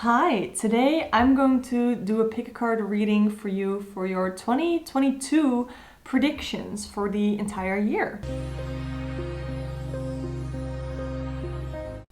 Hi, today I'm going to do a pick a card reading for you for your 2022 predictions for the entire year.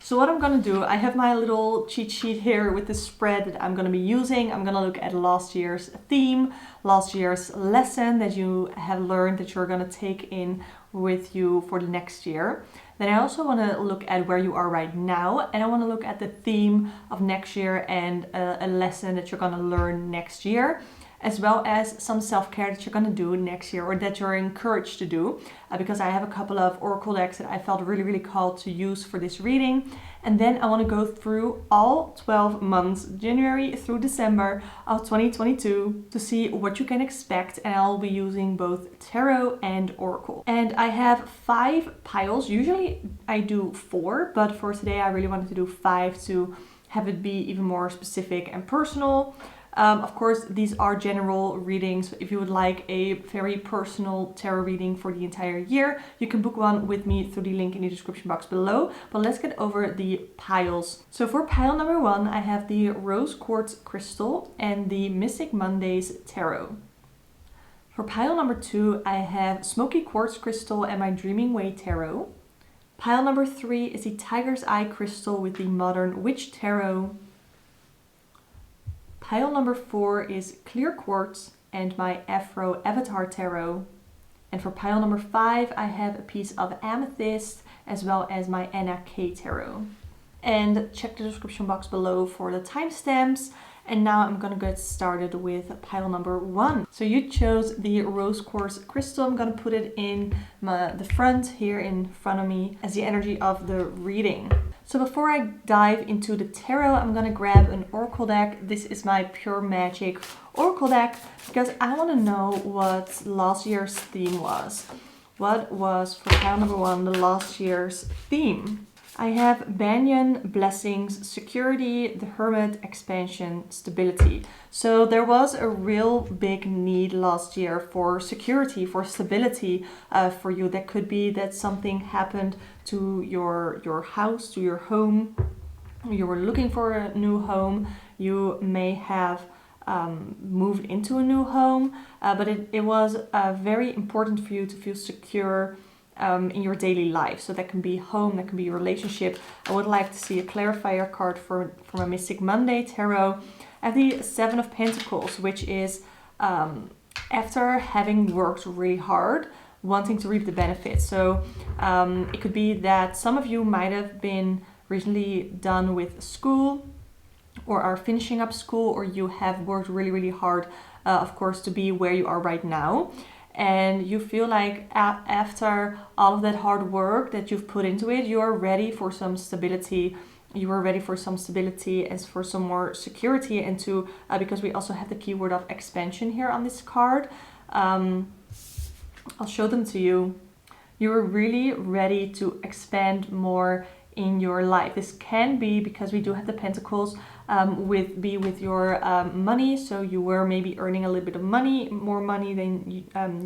So what I'm gonna do, I have my little cheat sheet here with the spread that I'm gonna be using. I'm gonna look at last year's theme, last year's lesson that you have learned that you're gonna take in with you for the next year. Then I also want to look at where you are right now, and I want to look at the theme of next year and a lesson that you're going to learn next year, as well as some self-care that you're going to do next year or that you're encouraged to do, because I have a couple of oracle decks that I felt really called to use for this reading. And then I want to go through all 12 months, January through December of 2022, to see what you can expect. And I'll be using both tarot and oracle. And I have 5 piles. Usually I do 4, but for today I really wanted to do 5 to have it be even more specific and personal. Of course, these are general readings. If you would like a very personal tarot reading for the entire year, you can book one with me through the link in the description box below. But let's get over the piles. So for pile number 1, I have the Rose Quartz Crystal and the Mystic Mondays Tarot. For pile number 2, I have Smoky Quartz Crystal and my Dreaming Way Tarot. Pile number 3 is the Tiger's Eye Crystal with the Modern Witch Tarot. Pile number 4 is Clear Quartz and my Afro Avatar Tarot. And for pile number 5, I have a piece of Amethyst as well as my Anna K Tarot. And check the description box below for the timestamps. And now I'm gonna get started with pile number 1. So you chose the Rose Quartz Crystal. I'm gonna put it in the front here in front of me as the energy of the reading. So before I dive into the tarot, I'm gonna grab an oracle deck. This is my Pure Magic oracle deck because I wanna know what last year's theme was. What was, for pile number 1, the last year's theme? I have Banyan, Blessings, Security, the Hermit, Expansion, Stability. So there was a real big need last year for security, for stability for you. That could be that something happened to your house, to your home. You were looking for a new home. You may have moved into a new home, but it was very important for you to feel secure in your daily life. So that can be home, that can be relationship. I would like to see a clarifier card from a Mystic Monday Tarot. I have the 7 of Pentacles, which is after having worked really hard, wanting to reap the benefits. So it could be that some of you might have been recently done with school or are finishing up school, or you have worked really hard, of course, to be where you are right now. And you feel like after all of that hard work that you've put into it, you are ready for some stability. You are ready for some stability and for some more security, and to because we also have the keyword of expansion here on this card. I'll show them to you. You are really ready to expand more in your life. This can be because we do have the Pentacles with your money. So you were maybe earning a little bit of money, more money than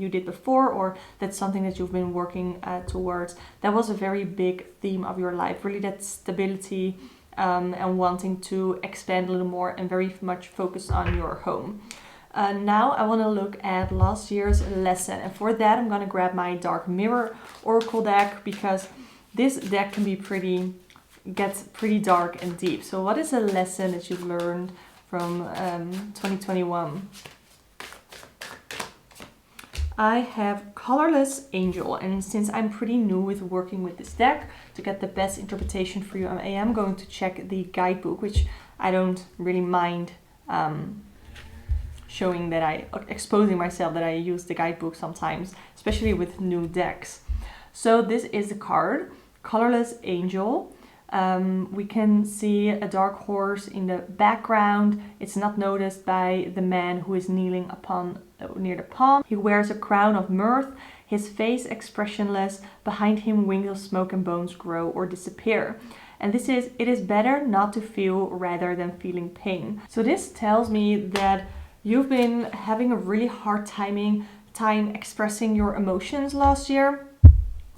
you did before, or that's something that you've been working towards. That was a very big theme of your life, really, that stability and wanting to expand a little more and very much focus on your home. Now I want to look at last year's lesson, and for that I'm going to grab my Dark Mirror Oracle deck, because this deck can be gets pretty dark and deep. So what is a lesson that you've learned from 2021? I have Colorless Angel, and since I'm pretty new with working with this deck, to get the best interpretation for you, I am going to check the guidebook, which I don't really mind showing that exposing myself that I use the guidebook sometimes, especially with new decks. So this is the card, Colorless Angel. We can see a dark horse in the background. It's not noticed by the man who is kneeling near the pond. He wears a crown of mirth, his face expressionless. Behind him wings of smoke and bones grow or disappear. And it is better not to feel rather than feeling pain. So this tells me that you've been having a really hard time expressing your emotions last year.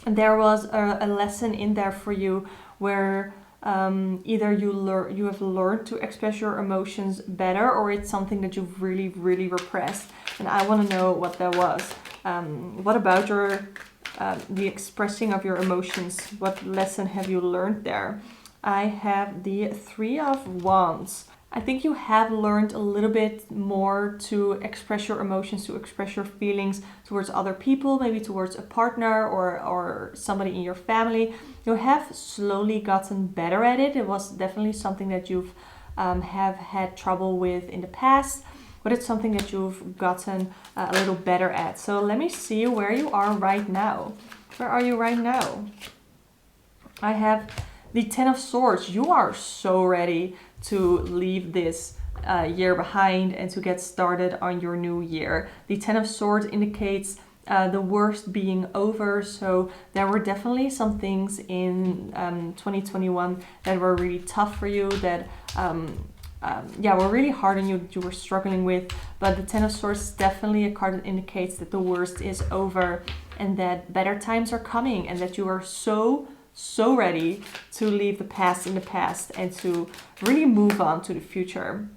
And there was a lesson in there for you where Either you have learned to express your emotions better, or it's something that you've really repressed. And I want to know what that was. What about the expressing of your emotions? What lesson have you learned there? I have the Three of Wands. I think you have learned a little bit more to express your emotions, to express your feelings towards other people, maybe towards a partner or somebody in your family. You have slowly gotten better at it. It was definitely something that you've have had trouble with in the past, but it's something that you've gotten a little better at. So let me see where you are right now. Where are you right now? I have the Ten of Swords. You are so ready to leave this year behind and to get started on your new year. The Ten of Swords indicates the worst being over. So there were definitely some things in 2021 that were really tough for you, that were really hard on you, that you were struggling with. But the Ten of Swords is definitely a card that indicates that the worst is over and that better times are coming, and that you are so ready to leave the past in the past and to really move on to the future.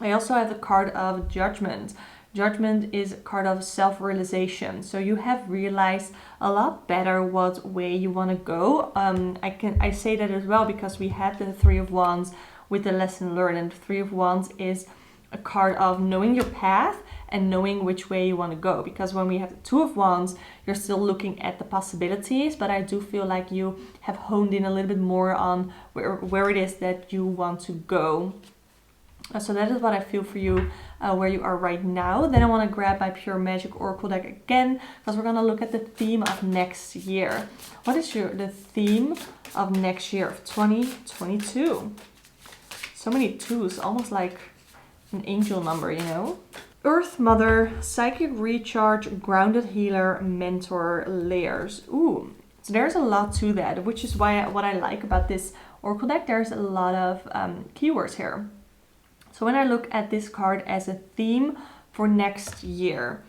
I also have the card of Judgment. Judgment is a card of self-realization. So you have realized a lot better what way you want to go. I say that as well because we had the Three of Wands with the lesson learned, and the Three of Wands is a card of knowing your path and knowing which way you want to go. Because when we have the Two of Wands, you're still looking at the possibilities, but I do feel like you have honed in a little bit more on where it is that you want to go. So that is what I feel for you, where you are right now. Then I want to grab my Pure Magic Oracle deck again, because we're going to look at the theme of next year. What is the theme of next year, of 2022? So many twos, almost like an angel number, you know? Earth Mother, Psychic Recharge, Grounded Healer, Mentor, Layers. Ooh, so there's a lot to that, which is why what I like about this Oracle deck, there's a lot of keywords here. So when I look at this card as a theme for next year,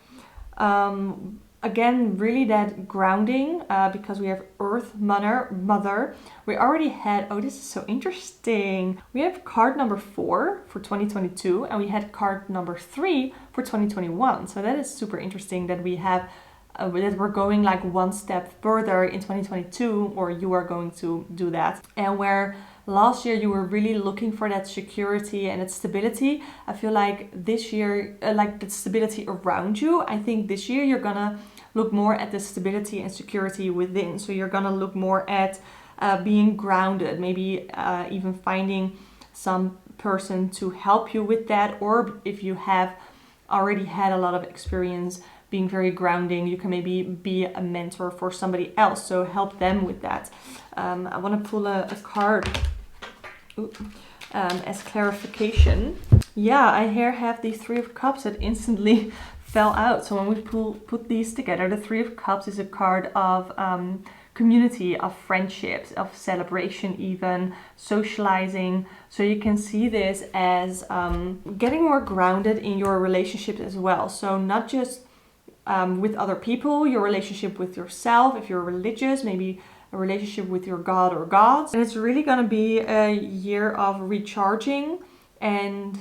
again, really that grounding, because we have Earth Mother. We already had, oh, this is so interesting. We have card number 4 for 2022, and we had card number 3 for 2021. So that is super interesting that we have, that we're going like one step further in 2022, or you are going to do that. And where last year you were really looking for that security and that stability, I feel like this year, like the stability around you, I think this year you're gonna look more at the stability and security within. So you're gonna look more at being grounded, maybe even finding some person to help you with that, or if you have already had a lot of experience being very grounding, you can maybe be a mentor for somebody else, so help them with that. I want to pull a card as clarification. Yeah, I here have the Three of Cups that instantly fell out. So when we put these together, the Three of Cups is a card of community, of friendships, of celebration, even socializing. So you can see this as getting more grounded in your relationships as well. So not just with other people, your relationship with yourself, if you're religious, maybe a relationship with your God or gods. And it's really going to be a year of recharging and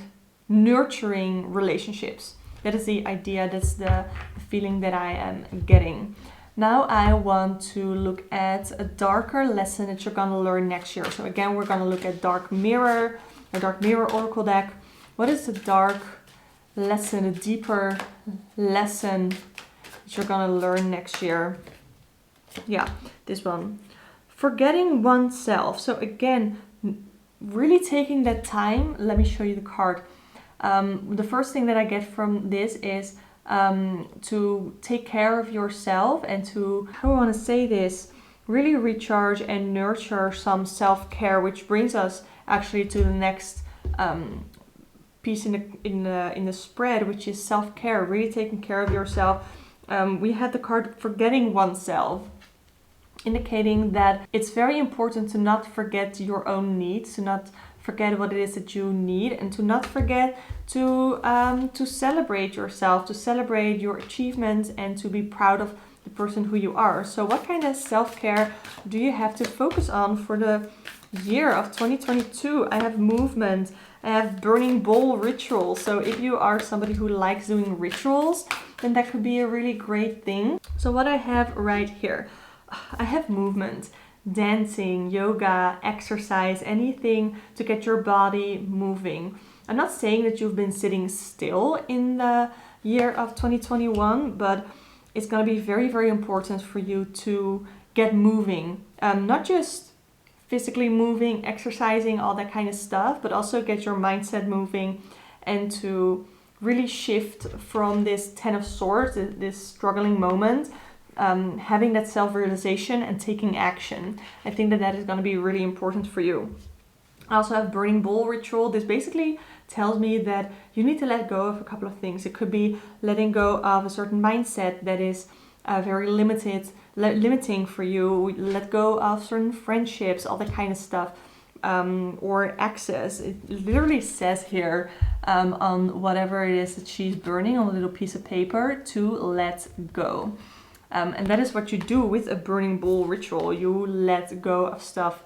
nurturing relationships. That is the idea, that's the feeling that I am getting. Now I want to look at a darker lesson that you're going to learn next year. So again, we're going to look at Dark Mirror, a Dark Mirror Oracle deck. What is the dark lesson, a deeper lesson that you're going to learn next year? Yeah, this one. Forgetting oneself. So again, really taking that time. Let me show you the card. The first thing that I get from this is to take care of yourself and to, how do I want to say this, really recharge and nurture some self-care, which brings us actually to the next piece in the spread, which is self-care, really taking care of yourself. We had the card Forgetting Oneself, indicating that it's very important to not forget your own needs, to not forget what it is that you need, and to not forget to celebrate yourself, to celebrate your achievements, and to be proud of the person who you are. So what kind of self-care do you have to focus on for the year of 2022, I have movement, I have burning bowl ritual. So if you are somebody who likes doing rituals, then that could be a really great thing. So what I have right here, I have movement, dancing, yoga, exercise, anything to get your body moving. I'm not saying that you've been sitting still in the year of 2021, but it's going to be very, very important for you to get moving. Not just physically moving, exercising, all that kind of stuff, but also get your mindset moving and to really shift from this 10 of Swords, this struggling moment, having that self-realization and taking action. I think that that is going to be really important for you. I also have burning bowl ritual. This basically tells me that you need to let go of a couple of things. It could be letting go of a certain mindset that is very limiting for you. Let go of certain friendships, all that kind of stuff, or access. It literally says here on whatever it is that she's burning on a little piece of paper to let go. And that is what you do with a burning bowl ritual. You let go of stuff.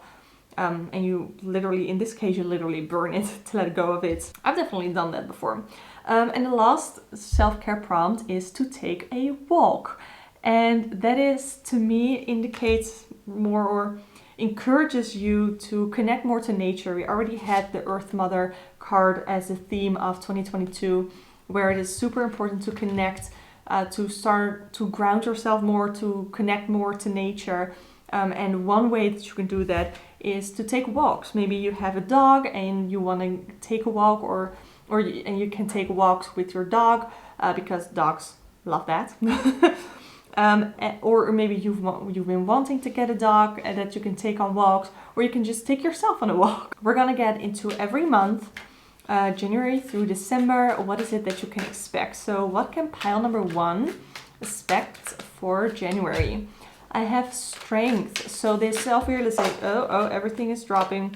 And you literally, in this case, you literally burn it to let go of it. I've definitely done that before. And the last self-care prompt is to take a walk. And that is, to me, indicates more or encourages you to connect more to nature. We already had the Earth Mother card as a theme of 2022, where it is super important to connect, to start to ground yourself more, to connect more to nature. And one way that you can do that is to take walks. Maybe you have a dog and you want to take a walk, and you can take walks with your dog because dogs love that. Or maybe you've been wanting to get a dog that you can take on walks, or you can just take yourself on a walk. We're gonna get into every month, January through December. What is it that you can expect? So what can pile number 1 expect for January? I have strength. So this self-realization, everything is dropping.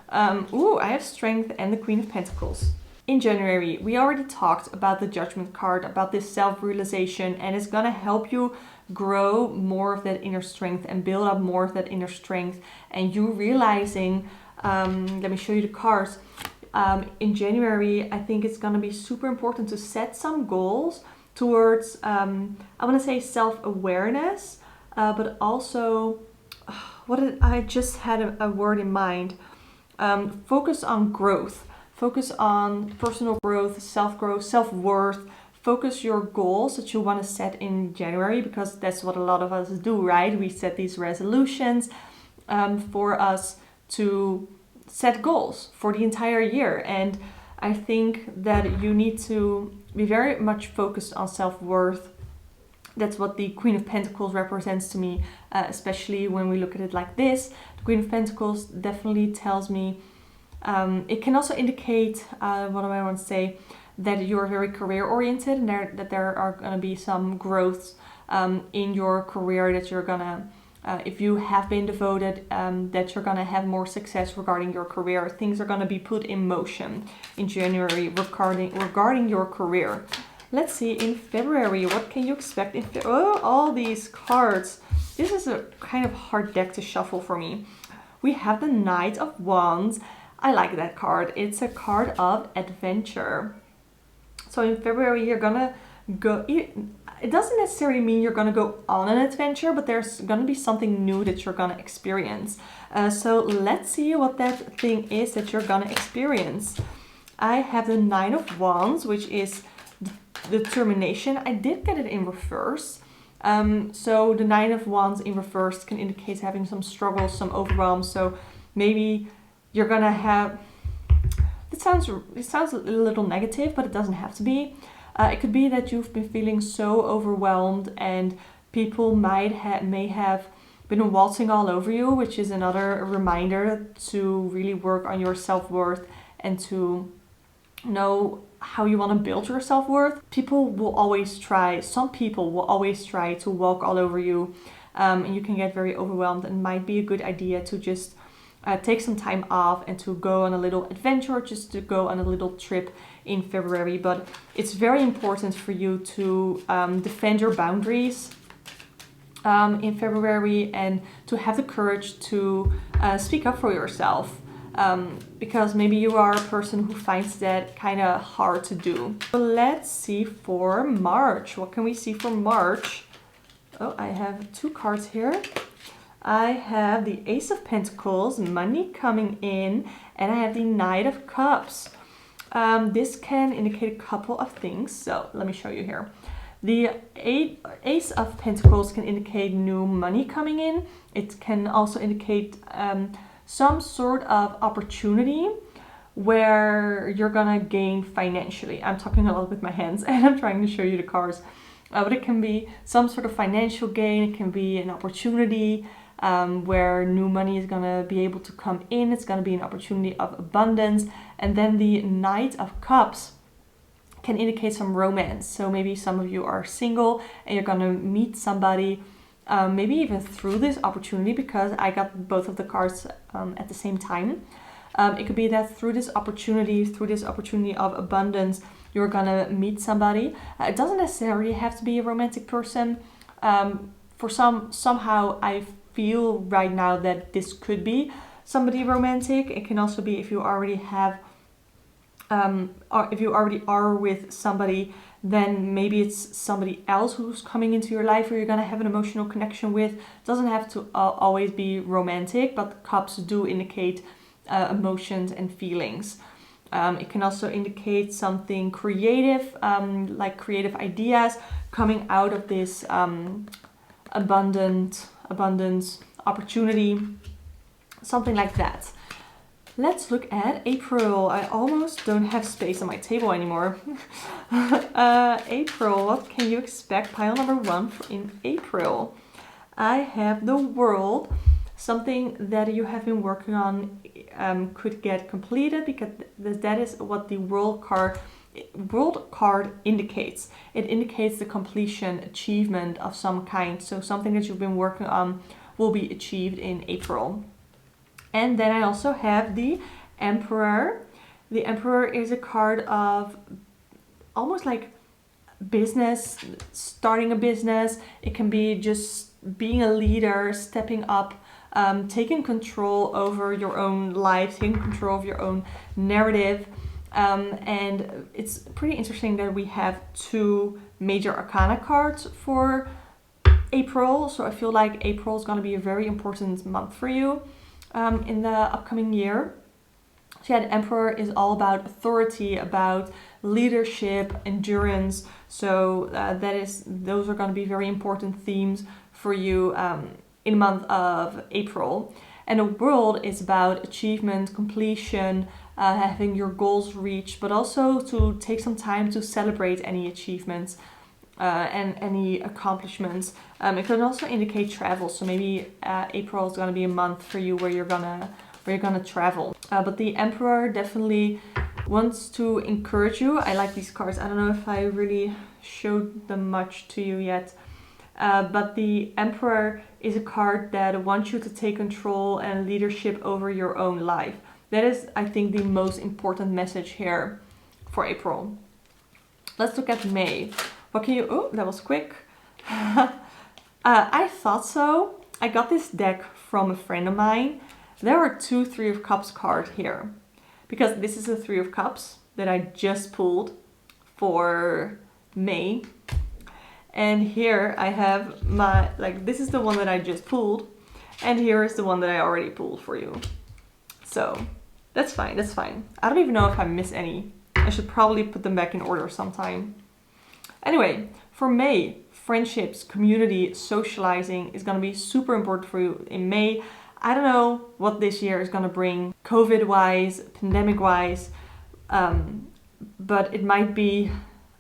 I have strength and the Queen of Pentacles. In January, we already talked about the Judgment card, about this self-realization, and it's gonna help you grow more of that inner strength and build up more of that inner strength. And you realizing, let me show you the cards. In January, I think it's gonna be super important to set some goals towards, I wanna say self-awareness, but also, I just had a word in mind. Focus on growth. Focus on personal growth, self-growth, self-worth. Focus your goals that you want to set in January, because that's what a lot of us do, right? We set these resolutions for us to set goals for the entire year. And I think that you need to be very much focused on self-worth. That's what the Queen of Pentacles represents to me, especially when we look at it like this. The Queen of Pentacles definitely tells me, it can also indicate, what do I want to say, that you're very career oriented, and that there are going to be some growths in your career, that you're going to, if you have been devoted, that you're going to have more success regarding your career. Things are going to be put in motion in January regarding your career. Let's see, in February, what can you expect? All these cards. This is a kind of hard deck to shuffle for me. We have the Knight of Wands. I like that card. It's a card of adventure. So in February, you're gonna go, it doesn't necessarily mean you're gonna go on an adventure, but there's gonna be something new that you're gonna experience. So let's see what that thing is that you're gonna experience. I have the Nine of Wands, which is determination. I did get it in reverse. So the Nine of Wands in reverse can indicate having some struggles, some overwhelm. So maybe you're gonna have, it sounds a little negative, but it doesn't have to be. It could be that you've been feeling so overwhelmed and people may have been waltzing all over you, which is another reminder to really work on your self-worth and to know how you want to build your self-worth. Some people will always try to walk all over you, and you can get very overwhelmed, and it might be a good idea to just take some time off and to go on a little adventure, just to go on a little trip in February. But it's very important for you to defend your boundaries in February, and to have the courage to speak up for yourself. Because maybe you are a person who finds that kind of hard to do. So let's see for March. What can we see for March? Oh, I have two cards here. I have the Ace of Pentacles, money coming in, and I have the Knight of Cups. This can indicate a couple of things, so let me show you here. The Ace of Pentacles can indicate new money coming in. It can also indicate some sort of opportunity where you're gonna gain financially. I'm talking a lot with my hands and I'm trying to show you the cards. But it can be some sort of financial gain. It can be an opportunity where new money is gonna be able to come in. It's gonna be an opportunity of abundance. And then the Knight of Cups can indicate some romance. So maybe some of you are single and you're gonna meet somebody, maybe even through this opportunity, because I got both of the cards at the same time. It could be that through this opportunity of abundance, you're gonna meet somebody. It doesn't necessarily have to be a romantic person. For somehow I feel right now that this could be somebody romantic. It can also be if you already have, or if you already are with somebody, then maybe it's somebody else who's coming into your life where you're gonna have an emotional connection with. It doesn't have to always be romantic, but the cups do indicate emotions and feelings. It can also indicate something creative, like creative ideas coming out of this abundance opportunity, something like that. Let's look at April. I almost don't have space on my table anymore. April, what can you expect? Pile number 1 in April. I have the World. Something that you have been working on could get completed, because that is what the World card indicates. It indicates the completion, achievement of some kind. So something that you've been working on will be achieved in April. And then I also have the Emperor. The Emperor is a card of almost like business, starting a business. It can be just being a leader, stepping up, taking control over your own life, taking control of your own narrative. And it's pretty interesting that we have 2 major arcana cards for April. So I feel like April is going to be a very important month for you in the upcoming year. So yeah, the Emperor is all about authority, about leadership, endurance. So those are going to be very important themes for you in the month of April. And the World is about achievement, completion, having your goals reached, but also to take some time to celebrate any achievements and any accomplishments. It can also indicate travel. So maybe April is going to be a month for you where you're gonna travel. But the Emperor definitely wants to encourage you. I like these cards. I don't know if I really showed them much to you yet. But the Emperor is a card that wants you to take control and leadership over your own life. That is, I think, the most important message here for April. Let's look at May. What can you... Oh, that was quick. I thought so. I got this deck from a friend of mine. There are 2 3 of Cups cards here, because this is a 3 of Cups that I just pulled for May. And here I have my, this is the one that I just pulled, and here is the one that I already pulled for you. So that's fine, that's fine. I don't even know if I miss any. I should probably put them back in order sometime. Anyway, for May, friendships, community, socializing is gonna be super important for you in May. I don't know what this year is gonna bring, COVID-wise, pandemic-wise, but it might be,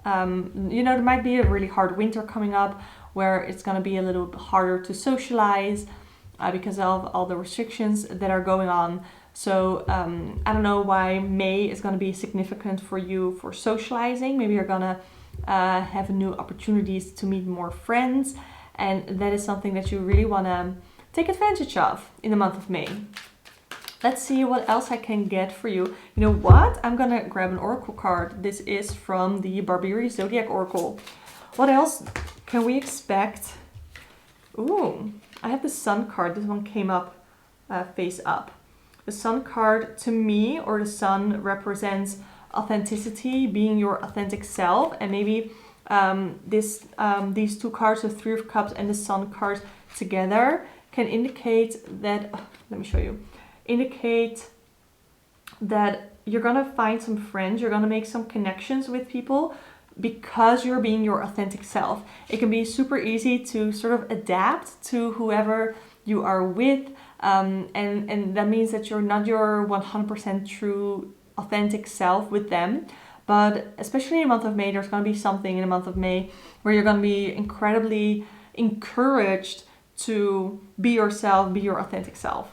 there might be a really hard winter coming up where it's gonna be a little bit harder to socialize because of all the restrictions that are going on. So I don't know why May is gonna be significant for you for socializing. Maybe you're gonna have new opportunities to meet more friends, and that is something that you really wanna take advantage of in the month of May. Let's see what else I can get for you. You know what? I'm gonna grab an oracle card. This is from the Barberi Zodiac Oracle. What else can we expect Ooh, I have the Sun card. This one came up face up. The Sun card to me, or the Sun, represents authenticity, being your authentic self, and maybe these two cards, the Three of Cups and the Sun card together, can indicate that, let me show you, indicate that you're gonna find some friends, you're gonna make some connections with people because you're being your authentic self. It can be super easy to sort of adapt to whoever you are with, and that means that you're not your 100% true authentic self with them. But especially in the month of May, there's going to be something in the month of May where you're going to be incredibly encouraged to be yourself, be your authentic self.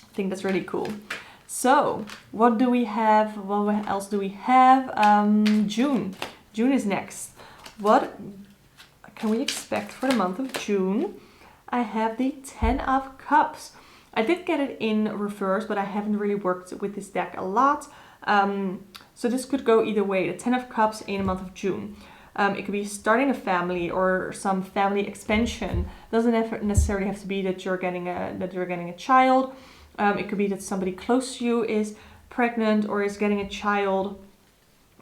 I think that's really cool. So what do we have? What else do we have? June. June is next. What can we expect for the month of June? I have the Ten of Cups. I did get it in reverse, but I haven't really worked with this deck a lot. So this could go either way. The Ten of Cups in the month of June. It could be starting a family or some family expansion. Doesn't necessarily have to be that you're getting a child. It could be that somebody close to you is pregnant or is getting a child,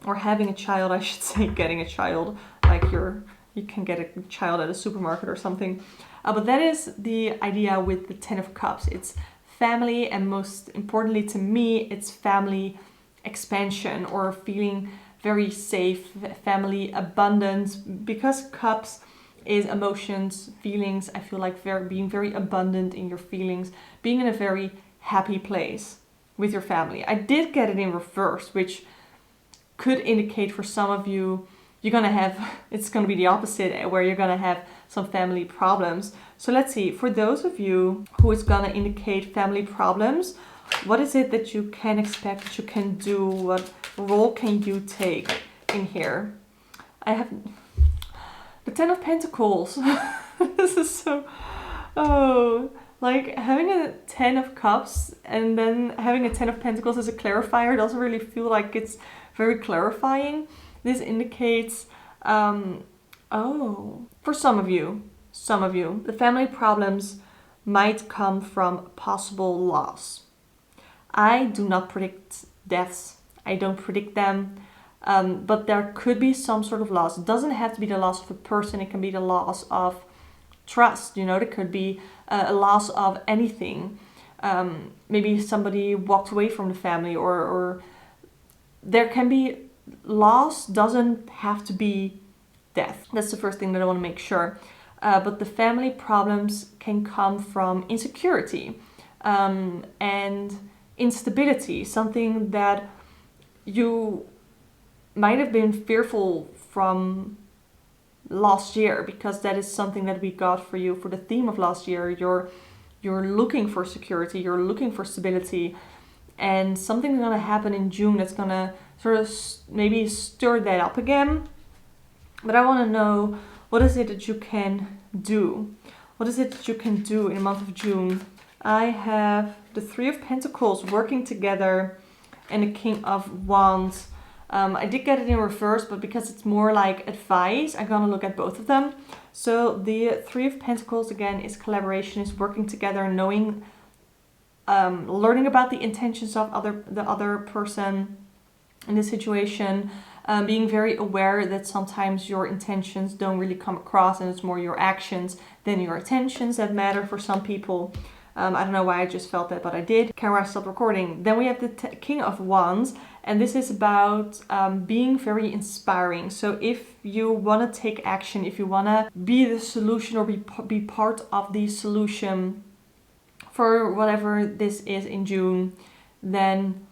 or having a child, I should say, getting a child. Like you can get a child at a supermarket or something. But that is the idea with the Ten of Cups. It's family, and most importantly to me, it's family expansion, or feeling very safe, family abundance, because cups is emotions, feelings. I feel like being very abundant in your feelings, being in a very happy place with your family. I did get it in reverse, which could indicate for some of you, it's gonna be the opposite, where you're gonna have some family problems. So let's see, for those of you who it's gonna indicate family problems, what is it that you can expect, that you can do? What role can you take in here? I have the Ten of Pentacles. This is so, like having a Ten of Cups and then having a Ten of Pentacles as a clarifier doesn't really feel like it's very clarifying. This indicates, for some of you, the family problems might come from possible loss. I do not predict deaths. I don't predict them. But there could be some sort of loss. It doesn't have to be the loss of a person. It can be the loss of trust. You know, there could be a loss of anything. Maybe somebody walked away from the family, or there can be loss. Doesn't have to be death. That's the first thing that I want to make sure. But the family problems can come from insecurity and instability, something that you might have been fearful from last year, because that is something that we got for you for the theme of last year. You're looking for security, you're looking for stability, and something's gonna happen in June that's gonna sort of maybe stir that up again. But I want to know, what is it that you can do? What is it that you can do in the month of June? I have the Three of Pentacles working together and the King of Wands. I did get it in reverse, but because it's more like advice, I'm gonna look at both of them. So the Three of Pentacles, again, is collaboration, is working together, knowing, learning about the intentions of the other person in the situation, being very aware that sometimes your intentions don't really come across, and it's more your actions than your intentions that matter for some people. I don't know why I just felt that, but I did. Camera stopped recording. Then we have the King of Wands, and this is about being very inspiring. So if you want to take action, if you want to be the solution or be part of the solution for whatever this is in June, then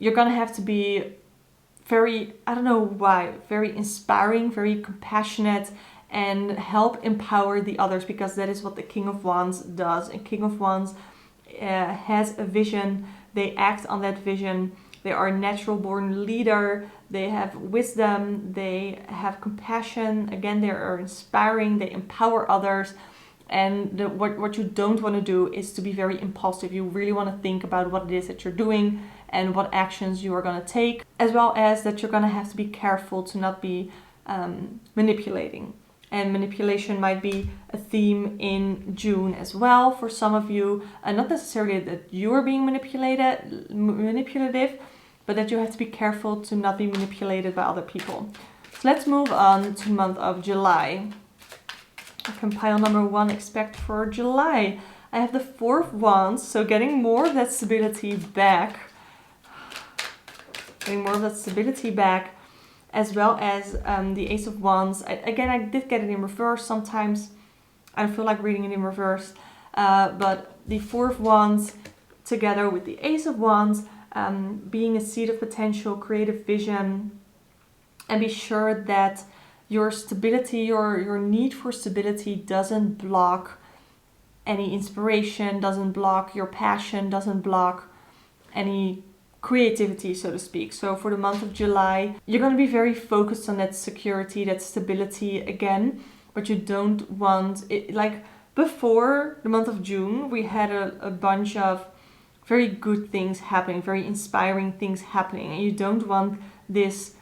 you're gonna have to be very, I don't know why, very inspiring, very compassionate, and help empower the others, because that is what the King of Wands does. And King of Wands has a vision. They act on that vision. They are a natural born leader. They have wisdom. They have compassion. Again, they are inspiring. They empower others. And what you don't want to do is to be very impulsive. You really want to think about what it is that you're doing and what actions you are going to take, as well as that you're going to have to be careful to not be manipulating. And manipulation might be a theme in June as well for some of you. Not necessarily that you're being manipulative, but that you have to be careful to not be manipulated by other people. So let's move on to the month of July. What can pile number 1 expect for July? I have the 4 of Wands, so getting more of that stability back. Getting more of that stability back, as well as the Ace of Wands. Again, I did get it in reverse sometimes. I don't feel like reading it in reverse. But the 4 of Wands together with the Ace of Wands, being a seed of potential, creative vision, and be sure that your stability, your need for stability doesn't block any inspiration, doesn't block your passion, doesn't block any creativity, so to speak. So for the month of July, you're going to be very focused on that security, that stability again, but you don't want it. Like before the month of June, we had a bunch of very good things happening, very inspiring things happening, and you don't want this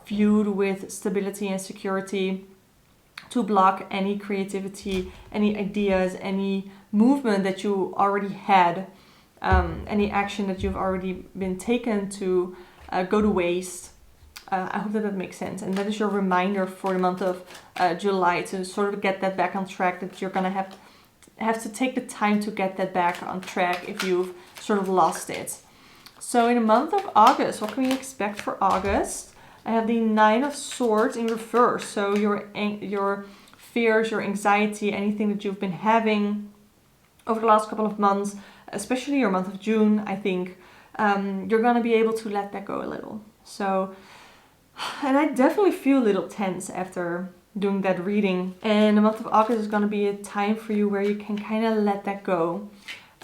feud with stability and security to block any creativity, any ideas, any movement that you already had, any action that you've already been taken to go to waste. I hope that makes sense. And that is your reminder for the month of July to sort of get that back on track, that you're going to have to take the time to get that back on track if you've sort of lost it. So in the month of August, what can we expect for August? I have the 9 of Swords in reverse. So your fears, your anxiety, anything that you've been having over the last couple of months, especially your month of June, I think, you're going to be able to let that go a little. So, and I definitely feel a little tense after doing that reading. And the month of August is going to be a time for you where you can kind of let that go.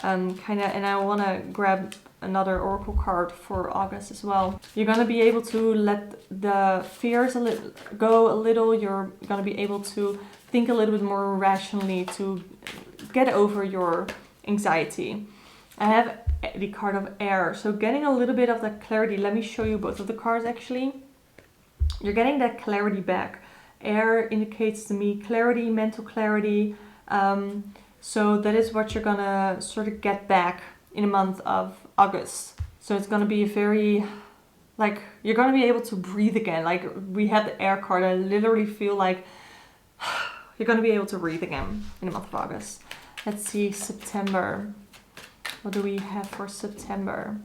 And I want to grab another oracle card for August as well. You're going to be able to let the fears go a little. You're going to be able to think a little bit more rationally to get over your anxiety. I have the card of air, so getting a little bit of that clarity. Let me show you both of the cards actually. You're getting that clarity back. Air indicates to me clarity, mental clarity. So that is what you're gonna sort of get back in the month of August. So it's gonna be very, like, you're gonna be able to breathe again. Like we had the air card, I literally feel like you're gonna be able to breathe again in the month of August. Let's see, September. What do we have for September?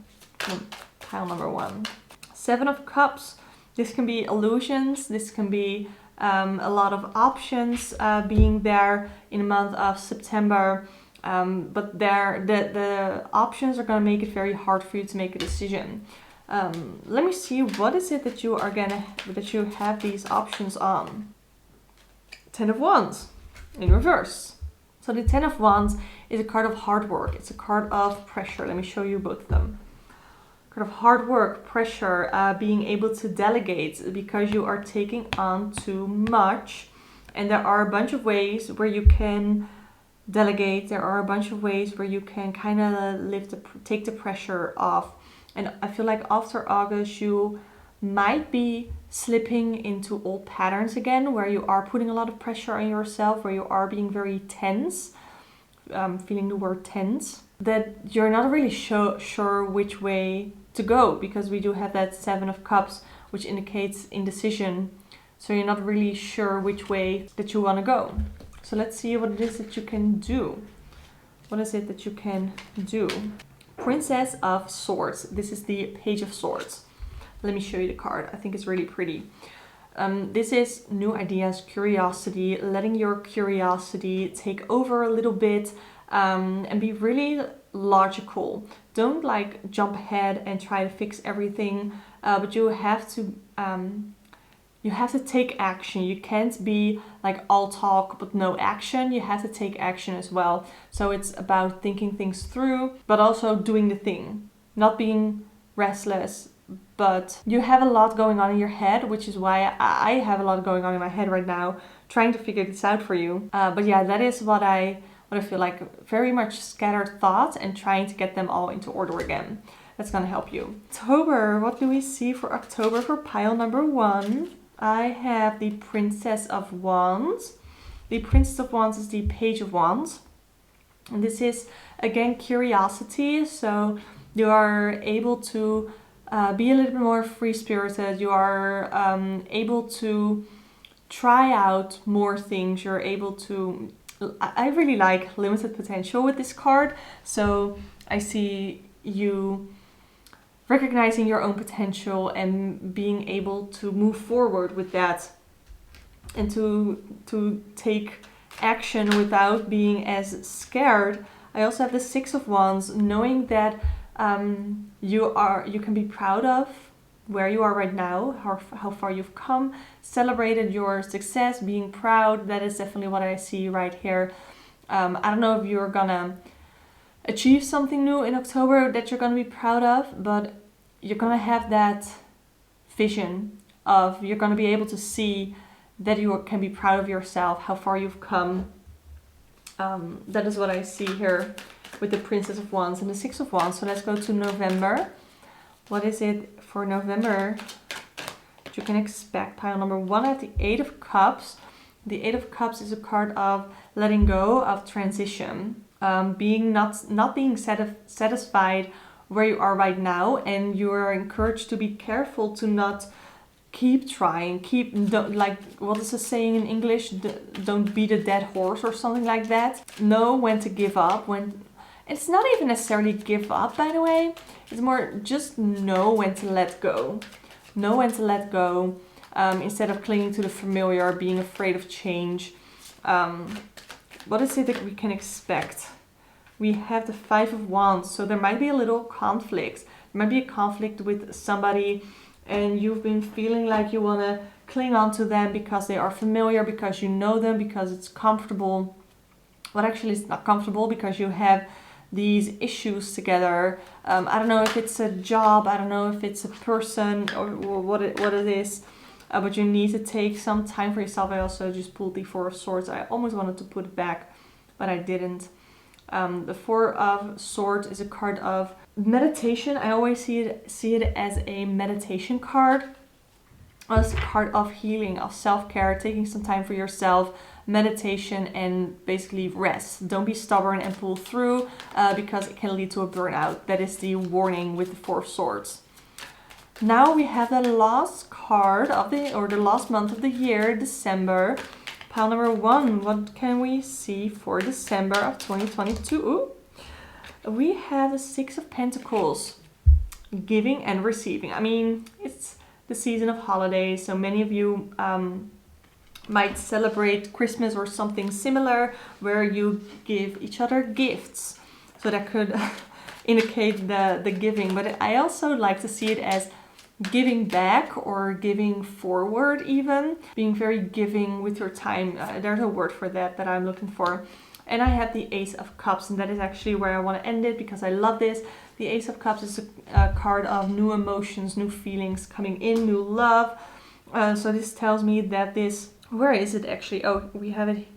Pile number 1. 7 of Cups. This can be illusions. This can be a lot of options being there in the month of September. But the options are going to make it very hard for you to make a decision. Let me see, what is it that you have these options on? 10 of Wands in reverse. So the 10 of Wands is a card of hard work. It's a card of pressure. Let me show you both of them. Card of hard work, pressure, being able to delegate because you are taking on too much. And there are a bunch of ways where you can delegate. There are a bunch of ways where you can kind of take the pressure off. And I feel like after August, you might be slipping into old patterns again, where you are putting a lot of pressure on yourself, where you are being very tense, feeling the word tense, that you're not really sure which way to go, because we do have that 7 of Cups, which indicates indecision. So you're not really sure which way that you want to go. So let's see what it is that you can do. What is it that you can do? Princess of Swords. This is the Page of Swords. Let me show you the card. I think it's really pretty. This is new ideas, curiosity, letting your curiosity take over a little bit, and be really logical. Don't like jump ahead and try to fix everything, but you have to take action. You can't be like all talk but no action. You have to take action as well. So it's about thinking things through, but also doing the thing, not being restless. But you have a lot going on in your head, which is why I have a lot going on in my head right now, trying to figure this out for you. But yeah, that is what I feel like, very much scattered thoughts and trying to get them all into order again. That's gonna help you. October, what do we see for October for pile number 1? I have the Princess of Wands. The Princess of Wands is the Page of Wands. And this is, again, curiosity. So you are able to be a little bit more free-spirited. You are able to try out more things. You're able to... I really like limited potential with this card. So I see you recognizing your own potential and being able to move forward with that and to take action without being as scared. I also have the Six of Wands, knowing that you can be proud of where you are right now, how far you've come, celebrated your success, being proud. That is definitely what I see right here. I don't know if you're gonna achieve something new in October that you're gonna be proud of, but you're gonna have that vision of, you're gonna be able to see that you can be proud of yourself, how far you've come. That is what I see here with the Princess of Wands and the Six of Wands. So let's go to November. What is it for November that you can expect? Pile number 1, I have the Eight of Cups. The Eight of Cups is a card of letting go, of transition, being not being satisfied where you are right now, and you are encouraged to be careful to not keep trying, don't, like, what is the saying in English? Don't beat a dead horse or something like that. Know when to give up. It's not even necessarily give up, by the way. It's more just know when to let go. Know when to let go instead of clinging to the familiar, being afraid of change. What is it that we can expect? We have the Five of Wands, so there might be a little conflict. There might be a conflict with somebody and you've been feeling like you want to cling on to them because they are familiar, because you know them, because it's comfortable. But actually it's not comfortable because you have these issues together. I don't know if it's a job, I don't know if it's a person or what it is, but you need to take some time for yourself. I also just pulled the Four of Swords. I almost wanted to put it back, but I didn't. The Four of Swords is a card of meditation. I always see it as a meditation card. It's a card of healing, of self-care, taking some time for yourself, meditation, and basically rest. Don't be stubborn and pull through because it can lead to a burnout. That is the warning with the Four of Swords. Now we have the last card of the last month of the year, December. Pile number 1, what can we see for December of 2022? Ooh. We have the Six of Pentacles, giving and receiving. I mean, it's the season of holidays, so many of you might celebrate Christmas or something similar where you give each other gifts. So that could indicate the giving, but I also like to see it as giving back or giving forward, even being very giving with your time. There's a word for that I'm looking for. And I have the Ace of Cups, and that is actually where I want to end it because I love this. The Ace of Cups is a card of new emotions, new feelings coming in, new love. So this tells me that this, where is it actually? Oh, we have it.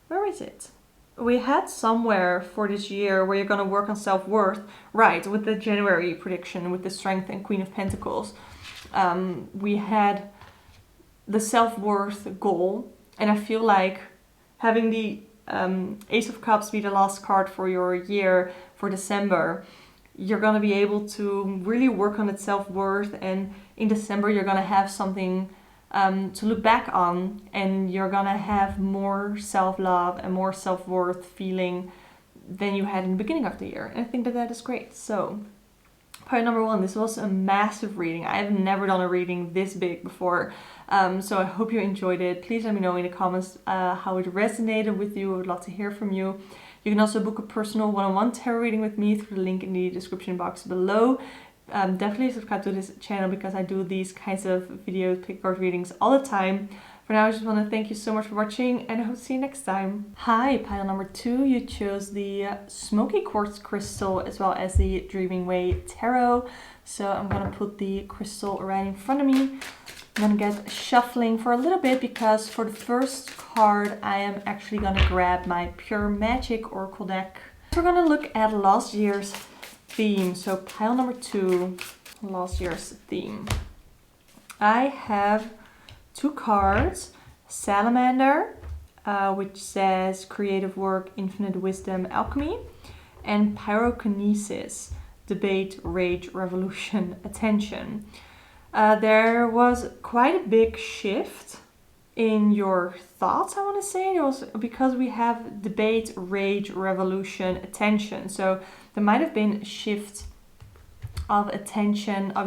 Where is it? We had somewhere for this year where you're going to work on self-worth, right, with the January prediction, with the Strength and Queen of Pentacles. We had the self-worth goal, and I feel like having the Ace of Cups be the last card for your year for December, you're going to be able to really work on its self-worth, and in December you're going to have something to look back on, and you're gonna have more self-love and more self-worth feeling than you had in the beginning of the year. And I think that is great. So part number 1, this was a massive reading. I have never done a reading this big before, so I hope you enjoyed it. Please let me know in the comments how it resonated with you. I would love to hear from you. You can also book a personal one-on-one tarot reading with me through the link in the description box below. Definitely subscribe to this channel because I do these kinds of videos, pick card readings all the time. For now, I just want to thank you so much for watching, and I hope to see you next time. Hi, pile number 2, you chose the Smoky Quartz Crystal as well as the Dreaming Way Tarot. So I'm going to put the crystal right in front of me. I'm going to get shuffling for a little bit because for the first card, I am actually going to grab my Pure Magic Oracle deck. We're going to look at last year's theme. So pile number 2, last year's theme. I have 2 cards, Salamander, which says creative work, infinite wisdom, alchemy, and pyrokinesis, debate, rage, revolution, attention. There was quite a big shift in your thoughts, I want to say. It was because we have debate, rage, revolution, attention. So there might have been a shift of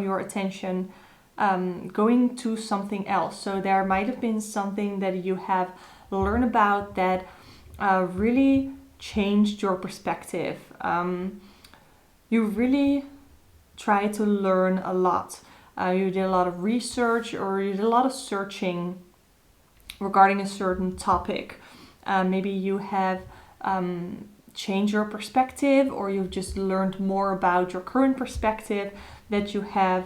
your attention going to something else. So there might have been something that you have learned about that really changed your perspective. You really try to learn a lot. You did a lot of research, or you did a lot of searching regarding a certain topic. Maybe you have changed your perspective, or you've just learned more about your current perspective that you have.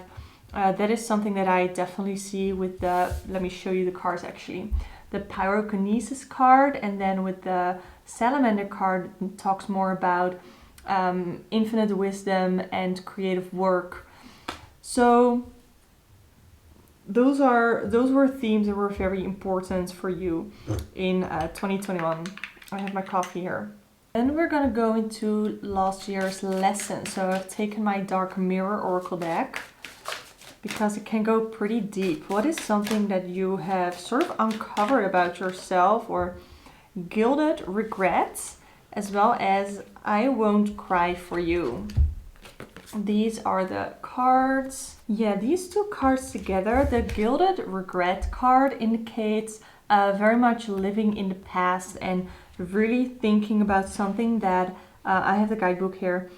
That is something that I definitely see with let me show you the cards actually. The pyrokinesis card, and then with the salamander card, it talks more about infinite wisdom and creative work. So those were themes that were very important for you in 2021. I have my coffee here. Then we're gonna go into last year's lesson. So I've taken my Dark Mirror Oracle deck because it can go pretty deep. What is something that you have sort of uncovered about yourself, or gilded regrets, as well as I won't cry for you? These are the cards. Yeah, these two cards together, the Gilded Regret card indicates very much living in the past and really thinking about something that, I have the guidebook here,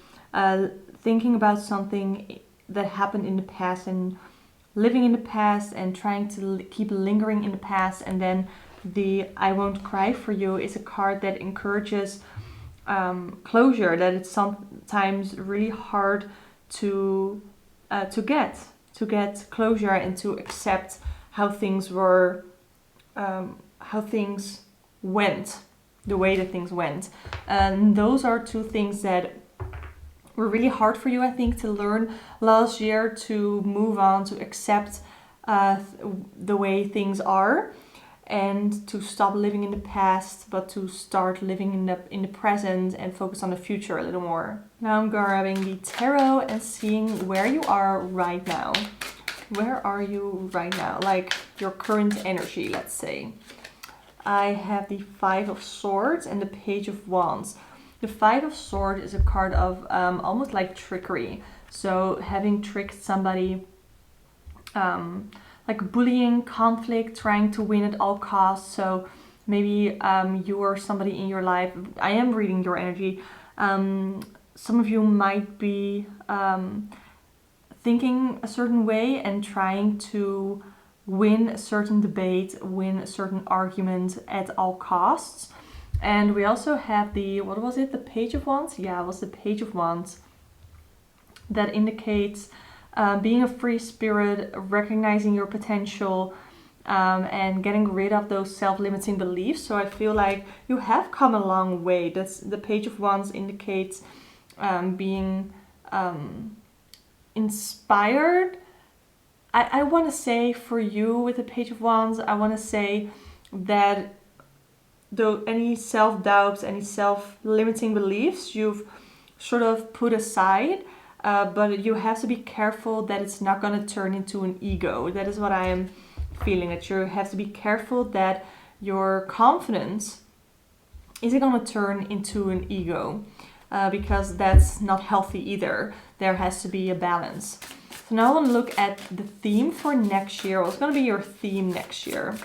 thinking about something that happened in the past and living in the past and trying to keep lingering in the past. And then the I won't cry for you is a card that encourages closure, that it's sometimes really hard to get closure and to accept how things were, how things went, the way that things went. And those are two things that were really hard for you, I think, to learn last year, to move on, to accept the way things are, and to stop living in the past, but to start living in the present and focus on the future a little more. Now I'm grabbing the tarot and seeing where you are right now. Where are you right now? Like your current energy, let's say. I have the Five of Swords and the Page of Wands. The Five of Swords is a card of almost like trickery. So having tricked somebody, like bullying, conflict, trying to win at all costs. So maybe you or somebody in your life, I am reading your energy. Some of you might be thinking a certain way and trying to win a certain debate, win a certain argument at all costs. And we also have the, what was it? The Page of Wands? Yeah, it was the Page of Wands. That indicates being a free spirit, recognizing your potential, and getting rid of those self-limiting beliefs. So I feel like you have come a long way. That's the Page of Wands indicates being inspired. I want to say for you with the Page of Wands, I want to say that though any self-doubts, any self-limiting beliefs, you've sort of put aside. But you have to be careful that it's not going to turn into an ego. That is what I am feeling, that you have to be careful that your confidence isn't going to turn into an ego, because that's not healthy either. There has to be a balance. So now I want to look at the theme for next year. What's going to be your theme next year?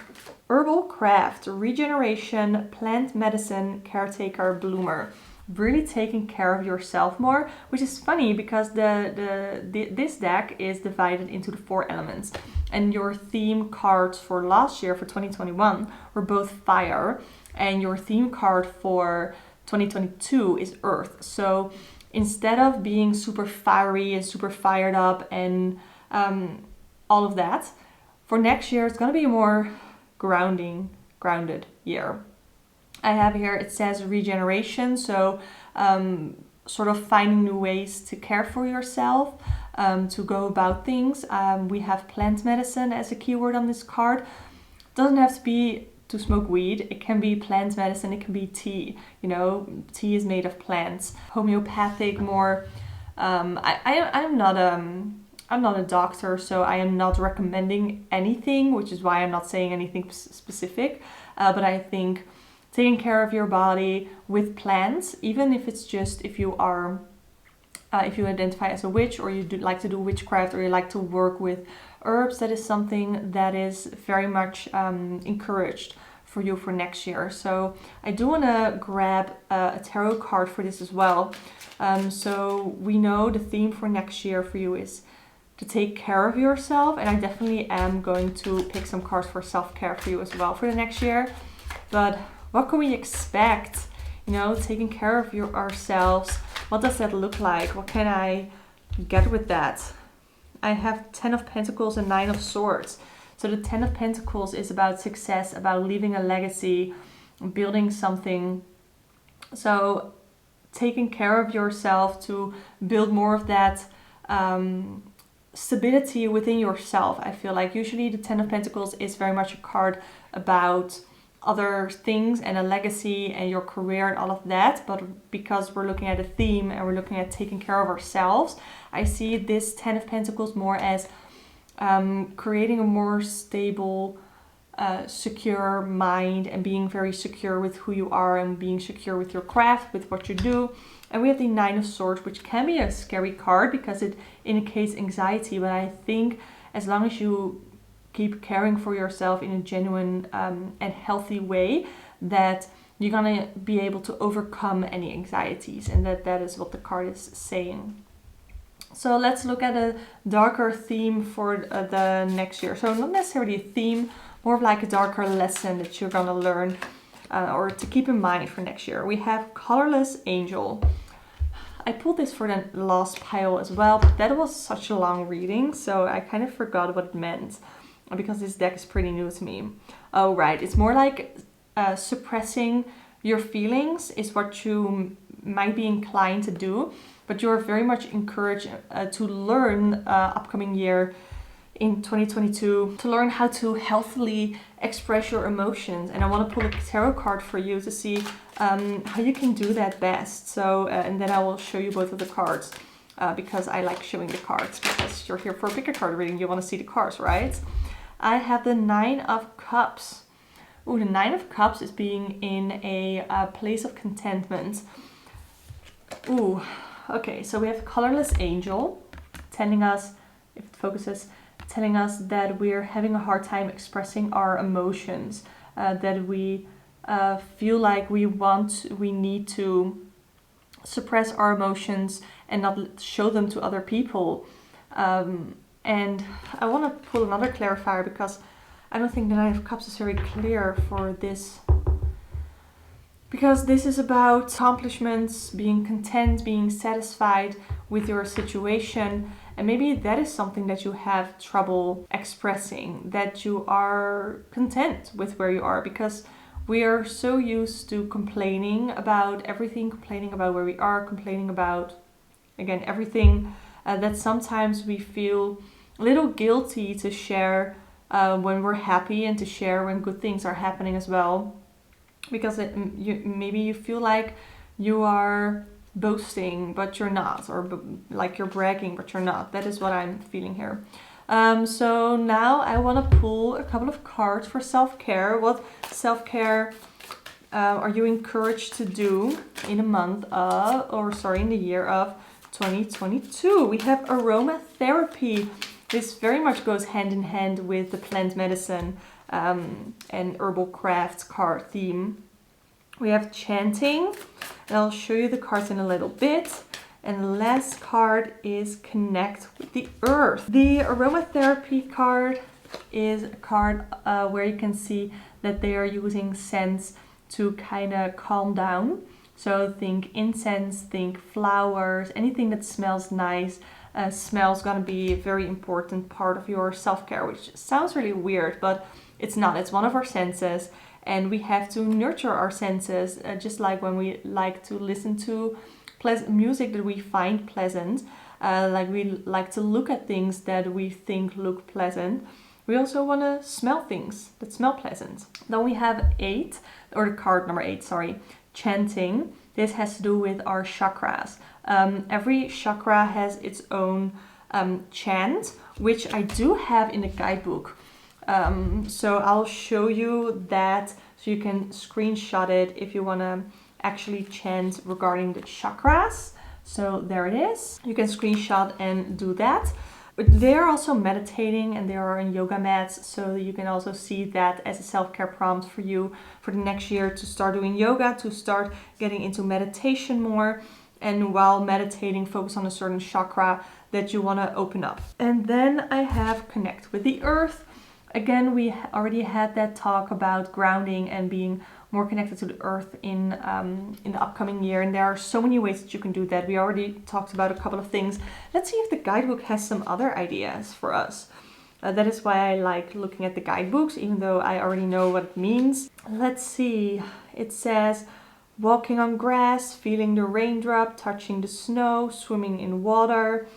Herbal craft, regeneration, plant medicine, caretaker, bloomer. Really taking care of yourself more, which is funny because this deck is divided into the 4 elements, and your theme cards for last year, for 2021, were both fire, and your theme card for 2022 is earth. So instead of being super fiery and super fired up and all of that, for next year it's going to be a more grounded year. I have here, it says regeneration, so sort of finding new ways to care for yourself, to go about things. We have plant medicine as a keyword on this card. Doesn't have to be to smoke weed. It can be plant medicine, it can be tea. You know, tea is made of plants. Homeopathic, more. I'm not a doctor, so I am not recommending anything, which is why I'm not saying anything specific. But I think taking care of your body with plants, even if it's just if you identify as a witch, or you like to do witchcraft, or you like to work with herbs, that is something that is very much encouraged for you for next year. So I do want to grab a tarot card for this as well. So we know the theme for next year for you is to take care of yourself, and I definitely am going to pick some cards for self-care for you as well for the next year. But what can we expect? You know, taking care of ourselves. What does that look like? What can I get with that? I have 10 of Pentacles and 9 of Swords. So the 10 of Pentacles is about success, about leaving a legacy, building something. So taking care of yourself to build more of that stability within yourself. I feel like usually the 10 of Pentacles is very much a card about other things and a legacy and your career and all of that, but because we're looking at a theme and we're looking at taking care of ourselves, I see this 10 of Pentacles more as creating a more stable, secure mind, and being very secure with who you are and being secure with your craft, with what you do. And we have the 9 of Swords, which can be a scary card because it indicates anxiety, but I think as long as you keep caring for yourself in a genuine and healthy way, that you're gonna be able to overcome any anxieties, and that is what the card is saying. So let's look at a darker theme for the next year. So not necessarily a theme, more of like a darker lesson that you're gonna learn or to keep in mind for next year. We have Colorless Angel. I pulled this for the last pile as well, but that was such a long reading, so I kind of forgot what it meant, because this deck is pretty new to me. Oh, right. It's more like suppressing your feelings is what you might be inclined to do, but you're very much encouraged to learn upcoming year in 2022 to learn how to healthily express your emotions. And I want to pull a tarot card for you to see how you can do that best. So, and then I will show you both of the cards because I like showing the cards, because you're here for a pick a card reading. You want to see the cards, right? I have the 9 of Cups. Ooh, the 9 of Cups is being in a place of contentment. Ooh, okay, so we have Colorless Angel telling us, if it focuses, telling us that we're having a hard time expressing our emotions, that we feel like we need to suppress our emotions and not show them to other people. And I want to pull another clarifier because I don't think the 9 of Cups is very clear for this. Because this is about accomplishments, being content, being satisfied with your situation. And maybe that is something that you have trouble expressing, that you are content with where you are, because we are so used to complaining about everything, complaining about where we are, complaining about, again, everything. That sometimes we feel a little guilty to share when we're happy and to share when good things are happening as well, because maybe you feel like you are boasting but you're not, or like you're bragging but you're not. That is what I'm feeling here. So now I want to pull a couple of cards for self-care. What self-care are you encouraged to do in a month of, in the year of 2022. We have aromatherapy. This very much goes hand in hand with the plant medicine and herbal crafts card theme. We have chanting, and I'll show you the cards in a little bit. And the last card is connect with the earth. The aromatherapy card is a card where you can see that they are using scents to kind of calm down. So think incense, think flowers, anything that smells nice. Smell's gonna be a very important part of your self-care, which sounds really weird, but it's not. It's one of our senses, and we have to nurture our senses, just like when we like to listen to pleasant music that we find pleasant, like we like to look at things that we think look pleasant. We also want to smell things that smell pleasant. Then we have 8, or the card number 8, sorry, chanting. This has to do with our chakras. Every chakra has its own chant, which I do have in the guidebook. So I'll show you that so you can screenshot it if you want to actually chant regarding the chakras. So there it is. You can screenshot and do that. But they're also meditating and they are on yoga mats, so you can also see that as a self-care prompt for you for the next year to start doing yoga, to start getting into meditation more, and while meditating focus on a certain chakra that you want to open up. And then I have connect with the earth. Again, we already had that talk about grounding and being more connected to the earth in the upcoming year, and there are so many ways that you can do that. We already talked about a couple of things. Let's see if the guidebook has some other ideas for us. That is why I like looking at the guidebooks, even though I already know what it means. Let's see. It says walking on grass, feeling the raindrop, touching the snow, swimming in water,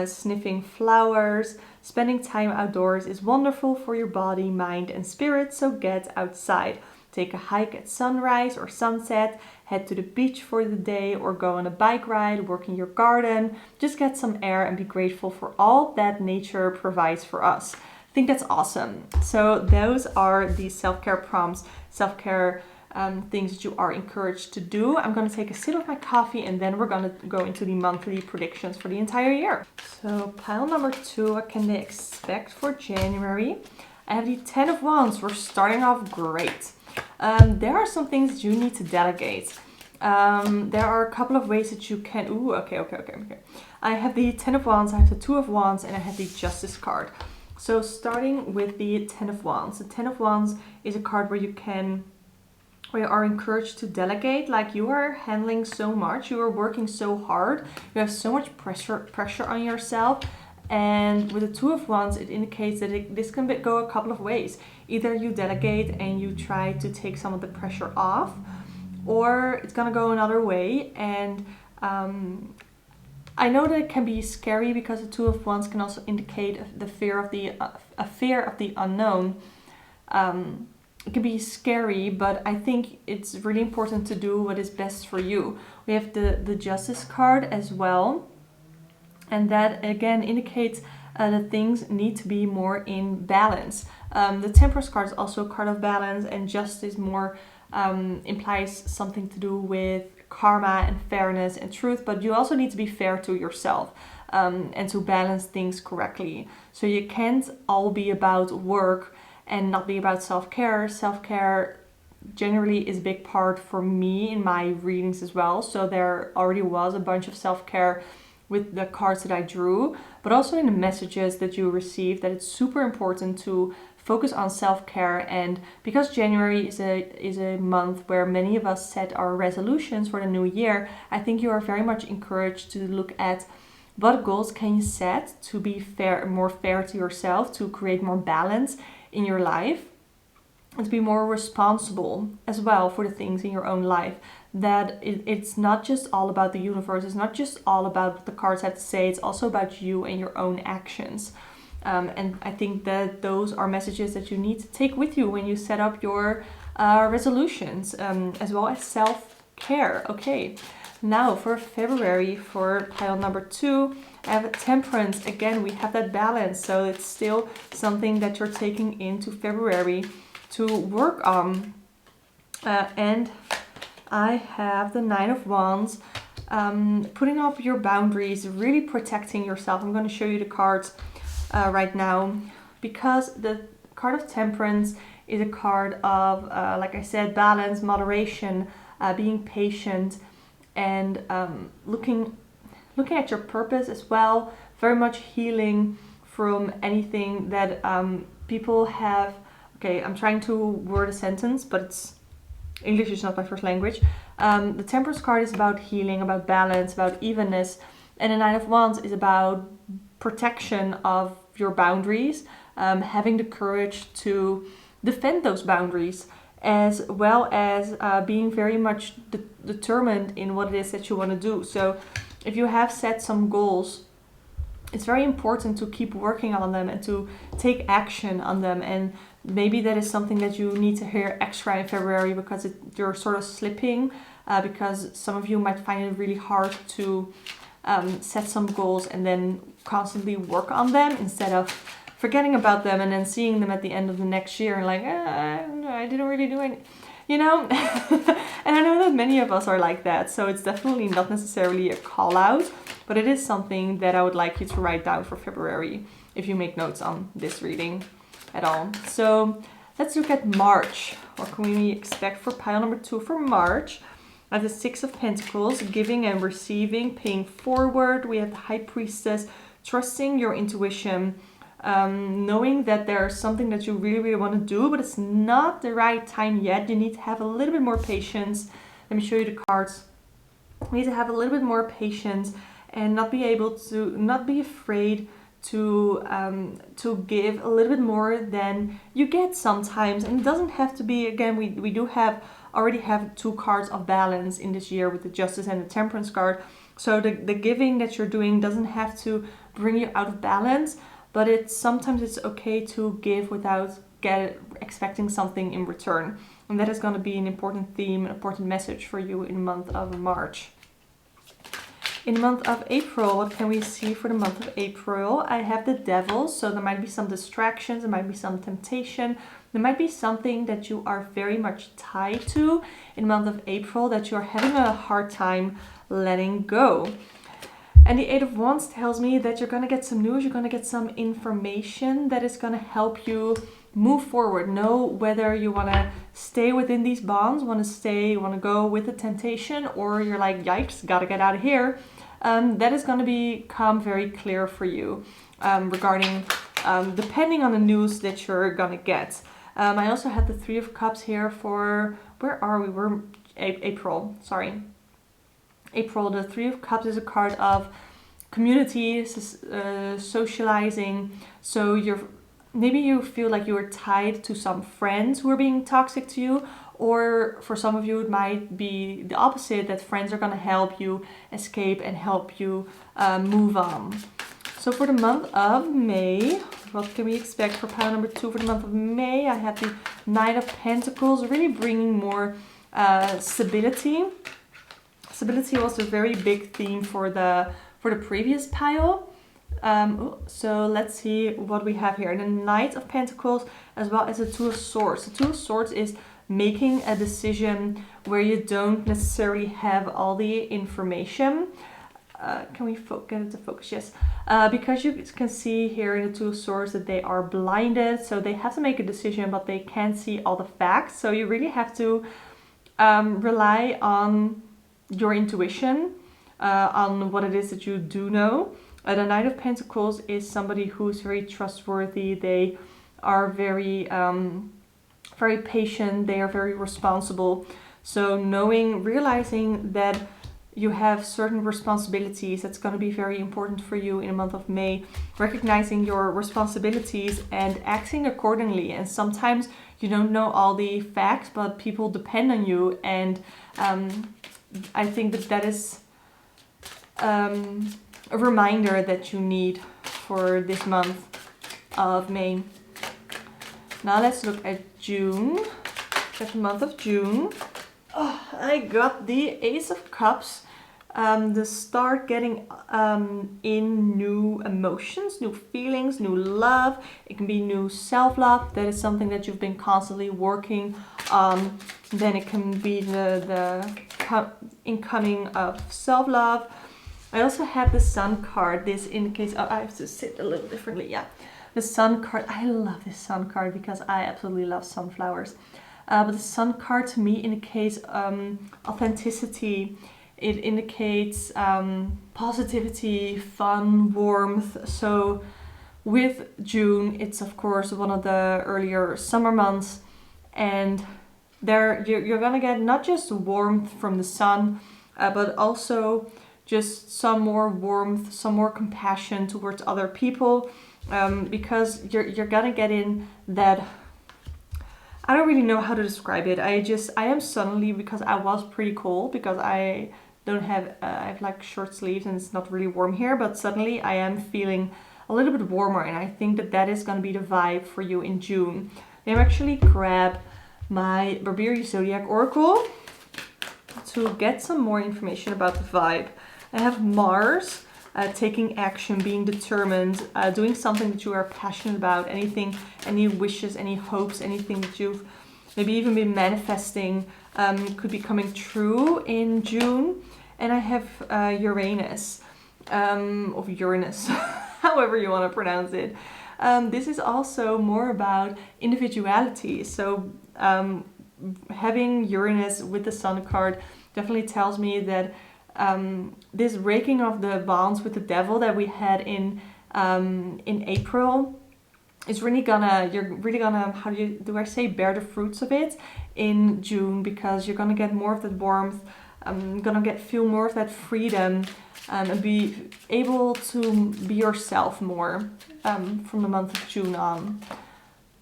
sniffing flowers. Spending time outdoors is wonderful for your body, mind, and spirit, so get outside. Take a hike at sunrise or sunset, head to the beach for the day, or go on a bike ride, work in your garden. Just get some air and be grateful for all that nature provides for us. I think that's awesome. So those are the self-care prompts, self-care things that you are encouraged to do. I'm going to take a sip of my coffee and then we're going to go into the monthly predictions for the entire year. So pile number 2, what can they expect for January? I have the 10 of Wands. We're starting off great. There are some things that you need to delegate. There are a couple of ways that you can... Okay. I have the 10 of Wands, I have the 2 of Wands, and I have the Justice card. So starting with the 10 of Wands. The 10 of Wands is a card where you are encouraged to delegate. Like, you are handling so much, you are working so hard, you have so much pressure on yourself. And with the 2 of Wands, it indicates that this can go a couple of ways. Either you delegate and you try to take some of the pressure off, or it's gonna go another way. And I know that it can be scary because the 2 of Wands can also indicate the fear of the unknown. It can be scary, but I think it's really important to do what is best for you. We have the Justice card as well. And that again indicates that things need to be more in balance. The Temperance card is also a card of balance, and justice more implies something to do with karma and fairness and truth, but you also need to be fair to yourself and to balance things correctly. So you can't all be about work and not be about self-care. Self-care generally is a big part for me in my readings as well. So there already was a bunch of self-care with the cards that I drew, but also in the messages that you received, that it's super important to focus on self-care. And because January is a month where many of us set our resolutions for the new year, I think you are very much encouraged to look at what goals can you set to be more fair to yourself, to create more balance in your life, and to be more responsible as well for the things in your own life. That it's not just all about the universe, it's not just all about what the cards have to say, it's also about you and your own actions. And I think that those are messages that you need to take with you when you set up your resolutions, as well as self-care. Okay, now for February, for pile number 2, I have Temperance. Again, we have that balance, so it's still something that you're taking into February to work on. And I have the 9 of Wands, putting up your boundaries, really protecting yourself. I'm going to show you the cards right now, because the card of Temperance is a card of, like I said, balance, moderation, being patient, and looking at your purpose as well. Very much healing from anything that people have. Okay, I'm trying to word a sentence, but English is not my first language. The Temperance card is about healing, about balance, about evenness. And the 9 of Wands is about protection of your boundaries, having the courage to defend those boundaries, as well as being very much determined in what it is that you want to do. So if you have set some goals it's very important to keep working on them and to take action on them. And maybe that is something that you need to hear extra in February, because you're sort of slipping, because some of you might find it really hard to set some goals and then constantly work on them instead of forgetting about them and then seeing them at the end of the next year and like, I didn't really do anything. You know, and I know that many of us are like that, so it's definitely not necessarily a call out, but it is something that I would like you to write down for February if you make notes on this reading at all. So let's look at March. What can we expect for pile number 2 for March? I have the Six of Pentacles, giving and receiving, paying forward. We have the High Priestess, trusting your intuition, knowing that there's something that you really, really want to do, but it's not the right time yet. You need to have a little bit more patience. Let me show you the cards. You need to have a little bit more patience and not be afraid to give a little bit more than you get sometimes. And it doesn't have to be, again, we do already have 2 cards of balance in this year with the Justice and the Temperance card. So the giving that you're doing doesn't have to bring you out of balance, but sometimes it's okay to give without expecting something in return. And that is going to be an important theme, an important message for you in the month of March. In the month of April, what can we see for the month of April? I have the Devil, so there might be some distractions, there might be some temptation, there might be something that you are very much tied to in the month of April that you're having a hard time letting go. And the Eight of Wands tells me that you're going to get some news, you're going to get some information that is going to help you move forward. Know whether you want to stay within these bonds, want to go with the temptation, or you're like, yikes, gotta get out of here. That is going to become very clear for you regarding, depending on the news that you're going to get. I also have the Three of Cups here for, where are we? We're April, sorry. April, the Three of Cups is a card of community, socializing. So maybe you feel like you are tied to some friends who are being toxic to you, or for some of you it might be the opposite, that friends are going to help you escape and help you move on. So for the month of May, what can we expect for pile number 2 for the month of May? I have the Knight of Pentacles, really bringing more stability. Stability was a very big theme for the previous pile. So let's see what we have here. The Knight of Pentacles as well as the Two of Swords. The Two of Swords is making a decision where you don't necessarily have all the information. Can we get it to focus? Yes. Because you can see here in the Two of Swords that they are blinded. So they have to make a decision, but they can't see all the facts. So you really have to rely on your intuition, on what it is that you do know. The Knight of Pentacles is somebody who's very trustworthy. They are very patient. They are very responsible. So realizing that you have certain responsibilities, that's going to be very important for you in the month of May. Recognizing your responsibilities and acting accordingly. And sometimes you don't know all the facts, but people depend on you. And I think that is a reminder that you need for this month of May. Now let's look at June. At the month of June. Oh, I got the Ace of Cups. The start getting in new emotions, new feelings, new love. It can be new self-love. That is something that you've been constantly working on. Then it can be the incoming of self-love. I also have the Sun card. This indicates, I have to sit a little differently, yeah. The Sun card, I love this Sun card because I absolutely love sunflowers. But the Sun card to me indicates authenticity. It indicates positivity, fun, warmth. So with June, it's of course one of the earlier summer months. And there you're gonna get not just warmth from the sun, but also just some more warmth, some more compassion towards other people. Because you're gonna get in that, I don't really know how to describe it. I am suddenly, because I was pretty cold, because I don't have, I have like short sleeves and it's not really warm here, but suddenly I am feeling a little bit warmer, and I think that that is going to be the vibe for you in June. Then actually grab my Barbieri Zodiac Oracle to get some more information about the vibe. I have Mars, taking action, being determined, doing something that you are passionate about, anything, any wishes, any hopes, anything that you've maybe even been manifesting could be coming true in June. And I have Uranus, of Uranus, however you want to pronounce it. This is also more about individuality. So having Uranus with the Sun card definitely tells me that this breaking of the bonds with the devil that we had in April is really gonna, you're really gonna, how do I say, bear the fruits of it in June, because you're gonna get more of that warmth, feel more of that freedom, and be able to be yourself more from the month of June on.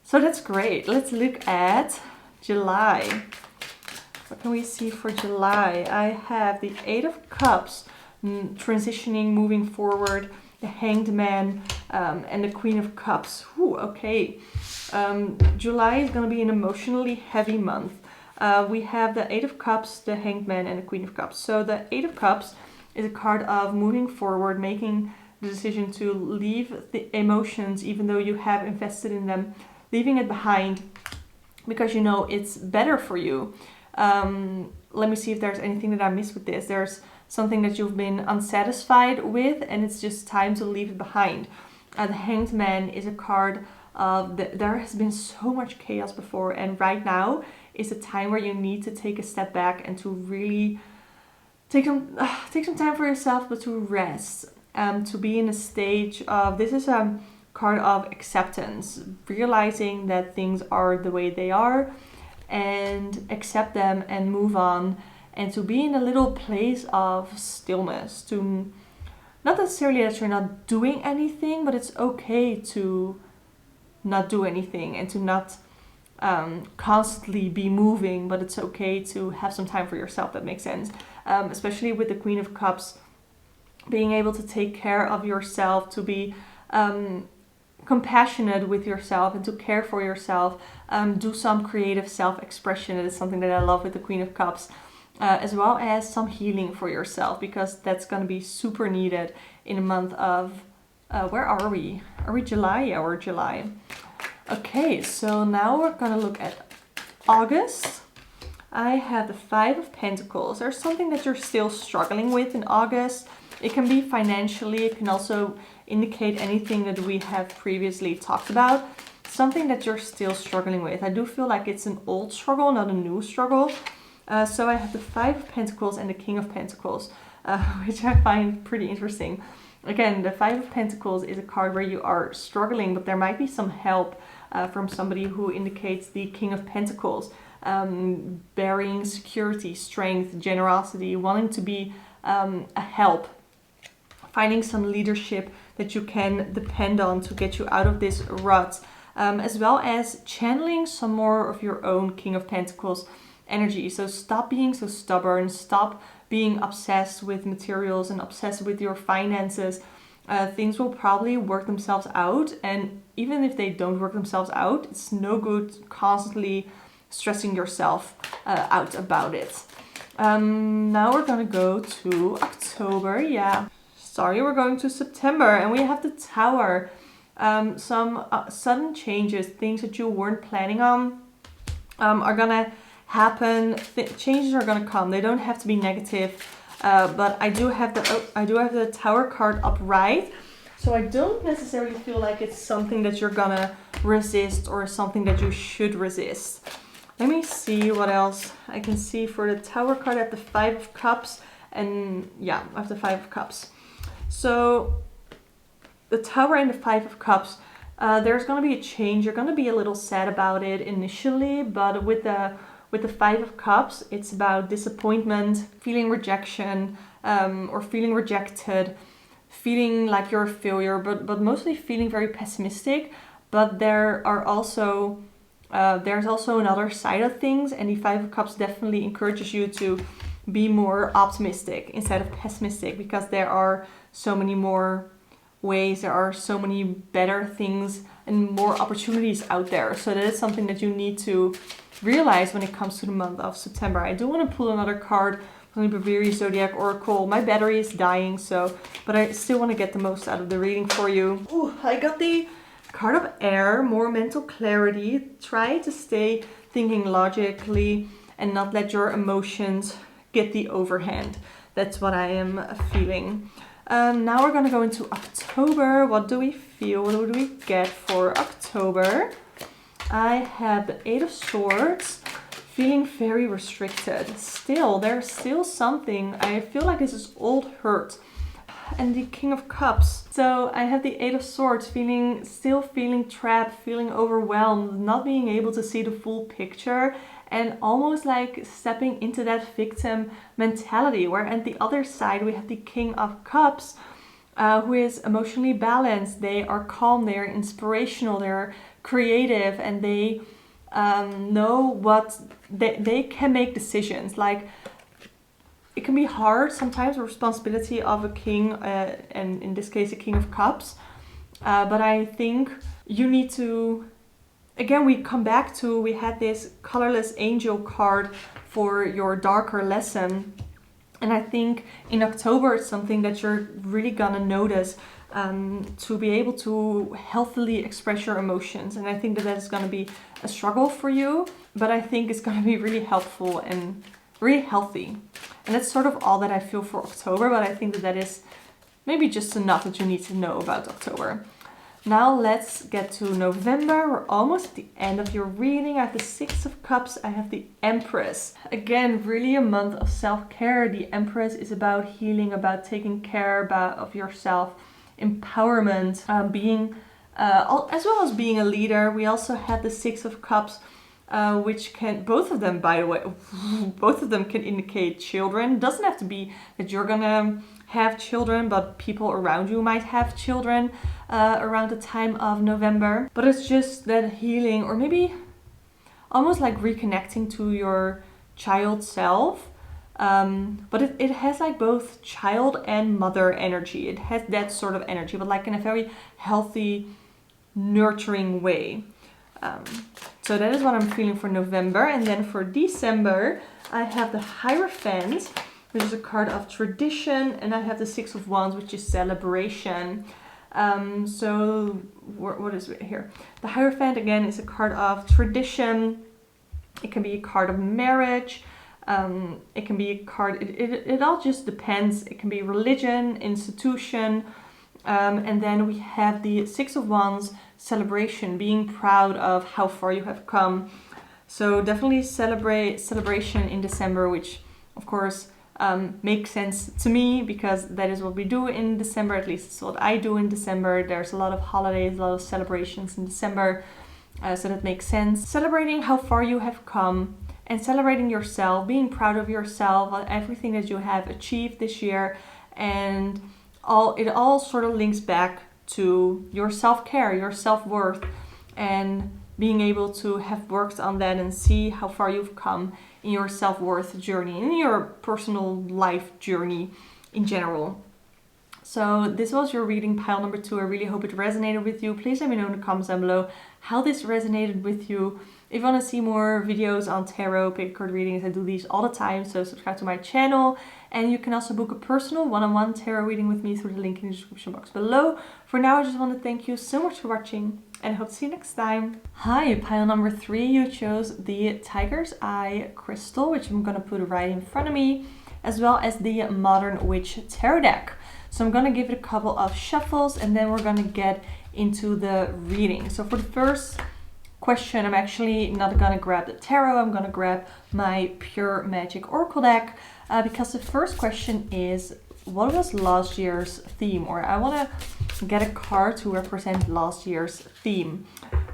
So that's great. Let's look at July. What can we see for July? I have the Eight of Cups, transitioning, moving forward, the Hanged Man, and the Queen of Cups. Ooh, okay. July is going to be an emotionally heavy month. We have the Eight of Cups, the Hanged Man, and the Queen of Cups. So the Eight of Cups is a card of moving forward, making the decision to leave the emotions, even though you have invested in them, leaving it behind because you know it's better for you. Let me see if there's anything that I missed with this. There's something that you've been unsatisfied with, and it's just time to leave it behind. The Hanged Man is a card of there has been so much chaos before, and right now is a time where you need to take a step back and to really take some time for yourself, but to rest, to be in a stage of, this is a card of acceptance, realizing that things are the way they are, and accept them and move on, and to be in a little place of stillness, to not necessarily that you're not doing anything, but it's okay to not do anything and to not constantly be moving, but it's okay to have some time for yourself. That makes sense. Especially with the Queen of Cups, being able to take care of yourself, to be compassionate with yourself and to care for yourself, do some creative self-expression. That is something that I love with the Queen of Cups, as well as some healing for yourself, because that's going to be super needed in a month of, where are we? Are we July? Yeah, we're July. Okay, so now we're going to look at August. I have the Five of Pentacles. There's something that you're still struggling with in August. It can be financially, it can also indicate anything that we have previously talked about. Something that you're still struggling with. I do feel like it's an old struggle, not a new struggle. So I have the Five of Pentacles and the King of Pentacles, which I find pretty interesting. Again, the Five of Pentacles is a card where you are struggling, but there might be some help from somebody who indicates the King of Pentacles. Bearing security, strength, generosity, wanting to be a help, finding some leadership that you can depend on to get you out of this rut, as well as channeling some more of your own King of Pentacles energy. So stop being so stubborn, stop being obsessed with materials and obsessed with your finances. Things will probably work themselves out, and even if they don't work themselves out, it's no good constantly stressing yourself out about it. Now we're gonna go to October. Yeah, sorry, we're going to September, and we have the Tower. Some sudden changes, things that you weren't planning on, are gonna happen. Changes are gonna come. They don't have to be negative, but I do have the Tower card upright, so I don't necessarily feel like it's something that you're gonna resist or something that you should resist. Let me see what else I can see for the Tower card. I have the Five of Cups, and yeah, I have the Five of Cups. So the Tower and the Five of Cups, there's going to be a change. You're going to be a little sad about it initially, but with the Five of Cups, it's about disappointment, feeling rejection, or feeling rejected, feeling like you're a failure, but mostly feeling very pessimistic. But there are there's also another side of things, and the Five of Cups definitely encourages you to be more optimistic instead of pessimistic, because there are so many more ways, there are so many better things and more opportunities out there. So that is something that you need to realize when it comes to the month of September. I do want to pull another card from the Bavarian Zodiac Oracle. My battery is dying, but I still want to get the most out of the reading for you. Ooh, I got the card of air, more mental clarity. Try to stay thinking logically and not let your emotions get the overhand. That's what I am feeling. Now we're going to go into October. What do we feel? What do we get for October? I have the Eight of Swords, feeling very restricted. Still, there's still something. I feel like this is old hurt. And the King of Cups. So I have the Eight of Swords, still feeling trapped, feeling overwhelmed, not being able to see the full picture, and almost like stepping into that victim mentality, where at the other side we have the King of Cups, who is emotionally balanced. They are calm, they are inspirational, they're creative, and they know what they can make decisions. Like, it can be hard sometimes, the responsibility of a king, and in this case a King of Cups, but I think you need to, again, we come back to, we had this colorless angel card for your darker lesson, and I think in October it's something that you're really gonna notice, to be able to healthily express your emotions. And I think that is gonna be a struggle for you, but I think it's gonna be really helpful and really healthy. And that's sort of all that I feel for October, but I think that is maybe just enough that you need to know about October. Now let's get to November. We're almost at the end of your reading. I have the Six of Cups. I have the Empress. Again, really a month of self-care. The Empress is about healing, about taking care of yourself, empowerment, being, as well as being a leader. We also have the Six of Cups, which can, both of them, by the way, both of them can indicate children. It doesn't have to be that you're gonna have children, but people around you might have children around the time of November. But it's just that healing, or maybe almost like reconnecting to your child self. But it has like both child and mother energy. It has that sort of energy, but like in a very healthy, nurturing way. So that is what I'm feeling for November. And then for December, I have the Hierophant, which is a card of tradition, and I have the Six of Wands, which is celebration. So what is it here? The Hierophant, again, is a card of tradition. It can be a card of marriage. It can be a card, it all just depends. It can be religion, institution. And then we have the Six of Wands, celebration, being proud of how far you have come. So definitely celebration in December, which of course makes sense to me, because that is what we do in December. At least it's what I do in December. There's a lot of holidays, a lot of celebrations in December, so that makes sense. Celebrating how far you have come and celebrating yourself, being proud of yourself, everything that you have achieved this year, and it all sort of links back to your self-care, your self-worth, and being able to have worked on that and see how far you've come in your self-worth journey, in your personal life journey in general. So this was your reading, pile number 2. I really hope it resonated with you. Please let me know in the comments down below how this resonated with you. If you want to see more videos on tarot, pick card readings, I do these all the time, so subscribe to my channel. And you can also book a personal one-on-one tarot reading with me through the link in the description box below. For now, I just want to thank you so much for watching, and I hope to see you next time. Hi, pile number 3, you chose the Tiger's Eye crystal, which I'm going to put right in front of me, as well as the Modern Witch tarot deck. So I'm going to give it a couple of shuffles, and then we're going to get into the reading. So for the first question, I'm actually not going to grab the tarot, I'm going to grab my Pure Magic Oracle deck, because the first question is, what was last year's theme? Or I want to get a card to represent last year's theme.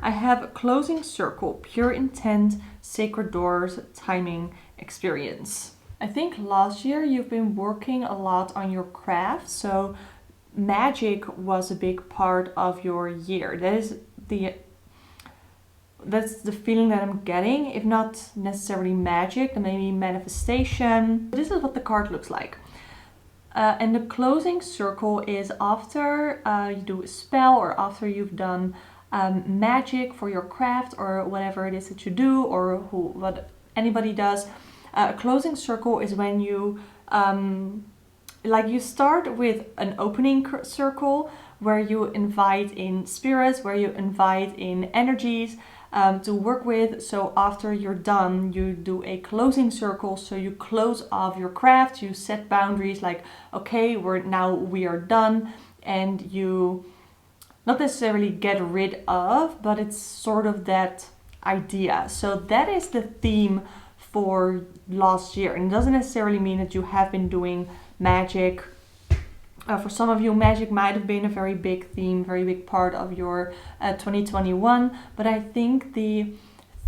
I have Closing Circle, Pure Intent, Sacred Doors, Timing, Experience. I think last year you've been working a lot on your craft, so magic was a big part of your year. That is That's the feeling that I'm getting. If not necessarily magic, then maybe manifestation. This is what the card looks like. And the closing circle is after you do a spell or after you've done magic for your craft or whatever it is that you do or what anybody does. A closing circle is when you you start with an opening circle where you invite in spirits, where you invite in energies to work with. So after you're done, you do a closing circle. So you close off your craft, you set boundaries like, okay, we are done, and you not necessarily get rid of, but it's sort of that idea. So that is the theme for last year. And it doesn't necessarily mean that you have been doing magic. For some of you, magic might have been a very big theme, very big part of your 2021. But I think the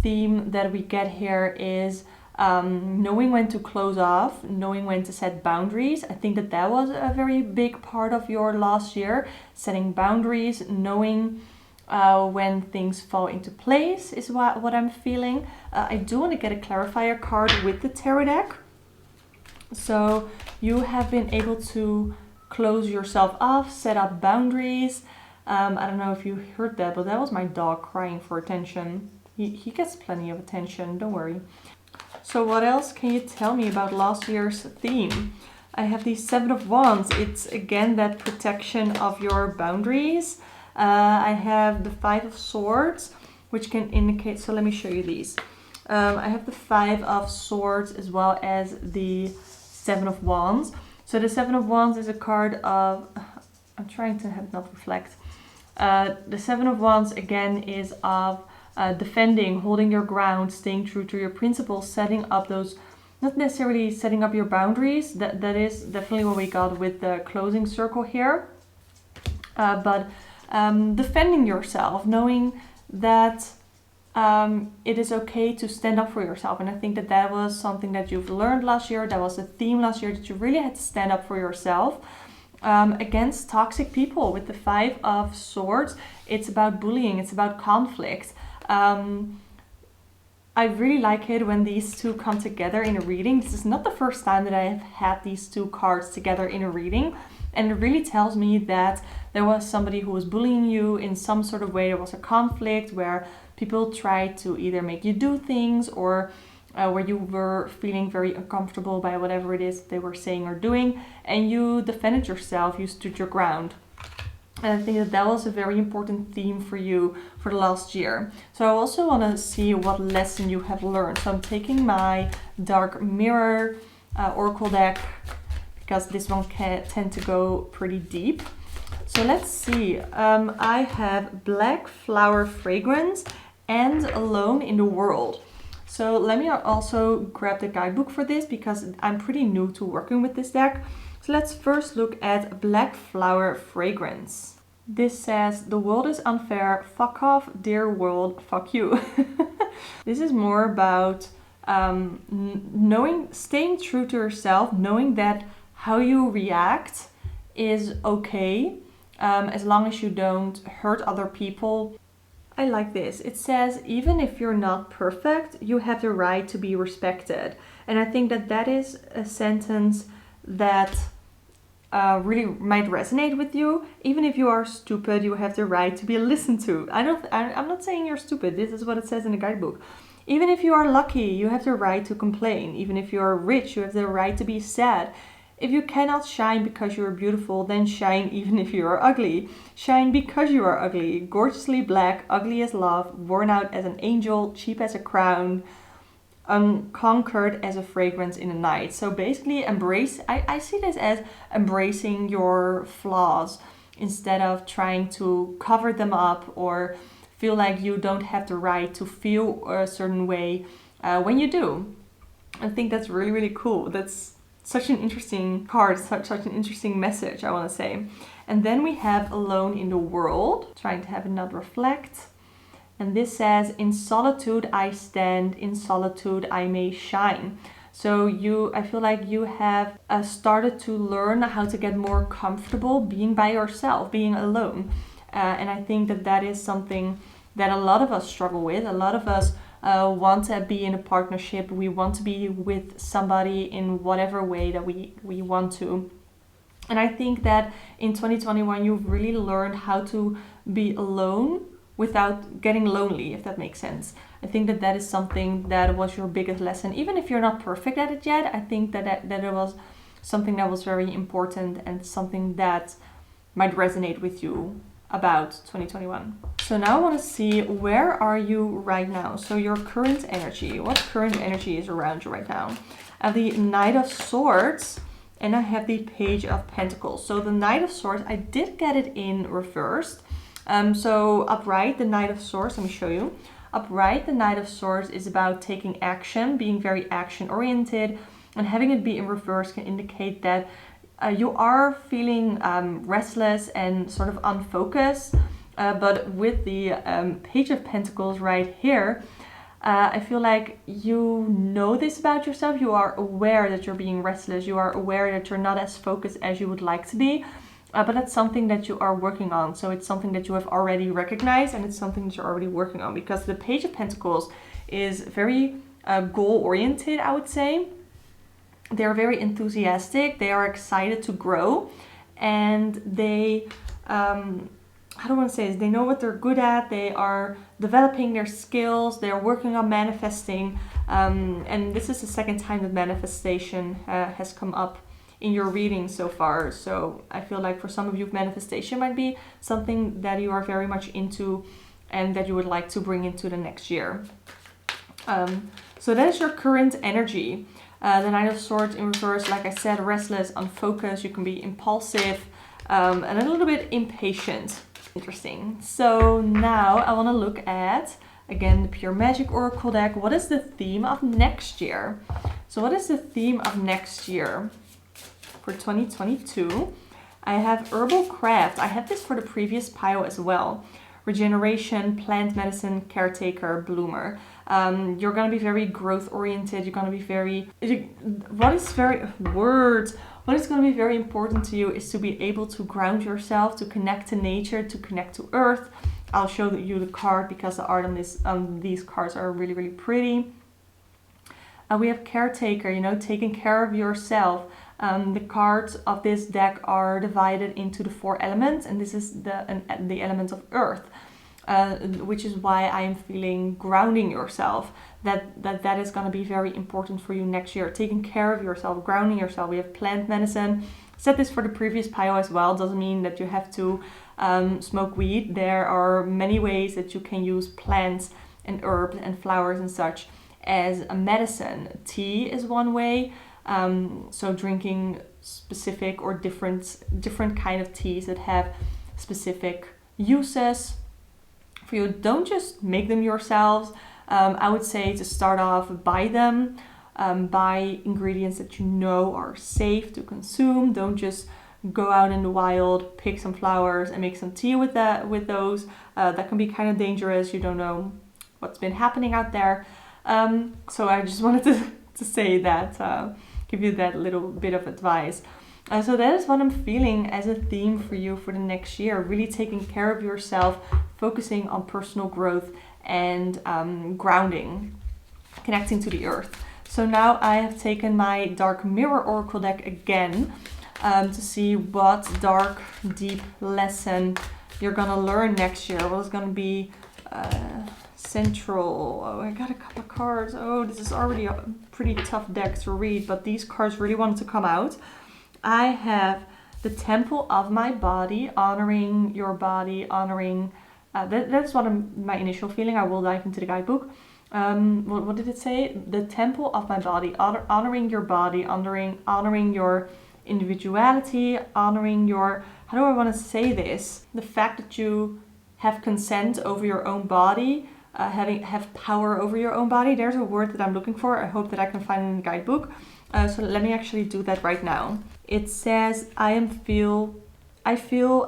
theme that we get here is knowing when to close off, knowing when to set boundaries. I think that was a very big part of your last year. Setting boundaries, knowing when things fall into place is what I'm feeling. I do want to get a clarifier card with the tarot deck. So you have been able to close yourself off, set up boundaries. I don't know if you heard that, but that was my dog crying for attention. He gets plenty of attention, don't worry. So what else can you tell me about last year's theme? I have the Seven of Wands. It's again that protection of your boundaries. I have the Five of Swords, which can indicate, so let me show you these. I have the Five of Swords as well as the Seven of Wands. So the Seven of Wands is a card of, I'm trying to have it not reflect. The Seven of Wands again is of defending, holding your ground, staying true to your principles, setting up those, not necessarily setting up your boundaries. That is definitely what we got with the closing circle here. But defending yourself, knowing that it is okay to stand up for yourself. And I think that was something that you've learned last year. That was a theme last year, that you really had to stand up for yourself against toxic people. With the Five of Swords, it's about bullying, it's about conflict. I really like it when these two come together in a reading. This is not the first time that I have had these two cards together in a reading. And it really tells me that there was somebody who was bullying you in some sort of way. There was a conflict where people tried to either make you do things or where you were feeling very uncomfortable by whatever it is they were saying or doing. And you defended yourself, you stood your ground. And I think that was a very important theme for you for the last year. So I also want to see what lesson you have learned. So I'm taking my Dark Mirror Oracle deck, because this one can tend to go pretty deep. So let's see. I have Black Flower Fragrance and Alone in the World. So let me also grab the guidebook for this, because I'm pretty new to working with this deck. So let's first look at Black Flower Fragrance. This says, the world is unfair, fuck off, dear world, fuck you. This is more about staying true to yourself, knowing that how you react is okay, as long as you don't hurt other people. I like this. It says, even if you're not perfect, you have the right to be respected. And I think that is a sentence that really might resonate with you. Even if you are stupid, you have the right to be listened to. I'm not saying you're stupid. This is what it says in the guidebook. Even if you are lucky, you have the right to complain. Even if you are rich, you have the right to be sad. If you cannot shine because you are beautiful, then shine even if you are ugly. Shine because you are ugly. Gorgeously black, ugly as love, worn out as an angel, cheap as a crown, unconquered as a fragrance in the night. So basically I see this as embracing your flaws instead of trying to cover them up or feel like you don't have the right to feel a certain way when you do. I think that's really, really cool. That's such an interesting card, such an interesting message, I want to say. And then we have Alone in the World, trying to have it not reflect. And this says, in solitude I stand, in solitude I may shine. So I feel like you have started to learn how to get more comfortable being by yourself, being alone. And I think that is something that a lot of us struggle with. A lot of us want to be in a partnership. We want to be with somebody in whatever way that we want to. And I think that in 2021, you've really learned how to be alone without getting lonely, if that makes sense. I think that that is something that was your biggest lesson. Even if you're not perfect at it yet, I think that it was something that was very important and something that might resonate with you about 2021. So now I want to see, where are you right now? So your current energy, what current energy is around you right now? I have the Knight of Swords and I have the Page of Pentacles. So the Knight of Swords, I did get it in reversed. So upright, the Knight of Swords, let me show you. Upright, the Knight of Swords is about taking action, being very action oriented, and having it be in reverse can indicate that you are feeling restless and sort of unfocused. But with the Page of Pentacles right here, I feel like you know this about yourself. You are aware that you're being restless. You are aware that you're not as focused as you would like to be. But that's something that you are working on. So it's something that you have already recognized, and it's something that you're already working on, because the Page of Pentacles is very goal-oriented, I would say. They're very enthusiastic. They are excited to grow, and they, I don't want to say this, they know what they're good at. They are developing their skills. They're working on manifesting. And this is the second time that manifestation has come up in your reading so far. So I feel like for some of you, manifestation might be something that you are very much into and that you would like to bring into the next year. So that is your current energy. The Knight of Swords in reverse, like I said, restless, unfocused. You can be impulsive and a little bit impatient. Interesting. So now I want to look at, again, the Pure Magic Oracle deck. What is the theme of next year? So what is the theme of next year? For 2022, I have Herbal Craft. I had this for the previous pile as well. Regeneration, plant medicine, caretaker, bloomer. You're going to be very growth oriented. You're going to be very, what is going to be very important to you is to be able to ground yourself, to connect to nature, to connect to earth. I'll show you the card because the art on these cards are really, really pretty. We have caretaker, taking care of yourself. The cards of this deck are divided into the 4 elements, and this is the element of earth, which is why I am feeling grounding yourself. That is going to be very important for you next year. Taking care of yourself, grounding yourself. We have plant medicine. Said this for the previous pile as well. Doesn't mean that you have to smoke weed. There are many ways that you can use plants and herbs and flowers and such as a medicine. Tea is one way. So drinking specific or different kind of teas that have specific uses for you. Don't just make them yourselves. I would say to start off, buy them. Buy ingredients that you know are safe to consume. Don't just go out in the wild, pick some flowers and make some tea with those. That can be kind of dangerous. You don't know what's been happening out there. So I just wanted to say that. Give you that little bit of advice. So that is what I'm feeling as a theme for you for the next year. Really taking care of yourself, focusing on personal growth and grounding, connecting to the earth. So now I have taken my Dark Mirror Oracle deck again to see what dark, deep lesson you're going to learn next year. What is going to be central. Oh, I got a couple of cards. Oh, this is already a pretty tough deck to read, but these cards really wanted to come out. I have the Temple of My Body, honoring your body, honoring... that's what my initial feeling. I will dive into the guidebook. What did it say? The Temple of My Body, honoring your body, honoring your individuality, honoring your... How do I want to say this? The fact that you have consent over your own body, have power over your own body. There's a word that I'm looking for. I hope that I can find it in the guidebook. So let me actually do that right now. It says, I feel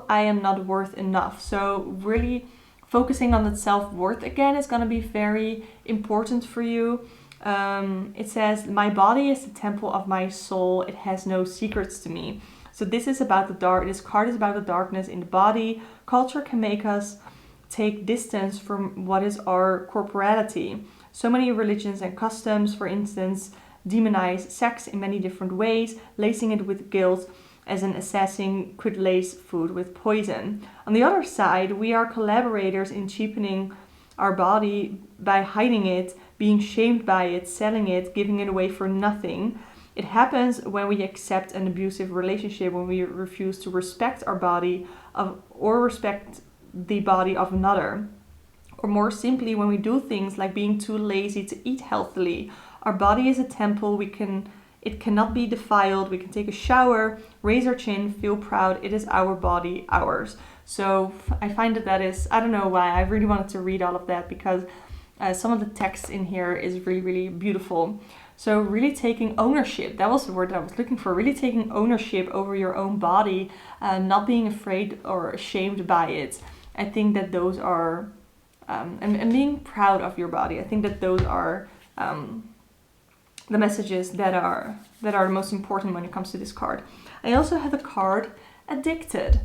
I am not worth enough. So really focusing on that self-worth again is going to be very important for you. It says, my body is the temple of my soul. It has no secrets to me. So this is about the dark. This card is about the darkness in the body. Culture can make us take distance from what is our corporality. So many religions and customs, for instance, demonize sex in many different ways, lacing it with guilt, as an assassin could lace food with poison. On the other side, we are collaborators in cheapening our body by hiding it, being shamed by it, selling it, giving it away for nothing. It happens when we accept an abusive relationship, when we refuse to respect our body or respect the body of another. Or more simply, when we do things like being too lazy to eat healthily. Our body is a temple. It cannot be defiled. We can take a shower, raise our chin, feel proud. It is our body, ours. So I find that is, I don't know why, I really wanted to read all of that because some of the text in here is really, really beautiful. So really taking ownership, that was the word that I was looking for, really taking ownership over your own body, not being afraid or ashamed by it. I think that those are, and being proud of your body, I think that those are the messages that are the most important when it comes to this card. I also have a card, Addicted.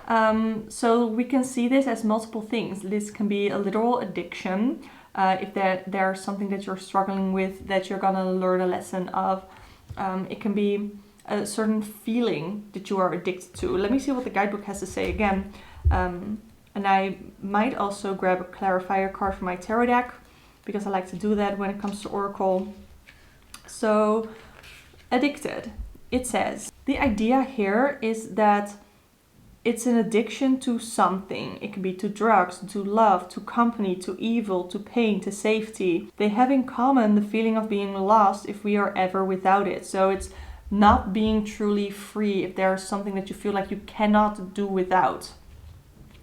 So we can see this as multiple things. This can be a literal addiction. If there's something that you're struggling with that you're gonna learn a lesson of. It can be a certain feeling that you are addicted to. Let me see what the guidebook has to say again. And I might also grab a clarifier card for my tarot deck because I like to do that when it comes to Oracle. So, addicted. It says, the idea here is that it's an addiction to something. It can be to drugs, to love, to company, to evil, to pain, to safety. They have in common the feeling of being lost if we are ever without it. So it's not being truly free if there's something that you feel like you cannot do without.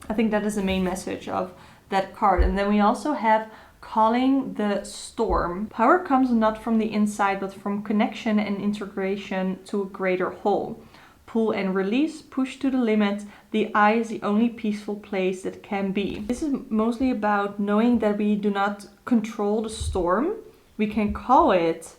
I think that is the main message of that card. And then we also have calling the storm. Power comes not from the inside, but from connection and integration to a greater whole. Pull and release, push to the limit. The eye is the only peaceful place that can be. This is mostly about knowing that we do not control the storm. We can call it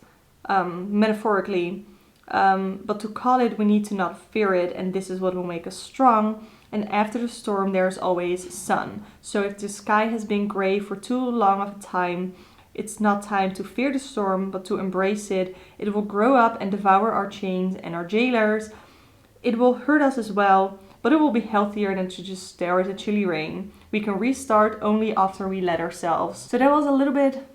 metaphorically, but to call it, we need to not fear it, and this is what will make us strong. And after the storm, there's always sun. So if the sky has been gray for too long of a time, it's not time to fear the storm, but to embrace it. It will grow up and devour our chains and our jailers. It will hurt us as well, but it will be healthier than to just stare at the chilly rain. We can restart only after we let ourselves. So that was a little bit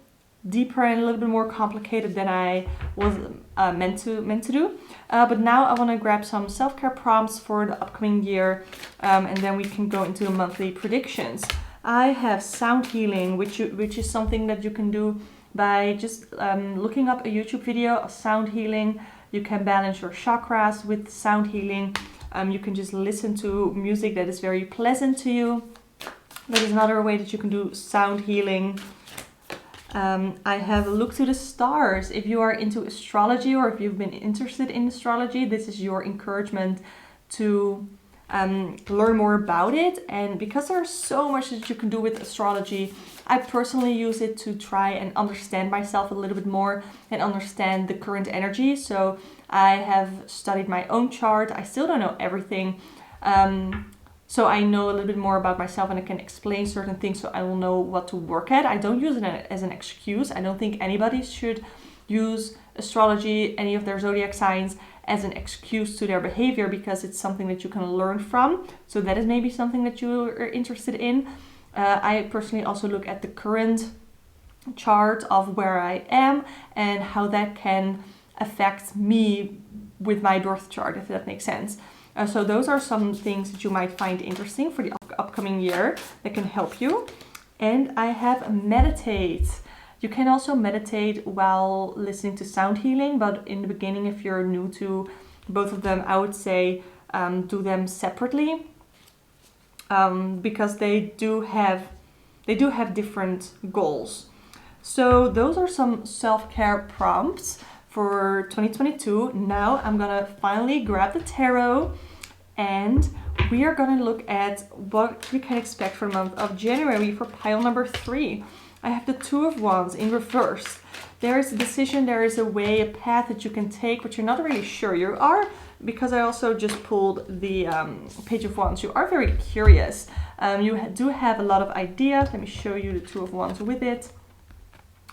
deeper and a little bit more complicated than I was meant to do. But now I want to grab some self-care prompts for the upcoming year, and then we can go into the monthly predictions. I have sound healing, which is something that you can do by just looking up a YouTube video of sound healing. You can balance your chakras with sound healing. You can just listen to music that is very pleasant to you. That is another way that you can do sound healing. I have a look to the stars. If you are into astrology or if you've been interested in astrology, this is your encouragement to learn more about it. And because there's so much that you can do with astrology, I personally use it to try and understand myself a little bit more and understand the current energy. So I have studied my own chart. I still don't know everything. So I know a little bit more about myself and I can explain certain things so I will know what to work at. I don't use it as an excuse. I don't think anybody should use astrology, any of their zodiac signs, as an excuse to their behavior because it's something that you can learn from. So that is maybe something that you are interested in. I personally also look at the current chart of where I am and how that can affect me with my birth chart, if that makes sense. So those are some things that you might find interesting for the upcoming year that can help you. And I have meditate. You can also meditate while listening to sound healing, but in the beginning, if you're new to both of them, I would say do them separately because they do have different goals. So those are some self-care prompts for 2022. Now I'm gonna finally grab the tarot and we are gonna look at what we can expect for the month of January for pile number 3. I have the Two of Wands in reverse. There is a decision, there is a way, a path that you can take, but you're not really sure. You are, because I also just pulled the Page of Wands, you are very curious. You do have a lot of ideas. Let me show you the Two of Wands with it.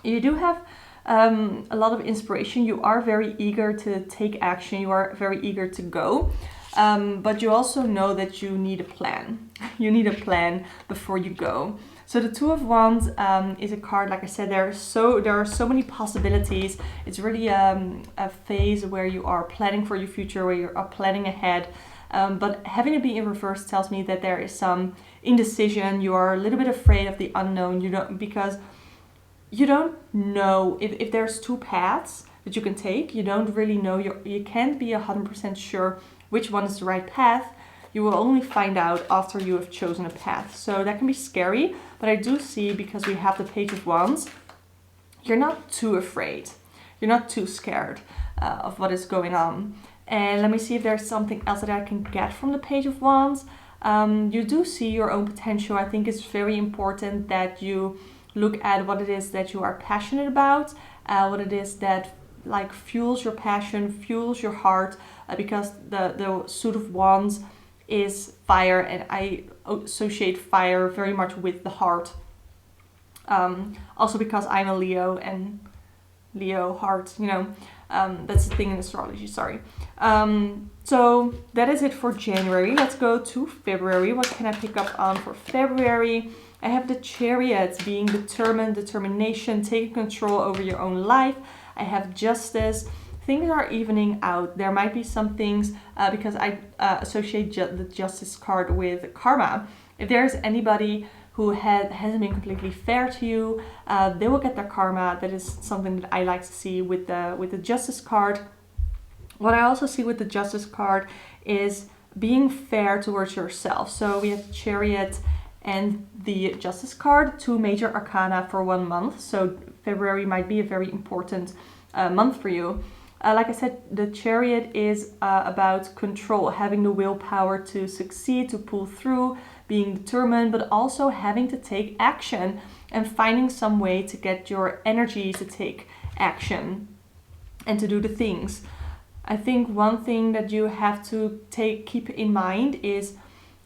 You do have a lot of inspiration. You are very eager to take action. You are very eager to go. But you also know that you need a plan. You need a plan before you go. So the Two of Wands is a card, like I said, there are so many possibilities. It's really a phase where you are planning for your future, where you are planning ahead. But having it be in reverse tells me that there is some indecision. You are a little bit afraid of the unknown. Because you don't know if there's two paths that you can take. You don't really know. You can't be 100% sure which one is the right path. You will only find out after you have chosen a path. So that can be scary, but I do see, because we have the Page of Wands, you're not too afraid. You're not too scared of what is going on. And let me see if there's something else that I can get from the Page of Wands. You do see your own potential. I think it's very important that you look at what it is that you are passionate about, what it is that like fuels your passion, fuels your heart, because the Suit of Wands is fire, and I associate fire very much with the heart. Also because I'm a Leo, and Leo heart, that's the thing in astrology, sorry. So that is it for January. Let's go to February. What can I pick up on for February? I have the Chariot, being determined, determination, taking control over your own life. I have Justice. Things are evening out. There might be some things, because I associate the Justice card with karma. If there's anybody who hasn't been completely fair to you, they will get their karma. That is something that I like to see with the Justice card. What I also see with the Justice card is being fair towards yourself. So we have Chariot and the Justice card, two major arcana for 1 month. So February might be a very important month for you. Like I said, the Chariot is about control, having the willpower to succeed, to pull through, being determined, but also having to take action and finding some way to get your energy to take action and to do the things. I think one thing that you have to keep in mind is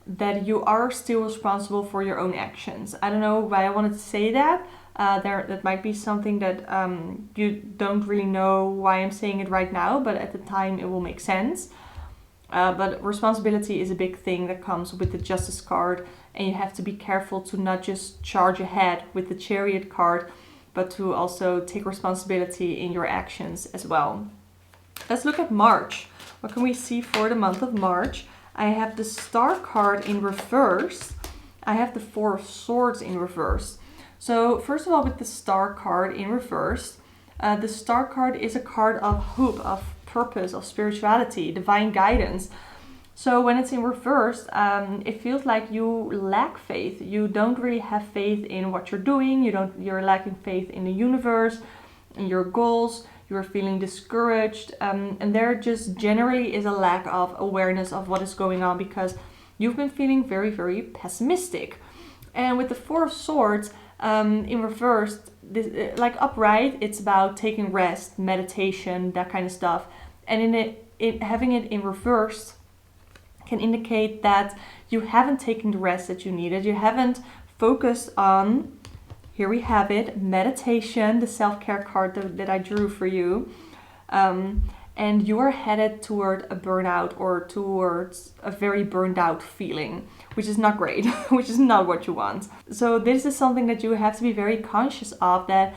that you are still responsible for your own actions. I don't know why I wanted to say that. That might be something that you don't really know why I'm saying it right now, but at the time it will make sense. But responsibility is a big thing that comes with the Justice card, and you have to be careful to not just charge ahead with the Chariot card, but to also take responsibility in your actions as well. Let's look at March. What can we see for the month of March? I have the Star card in reverse. I have the Four of Swords in reverse. So first of all, with the Star card in reverse, the Star card is a card of hope, of purpose, of spirituality, divine guidance. So when it's in reverse, it feels like you lack faith. You don't really have faith in what you're doing. You're lacking faith in the universe, in your goals. You're feeling discouraged, and there just generally is a lack of awareness of what is going on, because you've been feeling very, very pessimistic. And with the Four of Swords in reverse, like upright, it's about taking rest, meditation, that kind of stuff. And having it in reverse can indicate that you haven't taken the rest that you needed. You haven't focused on, here we have it, meditation, the self-care card that I drew for you. And you are headed toward a burnout, or towards a very burned out feeling, which is not great, which is not what you want. So this is something that you have to be very conscious of, that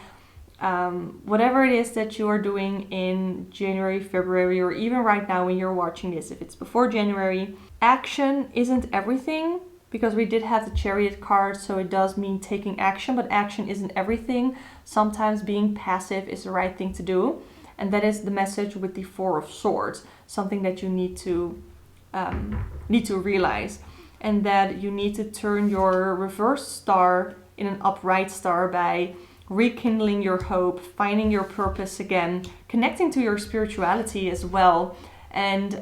whatever it is that you are doing in January, February, or even right now when you're watching this, if it's before January, action isn't everything. Because we did have the Chariot card, so it does mean taking action, but action isn't everything. Sometimes being passive is the right thing to do. And that is the message with the Four of Swords, something that you need to realize. And that you need to turn your reverse star in an upright star by rekindling your hope, finding your purpose again, connecting to your spirituality as well, and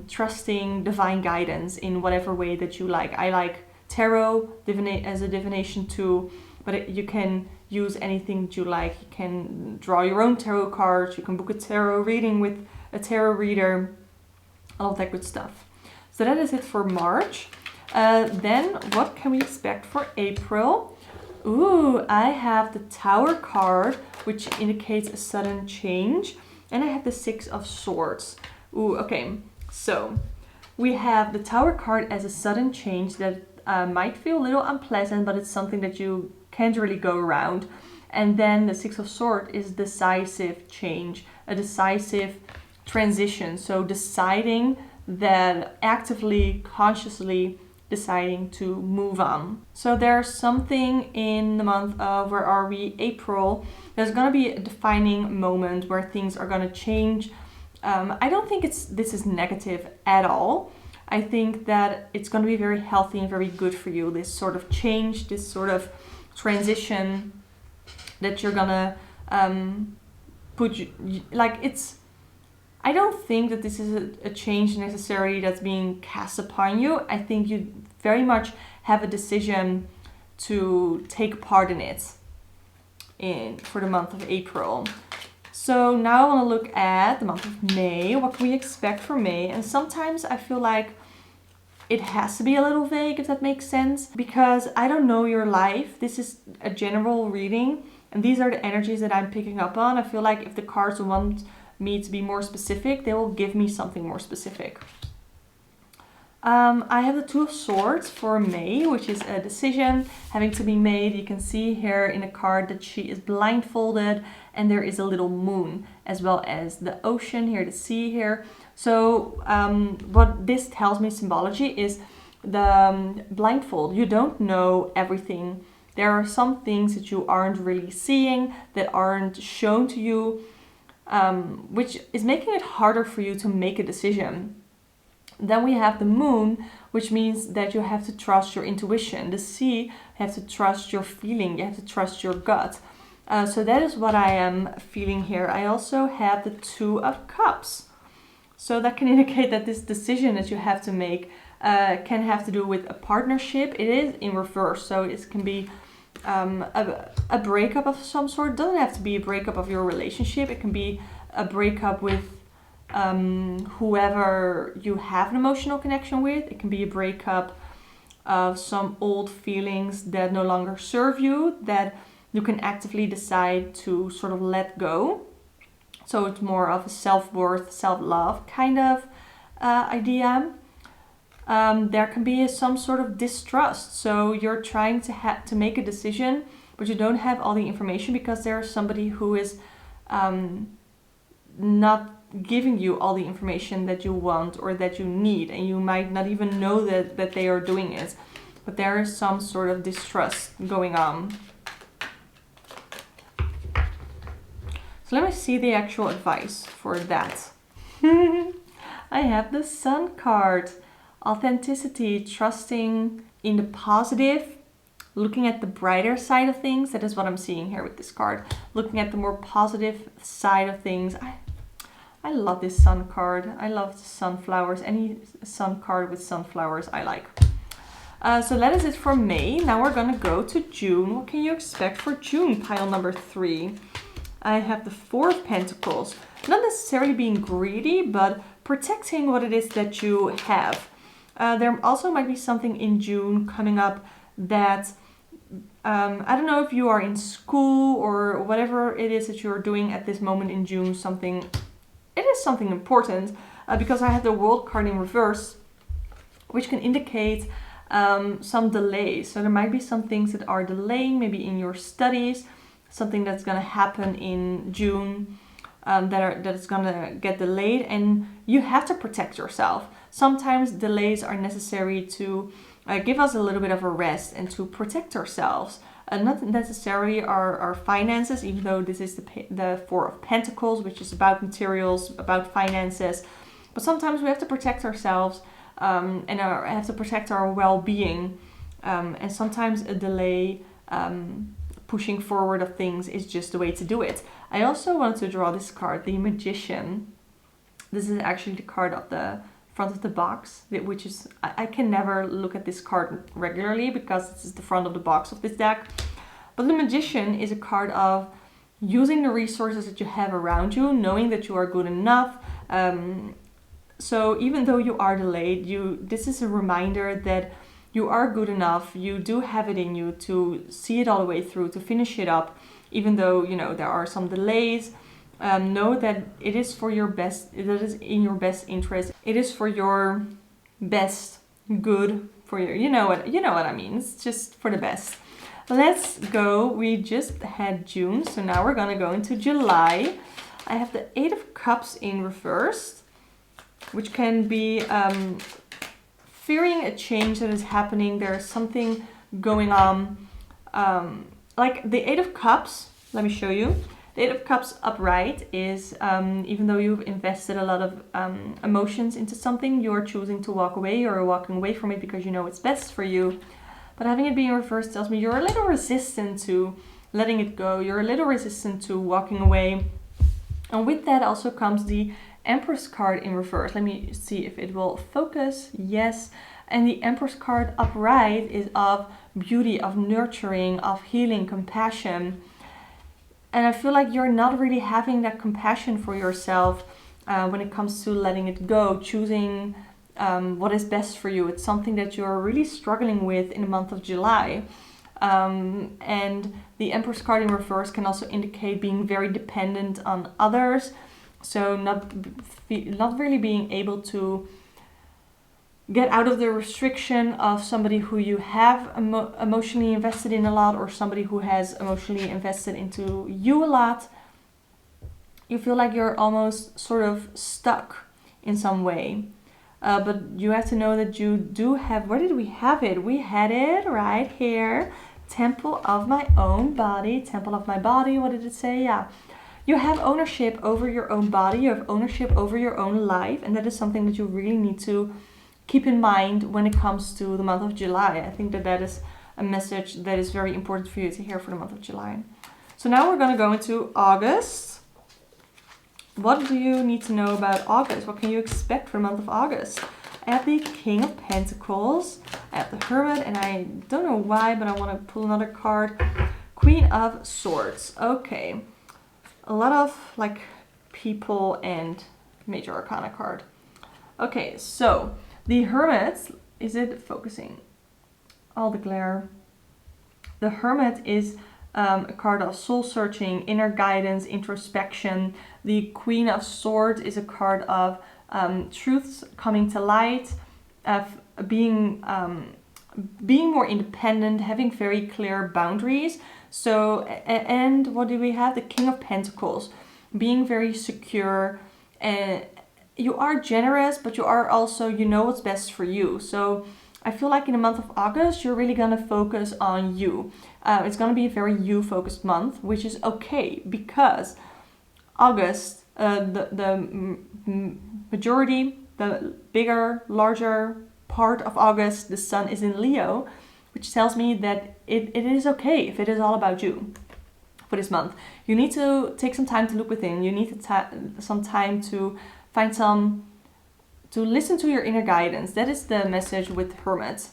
trusting divine guidance in whatever way that you like. I like tarot as a divination tool, but you can use anything that you like. You can draw your own tarot cards, you can book a tarot reading with a tarot reader, all of that good stuff. So that is it for March. Then what can we expect for April? Ooh, I have the Tower card, which indicates a sudden change. And I have the Six of Swords. Ooh, okay. So we have the Tower card as a sudden change that might feel a little unpleasant, but it's something that you can't really go around. And then the Six of Swords is decisive change, a decisive transition. So deciding that actively, consciously deciding to move on. So there's something in the month of, where are we, April, there's going to be a defining moment where things are going to change. I don't think this is negative at all. I think that it's going to be very healthy and very good for you, this sort of change, this sort of transition that you're gonna I don't think that this is a change necessarily that's being cast upon you. I think you very much have a decision to take part in it for the month of April. So now I want to look at the month of May. What can we expect for May? And sometimes I feel like it has to be a little vague, if that makes sense, because I don't know your life. This is a general reading, and these are the energies that I'm picking up on. I feel like if the cards want me to be more specific, they will give me something more specific. I have the Two of Swords for May, which is a decision having to be made. You can see here in a card that she is blindfolded, and there is a little moon, as well as the ocean here, the sea here. So what this tells me, symbology, is the blindfold. You don't know everything. There are some things that you aren't really seeing, that aren't shown to you, which is making it harder for you to make a decision. Then we have the moon, which means that you have to trust your intuition. The sea, you have to trust your feeling, you have to trust your gut. So that is what I am feeling here. I also have the Two of Cups. So that can indicate that this decision that you have to make can have to do with a partnership. It is in reverse, so it can be a breakup of some sort. It doesn't have to be a breakup of your relationship. It can be a breakup with whoever you have an emotional connection with. It can be a breakup of some old feelings that no longer serve you, that you can actively decide to sort of let go. So it's more of a self-worth, self-love kind of idea. There can be some sort of distrust. So you're trying to make a decision, but you don't have all the information because there's somebody who is not giving you all the information that you want or that you need, and you might not even know that they are doing it. But there is some sort of distrust going on. So let me see the actual advice for that. I have the Sun card. Authenticity, trusting in the positive, looking at the brighter side of things. That is what I'm seeing here with this card. Looking at the more positive side of things. I love this Sun card. I love sunflowers. Any Sun card with sunflowers I like. So that is it for May. Now we're gonna go to June. What can you expect for June? Pile number 3. I have the Four of Pentacles. Not necessarily being greedy, but protecting what it is that you have. There also might be something in June coming up that, I don't know if you are in school or whatever it is that you're doing at this moment in June, it is something important, because I have the World card in reverse, which can indicate some delays. So there might be some things that are delaying, maybe in your studies, something that's going to happen in June that is going to get delayed, and you have to protect yourself. Sometimes delays are necessary to give us a little bit of a rest and to protect ourselves. Not necessarily our finances, even though this is the Four of Pentacles, which is about materials, about finances. But sometimes we have to protect ourselves and have to protect our well-being. And sometimes a delay, pushing forward of things, is just the way to do it. I also want to draw this card, the Magician. This is actually the card of the front of the box, which is, I can never look at this card regularly because this is the front of the box of this deck. But the Magician is a card of using the resources that you have around you, knowing that you are good enough. So even though you are delayed, this is a reminder that you are good enough. You do have it in you to see it all the way through, to finish it up, even though, you know, there are some delays. Know that it is for your best, it is in your best interest. It is for your best good, for your, you know what I mean. It's just for the best. Let's go. We just had June, so now we're gonna go into July. I have the 8 of Cups in reverse, which can be fearing a change that is happening. There's something going on. Like the 8 of Cups, let me show you. The 8 of Cups upright is, even though you've invested a lot of emotions into something, you're choosing to walk away, or walking away from it because you know it's best for you. But having it be in reverse tells me you're a little resistant to letting it go. You're a little resistant to walking away. And with that also comes the Empress card in reverse. Let me see if it will focus. Yes. And the Empress card upright is of beauty, of nurturing, of healing, compassion. And I feel like you're not really having that compassion for yourself when it comes to letting it go, choosing what is best for you. It's something that you're really struggling with in the month of July. And the Empress card in reverse can also indicate being very dependent on others. So not really being able to get out of the restriction of somebody who you have emotionally invested in a lot, or somebody who has emotionally invested into you a lot. You feel like you're almost sort of stuck in some way. But you have to know that you do have, where did we have it? We had it right here. Temple of my own body, temple of my body. What did it say? Yeah. You have ownership over your own body. You have ownership over your own life. And that is something that you really need to keep in mind when it comes to the month of July. I think that that is a message that is very important for you to hear for the month of July. So now we're going to go into August. What do you need to know about August? What can you expect for the month of August? I have the King of Pentacles. I have the Hermit, and I don't know why, but I want to pull another card. Queen of Swords. Okay. A lot of like people and Major Arcana card. Okay, so the Hermit, is it focusing? All the glare. The Hermit is a card of soul searching, inner guidance, introspection. The Queen of Swords is a card of truths coming to light, of being more independent, having very clear boundaries. So, and what do we have? The King of Pentacles, being very secure. You are generous, but you are also, you know what's best for you. So I feel like in the month of August, you're really going to focus on you. It's going to be a very you-focused month, which is okay, because August, the majority, the bigger, larger part of August, the sun is in Leo, which tells me that it is okay if it is all about you for this month. You need to take some time to look within. You need some time to find to listen to your inner guidance. That is the message with Hermit.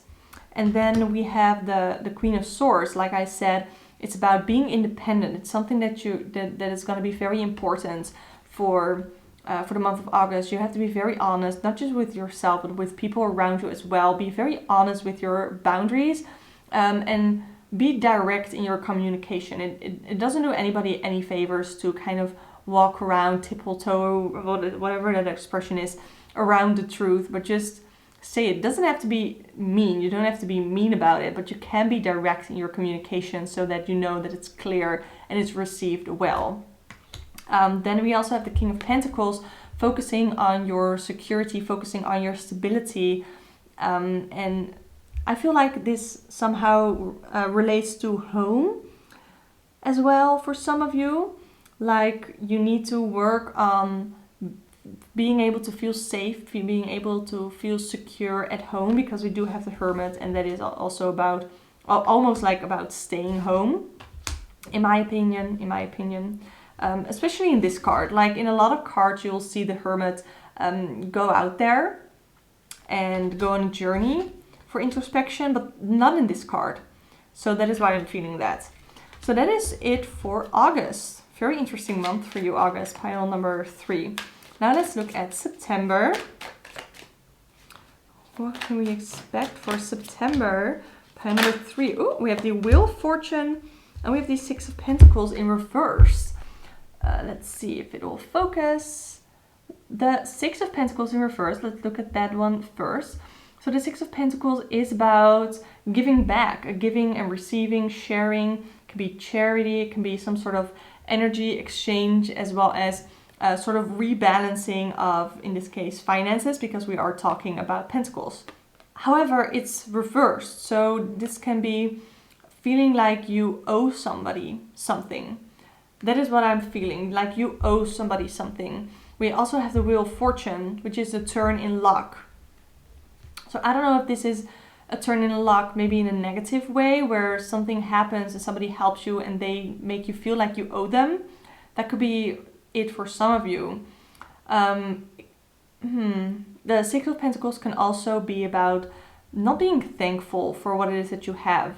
And then we have the Queen of Swords. Like I said, it's about being independent. It's something that that is going to be very important for the month of August. You have to be very honest, not just with yourself, but with people around you as well. Be very honest with your boundaries, and be direct in your communication. It doesn't do anybody any favors to kind of walk around, tiptoe, whatever that expression is, around the truth, but just say it. It doesn't have to be mean. You don't have to be mean about it, but you can be direct in your communication so that you know that it's clear and it's received well. Then we also have the King of Pentacles, focusing on your security, focusing on your stability. And I feel like this somehow relates to home as well for some of you. Like you need to work on being able to feel safe, being able to feel secure at home, because we do have the Hermit, and that is also about, almost like about staying home, in my opinion. Especially in this card. Like in a lot of cards, you'll see the Hermit go out there and go on a journey for introspection, but not in this card. So that is why I'm feeling that. So that is it for August. Very interesting month for you, August, pile number 3. Now let's look at September. What can we expect for September? Pile number 3. Oh, we have the Wheel of Fortune and we have the Six of Pentacles in reverse. Let's see if it will focus. The Six of Pentacles in reverse, let's look at that one first. So the Six of Pentacles is about giving back, giving and receiving, sharing. It can be charity, it can be some sort of energy exchange, as well as sort of rebalancing of, in this case, finances, because we are talking about pentacles. However, it's reversed. So this can be feeling like you owe somebody something. That is what I'm feeling, like you owe somebody something. We also have the Wheel of Fortune, which is a turn in luck. So I don't know if this is a turn in luck, maybe in a negative way, where something happens and somebody helps you and they make you feel like you owe them. That could be it for some of you. The Six of Pentacles can also be about not being thankful for what it is that you have.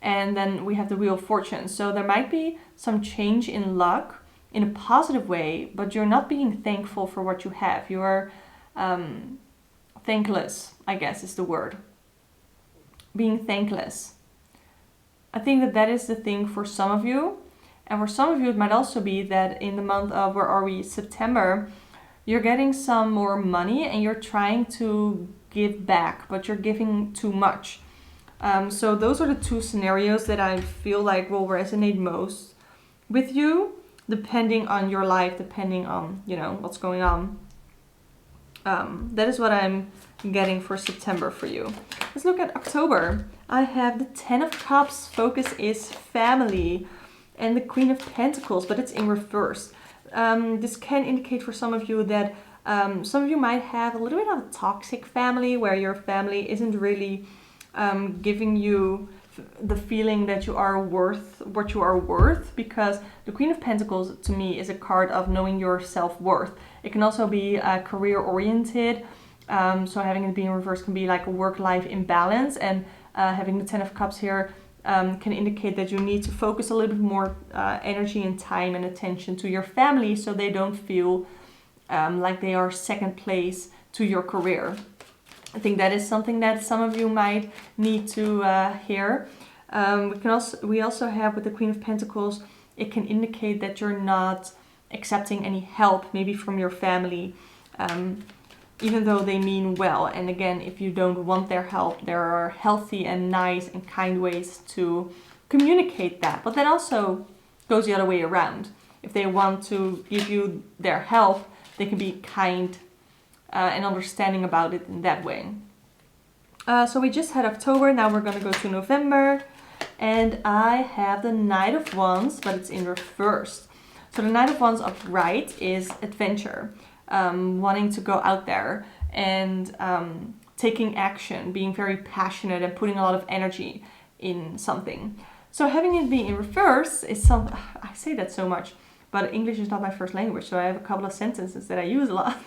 And then we have the Wheel of Fortune. So there might be some change in luck in a positive way, but you're not being thankful for what you have. You are thankless, I guess is the word. Being thankless. I think that that is the thing for some of you. And for some of you, it might also be that in the month of, where are we, September, you're getting some more money and you're trying to give back, but you're giving too much. So those are the two scenarios that I feel like will resonate most with you, depending on your life, depending on, you know, what's going on. That is what I'm getting for September for you. Let's look at October. I have the Ten of Cups, focus is family, and the Queen of Pentacles, but it's in reverse. This can indicate for some of you that some of you might have a little bit of a toxic family, where your family isn't really giving you the feeling that you are worth what you are worth, because the Queen of Pentacles to me is a card of knowing your self-worth. It can also be career oriented, so having it be in reverse can be like a work-life imbalance, and having the Ten of Cups here can indicate that you need to focus a little bit more energy and time and attention to your family, so they don't feel like they are second place to your career. I think that is something that some of you might need to hear. We also have with the Queen of Pentacles, it can indicate that you're not accepting any help, maybe from your family, even though they mean well. And again, if you don't want their help, there are healthy and nice and kind ways to communicate that. But that also goes the other way around. If they want to give you their help, they can be kind and understanding about it in that way. So we just had October, now we're going to go to November, and I have the Knight of Wands, but it's in reverse. So the Knight of Wands upright is adventure, wanting to go out there and taking action, being very passionate and putting a lot of energy in something. So having it be in reverse is something, I say that so much, but English is not my first language, so I have a couple of sentences that I use a lot.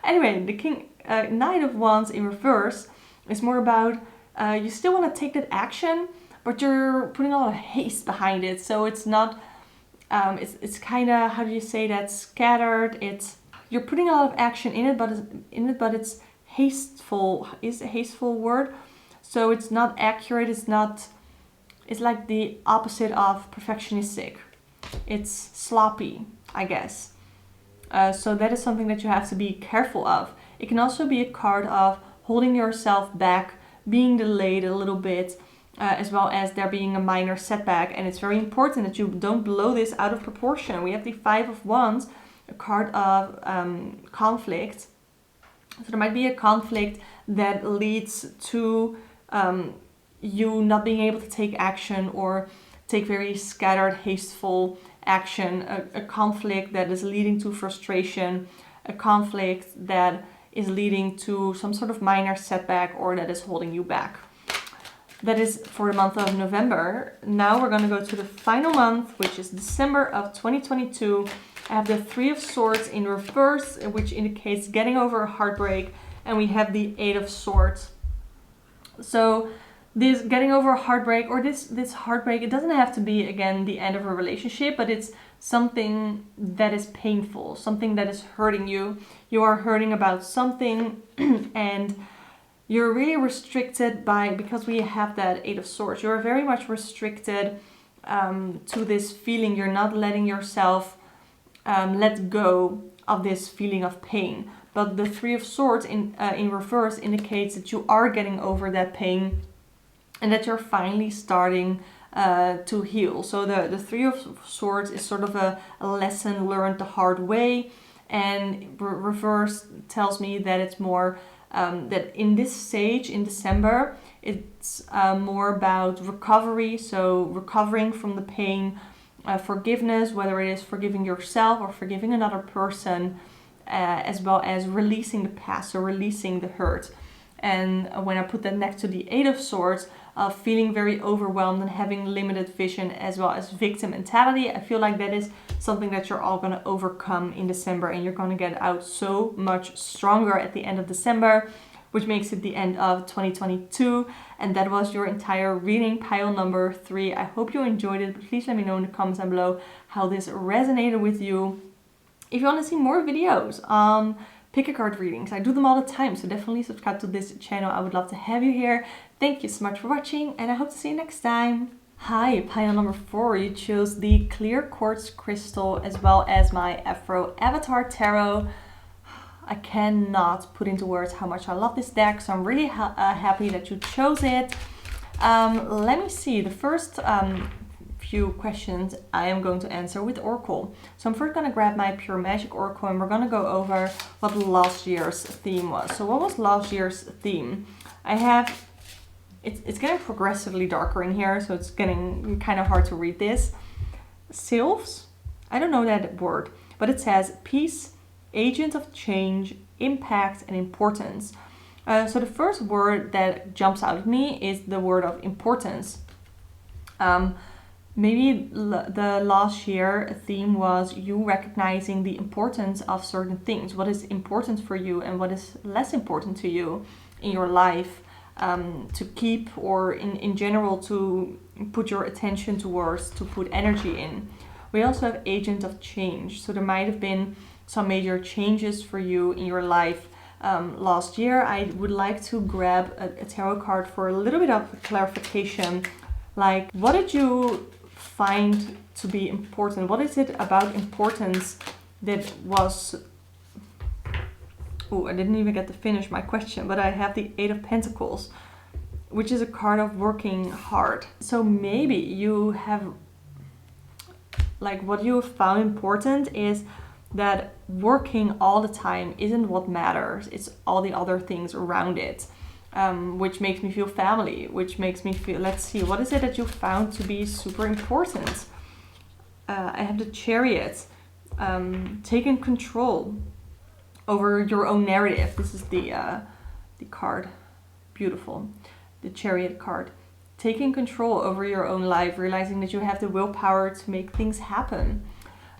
Anyway, the Knight of Wands in reverse is more about you still want to take that action, but you're putting a lot of haste behind it. So it's not, it's kind of, how do you say that, scattered. You're putting a lot of action in it, but it's hasteful. Is a hasteful word? So it's not accurate. It's like the opposite of perfectionistic. It's sloppy, I guess. So that is something that you have to be careful of. It can also be a card of holding yourself back, being delayed a little bit, as well as there being a minor setback. And it's very important that you don't blow this out of proportion. We have the Five of Wands, a card of conflict. So there might be a conflict that leads to you not being able to take action or take very scattered, hasteful action, a conflict that is leading to frustration, a conflict that is leading to some sort of minor setback or that is holding you back. That is for the month of November. Now we're going to go to the final month, which is December of 2022. I have the Three of Swords in reverse, which indicates getting over a heartbreak, and we have the Eight of Swords. So this getting over a heartbreak, or this heartbreak, it doesn't have to be, again, the end of a relationship, but it's something that is painful, something that is hurting you. You are hurting about something, and you're really restricted because we have that Eight of Swords. You're very much restricted to this feeling. You're not letting yourself let go of this feeling of pain. But the Three of Swords in reverse indicates that you are getting over that pain and that you're finally starting to heal. So the Three of Swords is sort of a lesson learned the hard way, and reverse tells me that it's more that in this stage in December, it's more about recovery. So recovering from the pain, forgiveness, whether it is forgiving yourself or forgiving another person, as well as releasing the past, so releasing the hurt. And when I put that next to the Eight of Swords, feeling very overwhelmed and having limited vision, as well as victim mentality, I feel like that is something that you're all going to overcome in December, and you're going to get out so much stronger at the end of December, which makes it the end of 2022. And that was your entire reading, pile number 3. I hope you enjoyed it, but please let me know in the comments down below how this resonated with you. If you want to see more videos on pick a card readings, I do them all the time, so definitely subscribe to this channel. I would love to have you here. Thank you so much for watching, and I hope to see you next time. Hi, pile number 4, you chose the clear quartz crystal as well as my Afro Avatar Tarot. I cannot put into words how much I love this deck, so I'm really happy that you chose it. Let me see, the first few questions I am going to answer with Oracle. So I'm first going to grab my Pure Magic Oracle, and we're going to go over what last year's theme was. So what was last year's theme? I have, it's getting progressively darker in here, so it's getting kind of hard to read this. Sylphs? I don't know that word, but it says peace, agent of change, impact, and importance. So the first word that jumps out at me is the word of importance. Maybe the last year theme was you recognizing the importance of certain things. What is important for you and what is less important to you in your life, to keep, or in general to put your attention towards, to put energy in. We also have agent of change. So there might have been some major changes for you in your life last year. I would like to grab a tarot card for a little bit of clarification. Like, what did you find to be important? What is it about importance that was... Oh, I didn't even get to finish my question, but I have the Eight of Pentacles, which is a card of working hard. So maybe you have, like, what you have found important is that working all the time isn't what matters. It's all the other things around it, which makes me feel family, which makes me feel, let's see, what is it that you found to be super important? I have the Chariot, taking control over your own narrative. This is the card, beautiful, the Chariot card. Taking control over your own life, realizing that you have the willpower to make things happen.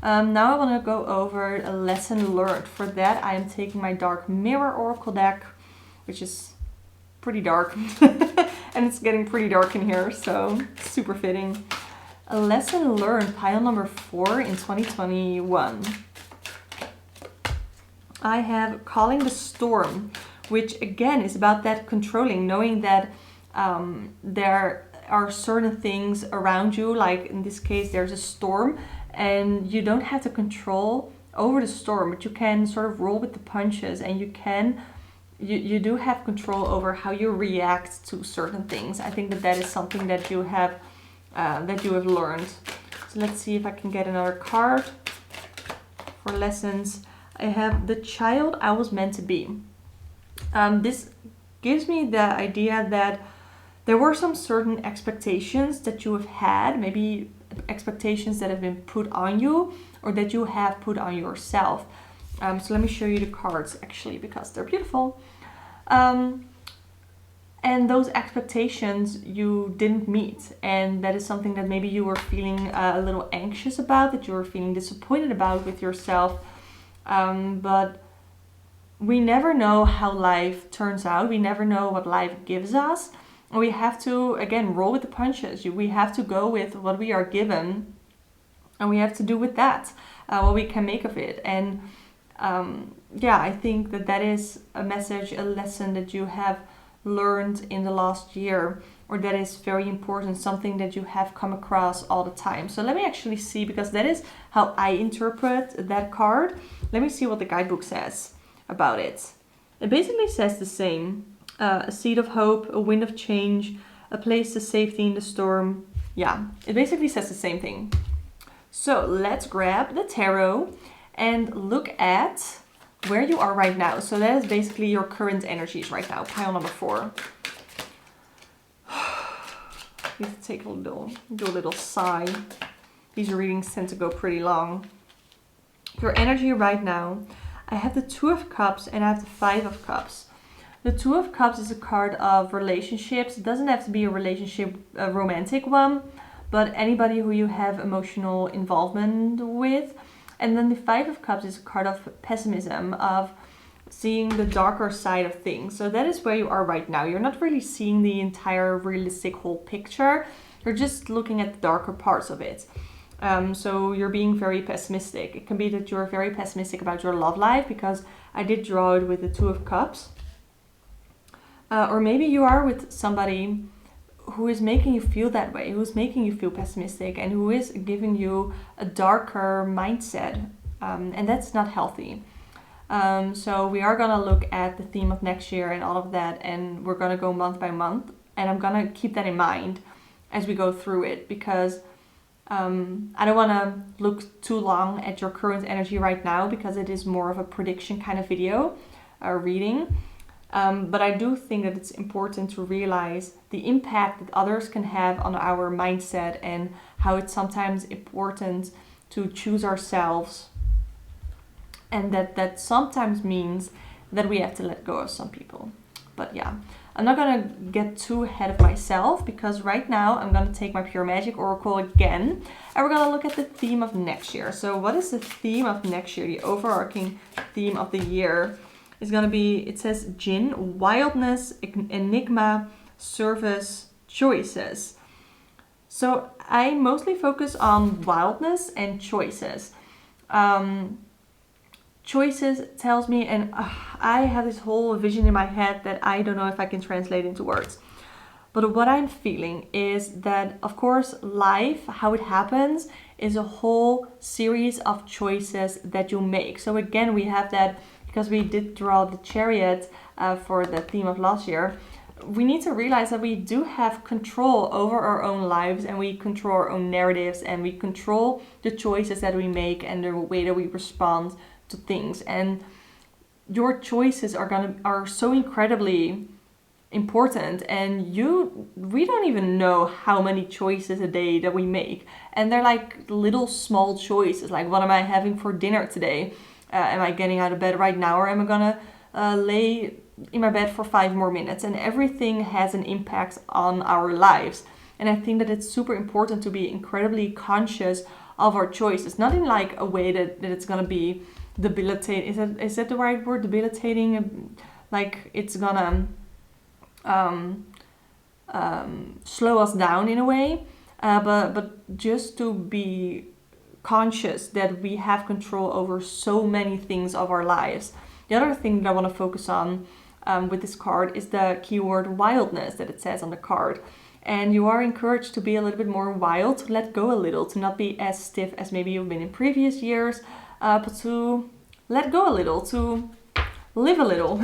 Now I want to go over a lesson learned. For that, I am taking my Dark Mirror Oracle deck, which is pretty dark. And it's getting pretty dark in here, so super fitting. A lesson learned, pile number 4 in 2021. I have Calling the Storm, which again is about that controlling, knowing that there are certain things around you, like in this case there's a storm, and you don't have to control over the storm, but you can sort of roll with the punches, and you do have control over how you react to certain things. I think that is something that you have learned. So let's see if I can get another card for lessons. I have The Child I Was Meant to Be. This gives me the idea that there were some certain expectations that you have had, maybe expectations that have been put on you or that you have put on yourself. So let me show you the cards actually, because they're beautiful. And those expectations you didn't meet, and that is something that maybe you were feeling a little anxious about, that you were feeling disappointed about with yourself. But we never know how life turns out. We never know what life gives us. We have to, again, roll with the punches. We have to go with what we are given, and we have to do with that what we can make of it. And yeah, I think that is a message, a lesson that you have learned in the last year, or that is very important, something that you have come across all the time. So let me actually see, because that is how I interpret that card. Let me see what the guidebook says about it. It basically says the same. A seed of hope, a wind of change, a place to safety in the storm. Yeah, it basically says the same thing. So let's grab the tarot and look at where you are right now. So that is basically your current energies right now, pile number 4. You have to take do a little sigh. These readings tend to go pretty long. Your energy right now. I have the 2 of Cups and I have the 5 of Cups. The 2 of Cups is a card of relationships. It doesn't have to be a relationship, a romantic one, but anybody who you have emotional involvement with. And then the 5 of Cups is a card of pessimism, of seeing the darker side of things. So that is where you are right now. You're not really seeing the entire realistic whole picture. You're just looking at the darker parts of it. So you're being very pessimistic. It can be that you're very pessimistic about your love life, because I did draw it with the 2 of Cups. Or maybe you are with somebody who is making you feel that way, who is making you feel pessimistic, and who is giving you a darker mindset. And that's not healthy. So we are going to look at the theme of next year and all of that, and we're going to go month by month. And I'm going to keep that in mind as we go through it, because I don't want to look too long at your current energy right now, because it is more of a prediction kind of video, reading. But I do think that it's important to realize the impact that others can have on our mindset, and how it's sometimes important to choose ourselves. And that sometimes means that we have to let go of some people. But yeah, I'm not going to get too ahead of myself, because right now I'm going to take my Pure Magic Oracle again. And we're going to look at the theme of next year. So what is the theme of next year? The overarching theme of the year is going to be, it says Jinn, wildness, enigma, service, choices. So I mostly focus on wildness and choices. Choices tells me, and I have this whole vision in my head that I don't know if I can translate into words. But what I'm feeling is that, of course, life, how it happens, is a whole series of choices that you make. So again, we have that, because we did draw the Chariot for the theme of last year. We need to realize that we do have control over our own lives, and we control our own narratives, and we control the choices that we make and the way that we respond to things. And your choices are so incredibly important, and we don't even know how many choices a day that we make, and they're like little small choices, like what am I having for dinner today? Am I getting out of bed right now, or am I gonna lay in my bed for 5 more minutes? And everything has an impact on our lives. And I think that it's super important to be incredibly conscious of our choices, not in like a way that it's gonna be debilitating. Is that the right word? Debilitating, like it's gonna slow us down in a way, but just to be conscious that we have control over so many things of our lives. The other thing that I want to focus on with this card is the keyword wildness that it says on the card. And you are encouraged to be a little bit more wild, to let go a little, to not be as stiff as maybe you've been in previous years, but to let go a little, to live a little.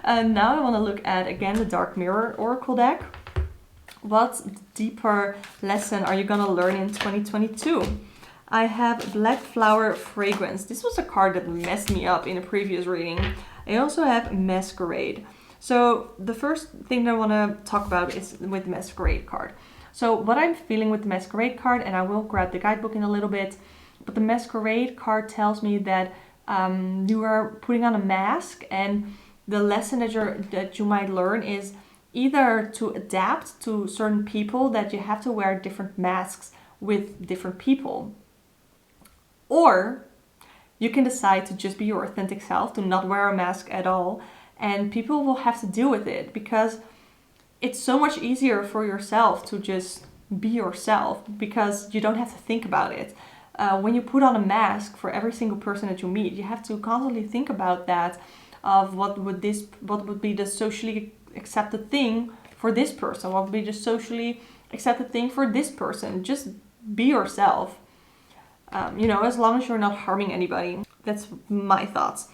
And now I want to look at, again, the Dark Mirror Oracle deck. What deeper lesson are you going to learn in 2022? I have Black Flower Fragrance. This was a card that messed me up in a previous reading. I also have Masquerade. So the first thing that I want to talk about is with the Masquerade card. So what I'm feeling with the Masquerade card, and I will grab the guidebook in a little bit, but the Masquerade card tells me that you are putting on a mask, and the lesson that you might learn is either to adapt to certain people, that you have to wear different masks with different people. Or you can decide to just be your authentic self, to not wear a mask at all, and people will have to deal with it, because it's so much easier for yourself to just be yourself, because you don't have to think about it. When you put on a mask for every single person that you meet, you have to constantly think about that, of what would be the socially accepted thing for this person? What would be the socially accepted thing for this person? Just be yourself. As long as you're not harming anybody. That's my thoughts.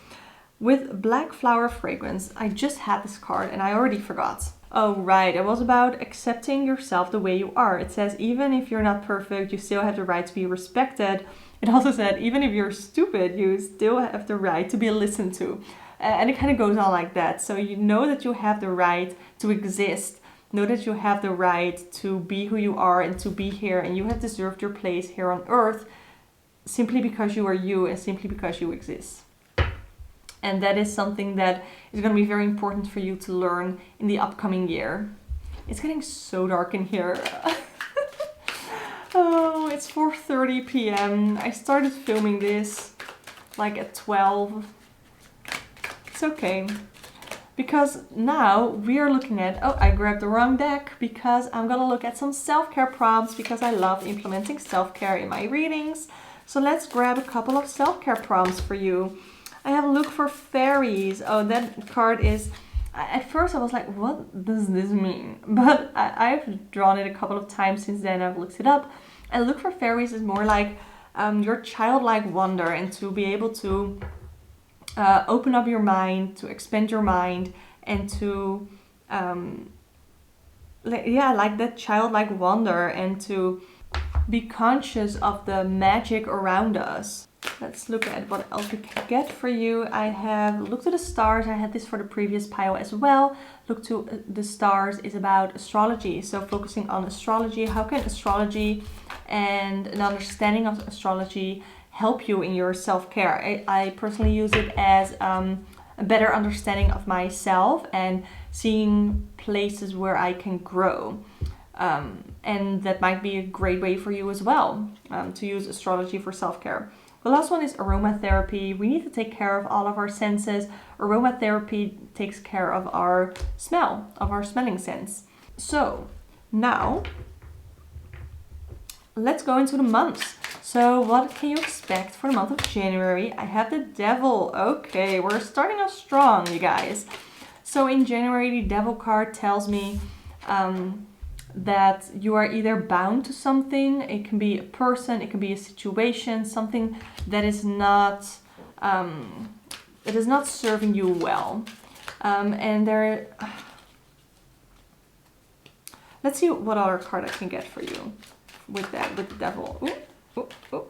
With Black Flower Fragrance, I just had this card and I already forgot. Oh, right. It was about accepting yourself the way you are. It says, even if you're not perfect, you still have the right to be respected. It also said, even if you're stupid, you still have the right to be listened to. And it kind of goes on like that. So you know that you have the right to exist. Know that you have the right to be who you are and to be here. And you have deserved your place here on earth simply because you are you and simply because you exist. And that is something that is going to be very important for you to learn in the upcoming year. It's getting so dark in here. Oh, it's 4:30 p.m. I started filming this like at 12. It's okay. Because now we are looking at, oh, I grabbed the wrong deck because I'm going to look at some self-care prompts because I love implementing self-care in my readings. So let's grab a couple of self-care prompts for you. I have a look for fairies. Oh, that card is... At first I was like, what does this mean? But I've drawn it a couple of times since then. I've looked it up. And look for fairies is more like your childlike wonder and to be able to open up your mind, to expand your mind, and to, like that childlike wonder and to be conscious of the magic around us. Let's look at what else we can get for you. I have looked at the stars. I had this for the previous pile as well. Look to the stars is about astrology. So focusing on astrology. How can astrology and an understanding of astrology help you in your self-care? I personally use it as a better understanding of myself and seeing places where I can grow. And that might be a great way for you as well, to use astrology for self-care. The last one is aromatherapy. We need to take care of all of our senses. Aromatherapy takes care of our smell, of our smelling sense. So now let's go into the months. So what can you expect for the month of January? I have the Devil. Okay, we're starting off strong, you guys. So in January, the Devil card tells me that you are either bound to something. It can be a person, it can be a situation, something that is not serving you well. And there, let's see what other card I can get for you with that, with the Devil. Ooh, ooh, ooh.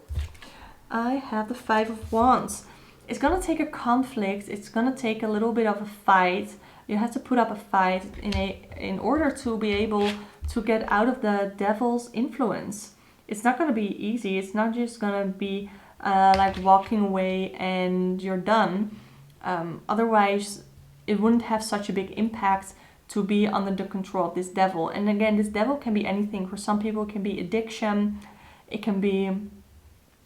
I have the Five of Wands. It's gonna take a conflict. It's gonna take a little bit of a fight. You have to put up a fight in order to be able to get out of the Devil's influence. It's not going to be easy. It's not just going to be like walking away and you're done. Otherwise, it wouldn't have such a big impact to be under the control of this Devil. And again, this Devil can be anything. For some people, it can be addiction. It can be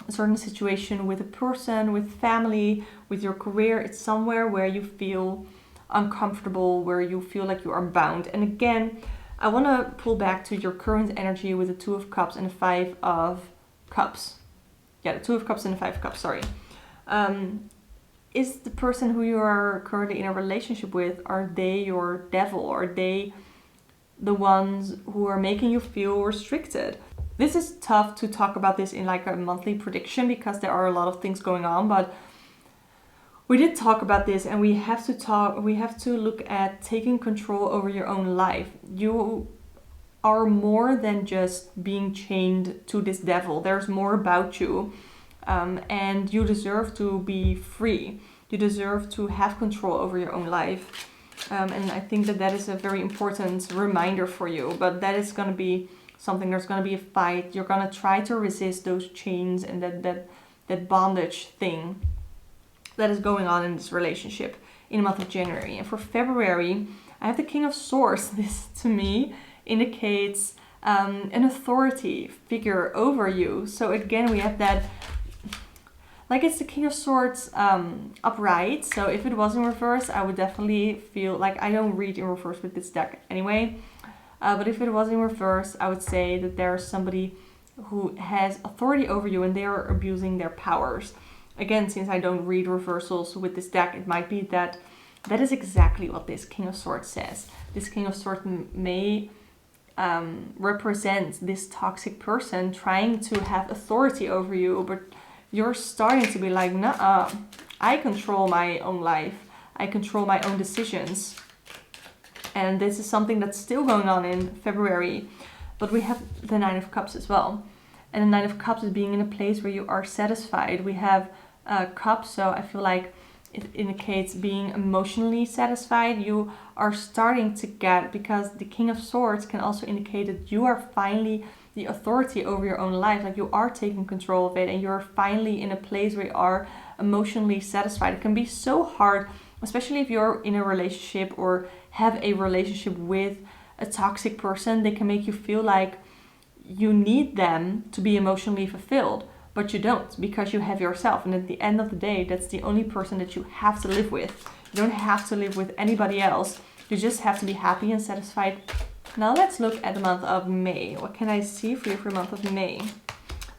a certain situation with a person, with family, with your career. It's somewhere where you feel uncomfortable, where you feel like you are bound. And again, I want to pull back to your current energy with the Two of Cups and the Five of Cups. Yeah, the Two of Cups and the Five of Cups, sorry. Is the person who you are currently in a relationship with, are they your devil? Are they the ones who are making you feel restricted? This is tough to talk about this in like a monthly prediction because there are a lot of things going on, but we did talk about this, and we have to look at taking control over your own life. You are more than just being chained to this Devil. There's more about you, and you deserve to be free. You deserve to have control over your own life. And I think that is a very important reminder for you, but that is going to be something, there's going to be a fight. You're going to try to resist those chains and that bondage thing that is going on in this relationship in the month of January. And for February, I have the King of Swords. This to me indicates an authority figure over you. So again, we have that, like it's the King of Swords upright. So if it was in reverse, I would definitely feel like, I don't read in reverse with this deck anyway. But if it was in reverse, I would say that there's somebody who has authority over you and they are abusing their powers. Again, since I don't read reversals with this deck, it might be that That is exactly what this King of Swords says. This King of Swords may represent this toxic person trying to have authority over you, but you're starting to be like, nah, I control my own life. I control my own decisions. And this is something that's still going on in February. But we have the Nine of Cups as well. And the Nine of Cups is being in a place where you are satisfied. We have Cups, so I feel like it indicates being emotionally satisfied. You are starting to get, because the King of Swords can also indicate that you are finally the authority over your own life. Like you are taking control of it and you're finally in a place where you are emotionally satisfied. It can be so hard, especially if you're in a relationship or have a relationship with a toxic person. They can make you feel like you need them to be emotionally fulfilled, but you don't, because you have yourself. And at the end of the day, that's the only person that you have to live with. You don't have to live with anybody else. You just have to be happy and satisfied. Now let's look at the month of May. What can I see for you for the month of May?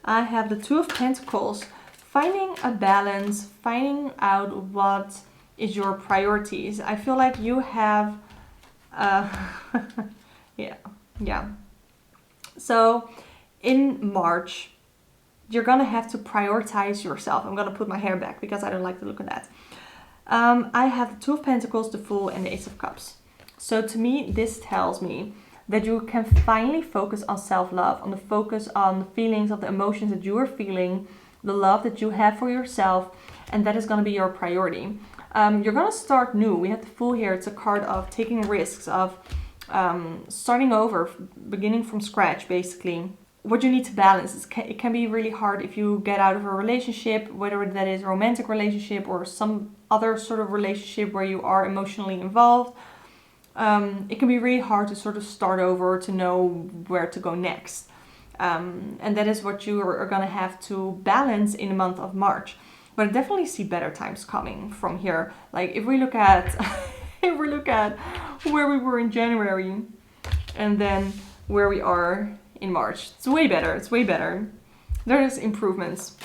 I have the Two of Pentacles. Finding a balance, finding out what is your priorities. I feel like you have, yeah. So in March, you're gonna have to prioritize yourself. I'm gonna put my hair back because I don't like to look at that. I have the Two of Pentacles, the Fool, and the Ace of Cups. So to me, this tells me that you can finally focus on self-love, on the focus on the feelings of the emotions that you are feeling, the love that you have for yourself, and that is gonna be your priority. You're gonna start new. We have the Fool here. It's a card of taking risks, of starting over, beginning from scratch, basically. What you need to balance is it can be really hard if you get out of a relationship, whether that is a romantic relationship or some other sort of relationship where you are emotionally involved. It can be really hard to sort of start over, to know where to go next. And that is what you are going to have to balance in the month of March. But I definitely see better times coming from here. Like if we look at where we were in January and then where we are in March, it's way better. It's way better. There's improvements.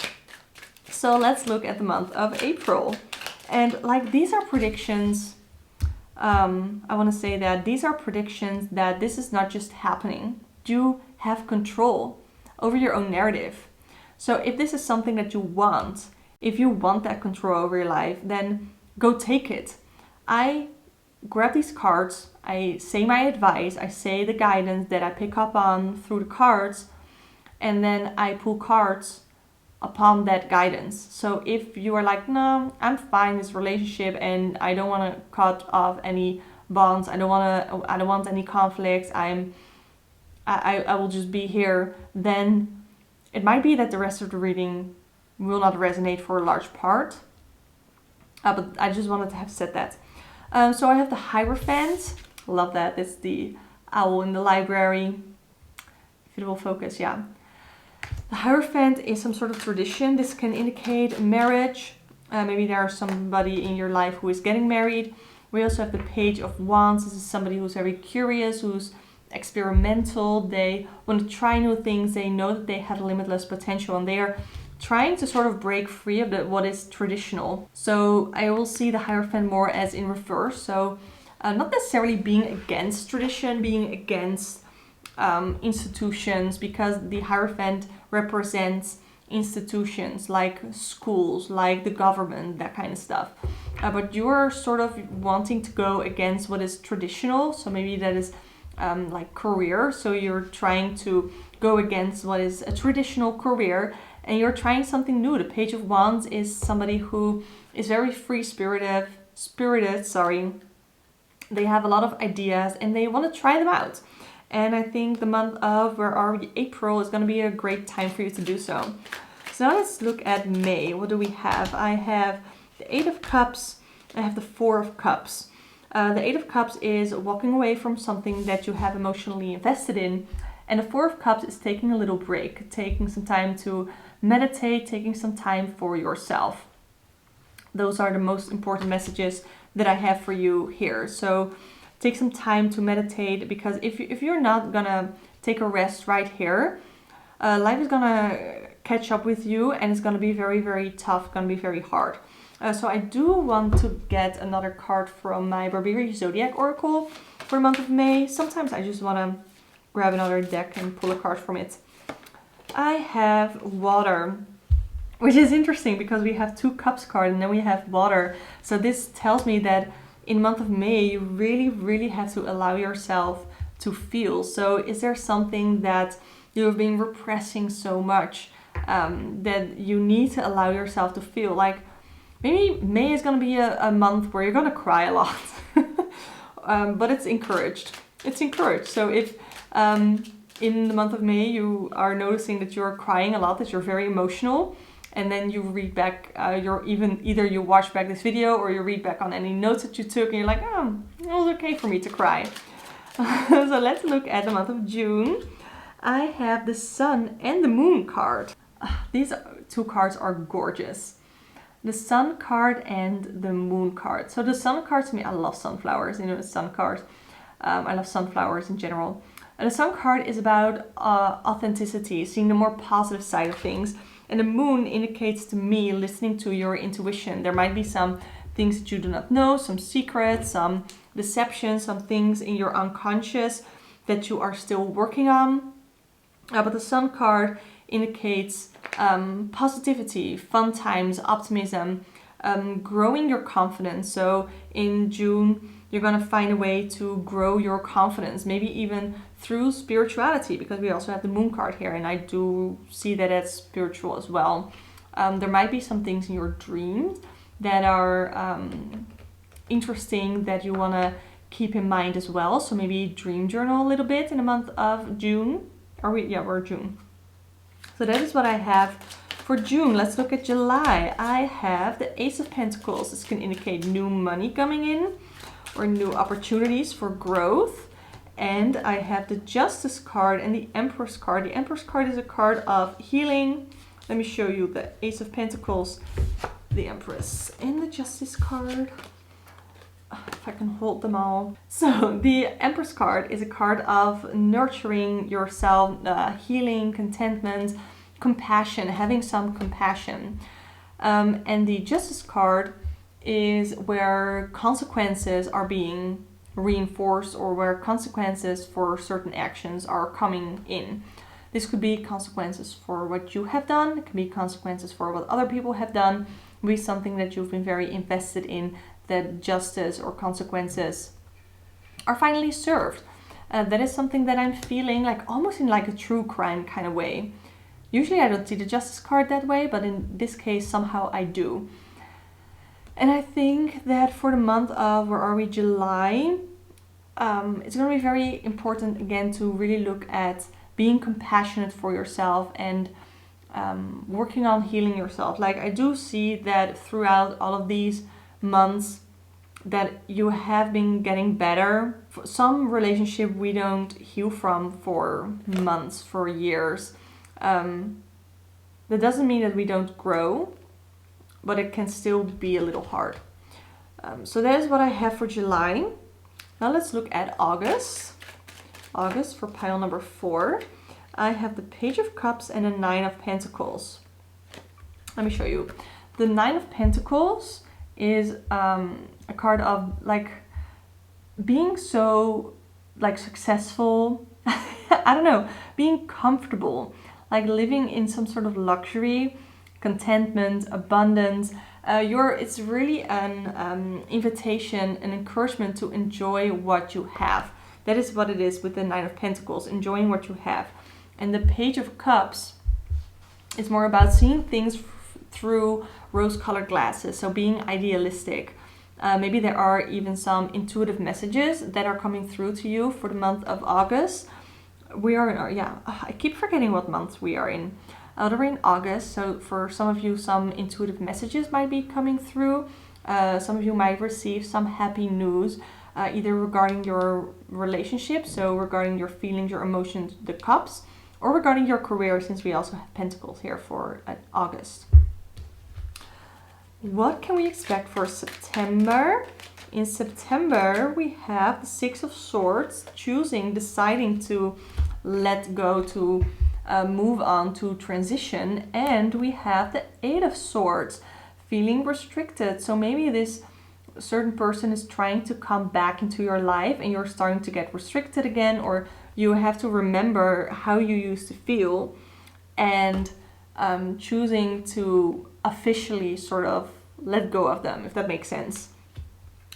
So let's look at the month of April. And like these are predictions. I want to say that these are predictions that this is not just happening. You have control over your own narrative. So if this is something that you want, if you want that control over your life, then go take it. I grab these cards, I say my advice, I say the guidance that I pick up on through the cards, and then I pull cards upon that guidance. So if you are like, no, I'm fine in this relationship and I don't want to cut off any bonds, I don't want any conflicts, I will just be here, then it might be that the rest of the reading will not resonate for a large part. But I just wanted to have said that. So I have the Hierophant. Love that. It's the owl in the library. If it will focus, yeah. The Hierophant is some sort of tradition. This can indicate marriage. Maybe there's somebody in your life who is getting married. We also have the Page of Wands. This is somebody who's very curious, who's experimental. They want to try new things. They know that they have limitless potential and they are trying to sort of break free of what is traditional. So I will see the Hierophant more as in reverse. So not necessarily being against tradition, being against institutions, because the Hierophant represents institutions like schools, like the government, that kind of stuff. But you're sort of wanting to go against what is traditional. So maybe that is like career. So you're trying to go against what is a traditional career and you're trying something new. The Page of Wands is somebody who is very free-spirited. They have a lot of ideas and they want to try them out. And I think the month of, where are we, April, is going to be a great time for you to do so. So now let's look at May. What do we have? I have the Eight of Cups. I have the Four of Cups. The Eight of Cups is walking away from something that you have emotionally invested in. And the Four of Cups is taking a little break, taking some time to meditate, taking some time for yourself. Those are the most important messages that I have for you here. So take some time to meditate, because if you're not gonna take a rest right here, life is gonna catch up with you and it's gonna be very, very tough, gonna be very hard. So I do want to get another card from my Barberi Zodiac Oracle for the month of May. Sometimes I just want to grab another deck and pull a card from it. I have water, which is interesting because we have 2 cups card and then we have water. So this tells me that in the month of May, you really have to allow yourself to feel. So is there something that you have been repressing so much that you need to allow yourself to feel? Like maybe May is going to be a month where you're going to cry a lot, but it's encouraged. It's encouraged. So if in the month of May you are noticing that you're crying a lot, that you're very emotional, and then you read back, either you watch back this video or you read back on any notes that you took and you're like, oh, it was okay for me to cry. So let's look at the month of June. I have the Sun and the Moon card. These 2 cards are gorgeous. The Sun card and the Moon card. So the Sun card, to me, I love sunflowers, you know, the Sun card. I love sunflowers in general. And the Sun card is about authenticity, seeing the more positive side of things. And the Moon indicates to me listening to your intuition. There might be some things that you do not know, some secrets, some deception, some things in your unconscious that you are still working on. But the Sun card indicates positivity, fun times, optimism, growing your confidence. So in June, you're going to find a way to grow your confidence, maybe even through spirituality, because we also have the Moon card here, and I do see that as spiritual as well. There might be some things in your dreams that are interesting that you want to keep in mind as well. So maybe dream journal a little bit in the month of June. We're June. So that is what I have for June. Let's look at July. I have the Ace of Pentacles. This can indicate new money coming in or new opportunities for growth. And I have the Justice card and the Empress card. The Empress card is a card of healing. Let me show you the Ace of Pentacles, the Empress, and the Justice card. If I can hold them all. So the Empress card is a card of nurturing yourself, healing, contentment, compassion, having some compassion. And the Justice card is where consequences are being reinforced or where consequences for certain actions are coming in. This could be consequences for what you have done. It can be consequences for what other people have done. It could be something that you've been very invested in, that justice or consequences are finally served. That is something that I'm feeling like almost in like a true crime kind of way. Usually I don't see the Justice card that way, but in this case somehow I do. And I think that for the month of, where are we, July, it's going to be very important again to really look at being compassionate for yourself and working on healing yourself. Like I do see that throughout all of these months that you have been getting better. For some relationship we don't heal from for months, for years. That doesn't mean that we don't grow, but it can still be a little hard. So that is what I have for July. Now let's look at August. August for pile number 4. I have the Page of Cups and the 9 of Pentacles. Let me show you. The 9 of Pentacles is a card of like being so like successful. I don't know, being comfortable, like living in some sort of luxury, contentment, abundance. It's really an invitation, an encouragement to enjoy what you have. That is what it is with the 9 of Pentacles, enjoying what you have. And the Page of Cups is more about seeing things through rose-colored glasses, so being idealistic. Maybe there are even some intuitive messages that are coming through to you for the month of August. We are in our, I keep forgetting what month we are in. We're in August, so for some of you, some intuitive messages might be coming through. Some of you might receive some happy news, either regarding your relationship, so regarding your feelings, your emotions, the cups, or regarding your career, since we also have Pentacles here for August. What can we expect for September? In September, we have the 6 of Swords, deciding to let go, to move on, to transition. And we have the 8 of Swords, feeling restricted. So maybe this certain person is trying to come back into your life and you're starting to get restricted again, or you have to remember how you used to feel and choosing to officially sort of let go of them, if that makes sense.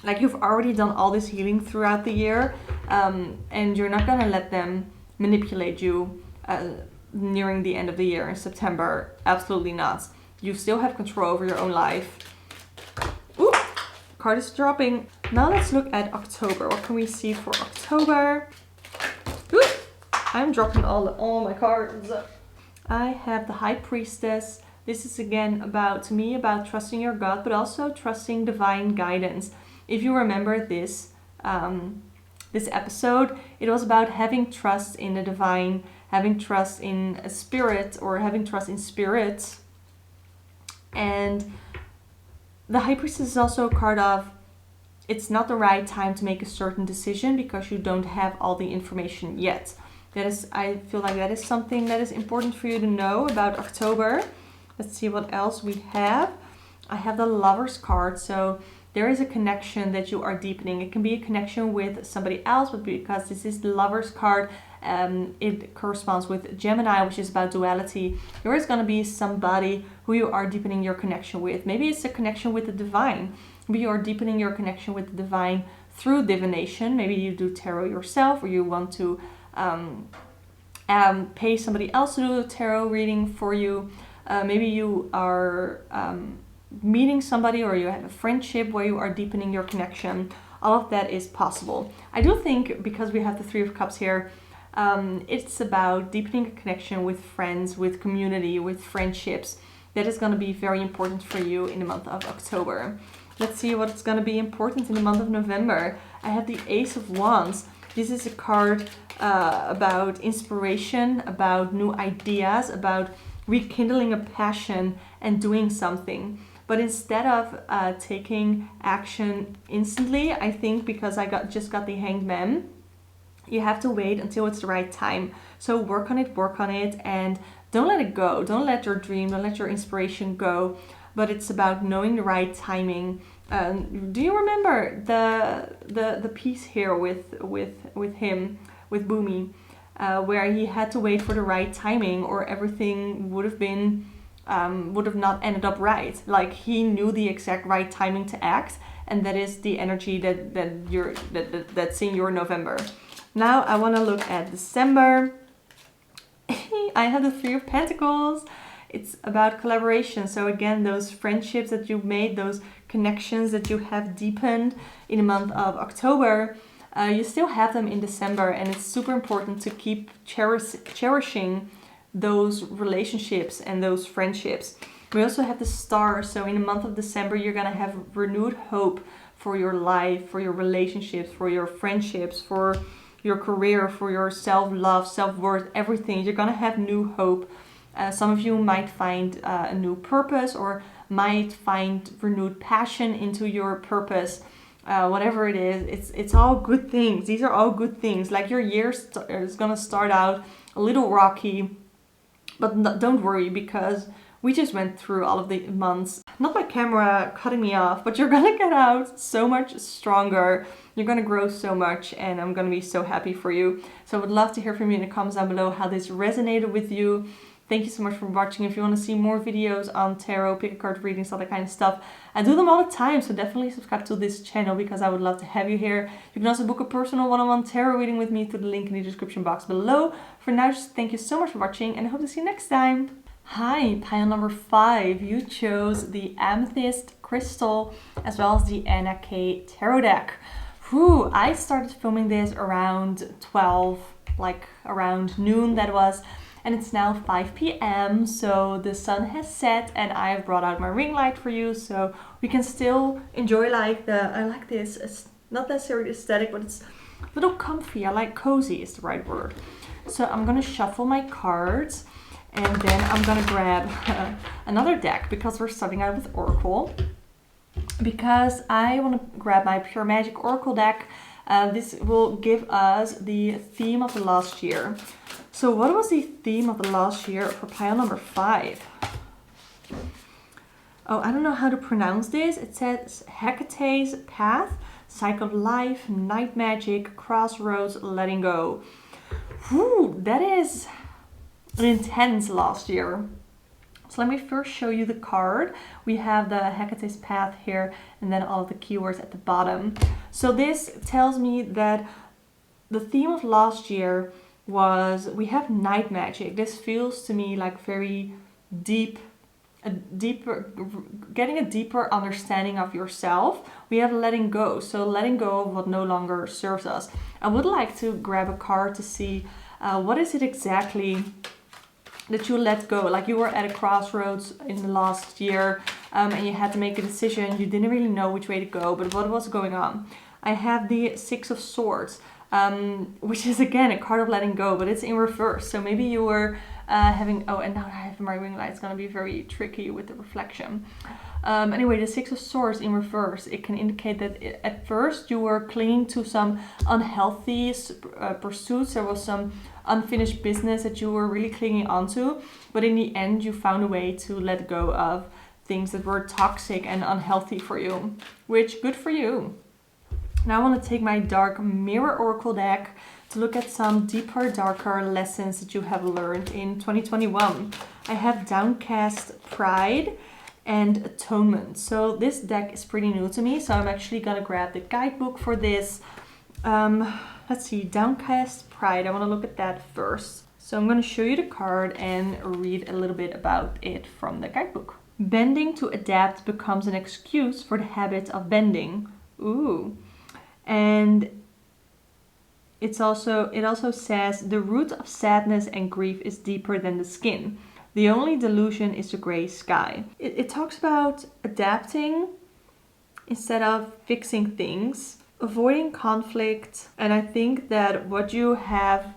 Like you've already done all this healing throughout the year, and you're not gonna let them manipulate you nearing the end of the year in September. Absolutely not. You still have control over your own life. Ooh, card is dropping. Now let's look at October. What can we see for October? Ooh, I'm dropping all my cards. I have the High Priestess. This is again about trusting your gut, but also trusting divine guidance. If you remember this episode, it was about having trust in the divine, having trust in a spirit, or having trust in spirits. And the High Priestess is also a card of, it's not the right time to make a certain decision because you don't have all the information yet. I feel like that is something that is important for you to know about October. Let's see what else we have. I have the Lover's card. So there is a connection that you are deepening. It can be a connection with somebody else, but because this is the Lover's card, it corresponds with Gemini, which is about duality. There is going to be somebody who you are deepening your connection with. Maybe it's a connection with the divine. Maybe you are deepening your connection with the divine through divination. Maybe you do tarot yourself, or you want to pay somebody else to do a tarot reading for you. Maybe you are meeting somebody, or you have a friendship where you are deepening your connection. All of that is possible. I do think, because we have the Three of Cups here, it's about deepening a connection with friends, with community, with friendships. That is going to be very important for you in the month of October. Let's see what's going to be important in the month of November. I have the Ace of Wands. This is a card about inspiration, about new ideas, about rekindling a passion and doing something. But instead of taking action instantly, I think, because I just got the Hanged Man, you have to wait until it's the right time. So work on it, and don't let it go. Don't let your dream, don't let your inspiration go. But it's about knowing the right timing. Do you remember the piece here with him, with Boomy, where he had to wait for the right timing, or everything would have not ended up right. Like, he knew the exact right timing to act, and that is the energy that's in your November. Now I want to look at December. I have the Three of Pentacles. It's about collaboration. So again, those friendships that you've made, those connections that you have deepened in the month of October, you still have them in December, and it's super important to keep cherishing those relationships and those friendships. We also have the Star. So in the month of December, you're gonna have renewed hope for your life, for your relationships, for your friendships, for your career, for your self-love, self-worth, everything. You're gonna have new hope. Some of you might find a new purpose, or might find renewed passion into your purpose. Whatever it is, it's all good things. These are all good things. Like, your year is gonna start out a little rocky, but don't worry, because we just went through all of the months. Not my camera cutting me off, but you're gonna get out so much stronger. You're gonna grow so much, and I'm gonna be so happy for you. So I would love to hear from you in the comments down below how this resonated with you. Thank you so much for watching. If you want to see more videos on tarot, pick a card readings, all that kind of stuff, I do them all the time, so definitely subscribe to this channel, because I would love to have you here. You can also book a personal one-on-one tarot reading with me through the link in the description box below. For now, just thank you so much for watching, and I hope to see you next time. Hi, pile number 5. You chose the Amethyst Crystal as well as the Anna K Tarot deck. Whew, I started filming this around 12, like around noon that was. And it's now 5 p.m. so the sun has set, and I've brought out my ring light for you, so we can still enjoy I like this. It's not necessarily aesthetic, but it's a little comfy. I like cozy is the right word. So I'm gonna shuffle my cards, and then I'm gonna grab another deck, because we're starting out with Oracle. Because I want to grab my Pure Magic Oracle deck. This will give us the theme of the last year. So what was the theme of the last year for pile number 5? Oh, I don't know how to pronounce this. It says Hecate's Path, Cycle of Life, Night Magic, Crossroads, Letting Go. Whew, that is an intense last year. So let me first show you the card. We have the Hecate's Path here and then all of the keywords at the bottom. So this tells me that the theme of last year was, we have night magic. This feels to me like very deep, getting a deeper understanding of yourself. We have letting go. So letting go of what no longer serves us. I would like to grab a card to see what is it exactly that you let go. Like you were at a crossroads in the last year and you had to make a decision. You didn't really know which way to go, but what was going on? I have the Six of Swords, which is again a card of letting go, but it's in reverse. So maybe you were having, oh, and now I have my ring light. It's going to be very tricky with the reflection. Anyway, the Six of Swords in reverse, it can indicate that at first you were clinging to some unhealthy pursuits. There was some unfinished business that you were really clinging onto, but in the end you found a way to let go of things that were toxic and unhealthy for you, which good for you. Now I want to take my Dark Mirror Oracle deck to look at some deeper, darker lessons that you have learned in 2021. I have Downcast, Pride, and Atonement. So this deck is pretty new to me, so I'm actually gonna grab the guidebook for this. Let's see, Downcast, Pride. I want to look at that first. So I'm going to show you the card and read a little bit about it from the guidebook. Bending to adapt becomes an excuse for the habit of bending. Ooh. And it also says the root of sadness and grief is deeper than the skin. The only delusion is the gray sky. It talks about adapting instead of fixing things, avoiding conflict. And I think that what you have,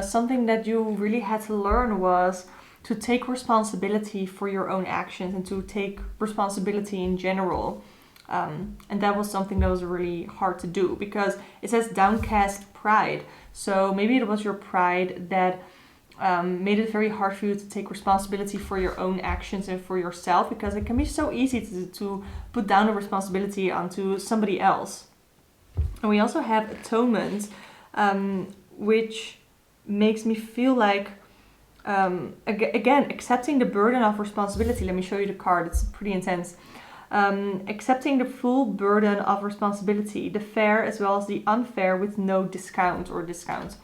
something that you really had to learn was to take responsibility for your own actions and to take responsibility in general. And that was something that was really hard to do because it says downcast pride. So maybe it was your pride that made it very hard for you to take responsibility for your own actions and for yourself, because it can be so easy to put down the responsibility onto somebody else. And we also have atonement, which makes me feel like, again, accepting the burden of responsibility. Let me show you the card. It's pretty intense. Accepting the full burden of responsibility, the fair as well as the unfair, with no discount or discount.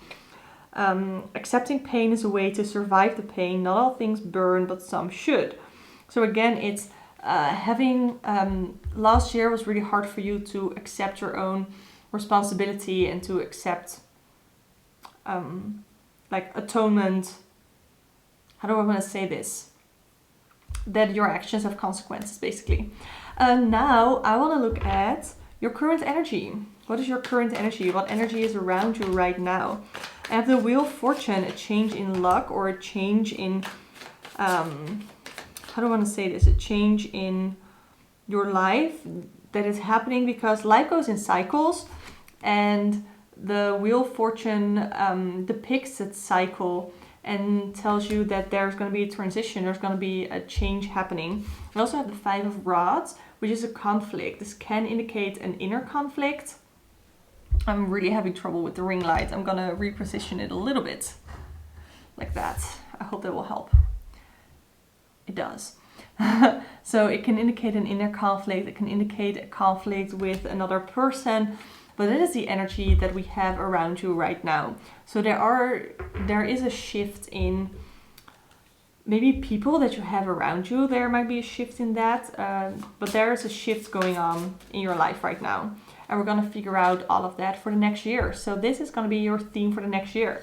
Accepting pain is a way to survive the pain. Not all things burn, but some should. So again, it's having, last year was really hard for you to accept your own responsibility and to accept like atonement. How do I want to say this? That your actions have consequences, basically. Now I want to look at your current energy. What is your current energy? What energy is around you right now? I have the Wheel of Fortune, a change in luck or a change in, how do I want to say this? A change in your life that is happening, because life goes in cycles, and the Wheel of Fortune depicts that cycle and tells you that there's going to be a transition, there's going to be a change happening. I also have the Five of Rods, which is a conflict. This can indicate an inner conflict. I'm really having trouble with the ring light. I'm going to reposition it a little bit like that. I hope that will help. It does. So it can indicate an inner conflict. It can indicate a conflict with another person. But it is the energy that we have around you right now. So there is a shift in maybe people that you have around you. There might be a shift in that, but there is a shift going on in your life right now. And we're going to figure out all of that for the next year. So this is going to be your theme for the next year.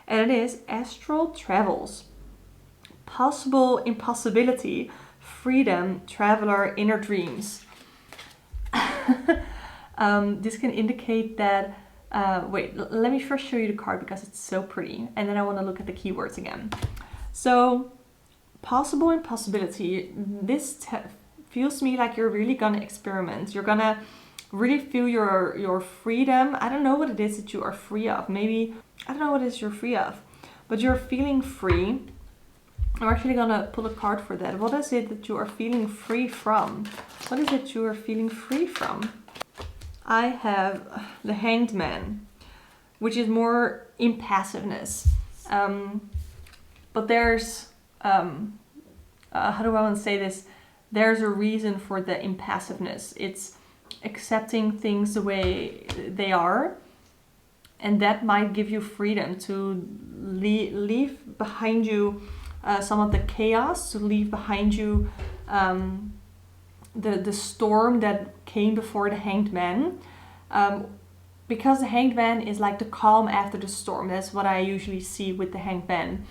And it is astral travels. Possible impossibility, freedom, traveler, inner dreams. This can indicate that, let me first show you the card because it's so pretty. And then I want to look at the keywords again. So, possible impossibility. This feels to me like you're really going to experiment. You're going to really feel your freedom. I don't know what it is that you are free of. Maybe, I don't know what it is you're free of. But you're feeling free. I'm actually gonna pull a card for that. What is it that you are feeling free from? What is it you are feeling free from? I have the Hanged Man, which is more impassiveness. But there's, how do I want to say this? There's a reason for the impassiveness. It's accepting things the way they are. And that might give you freedom to leave behind you some of the chaos, to leave behind you the storm that came before the Hanged Man. Because the Hanged Man is like the calm after the storm. That's what I usually see with the Hanged Man.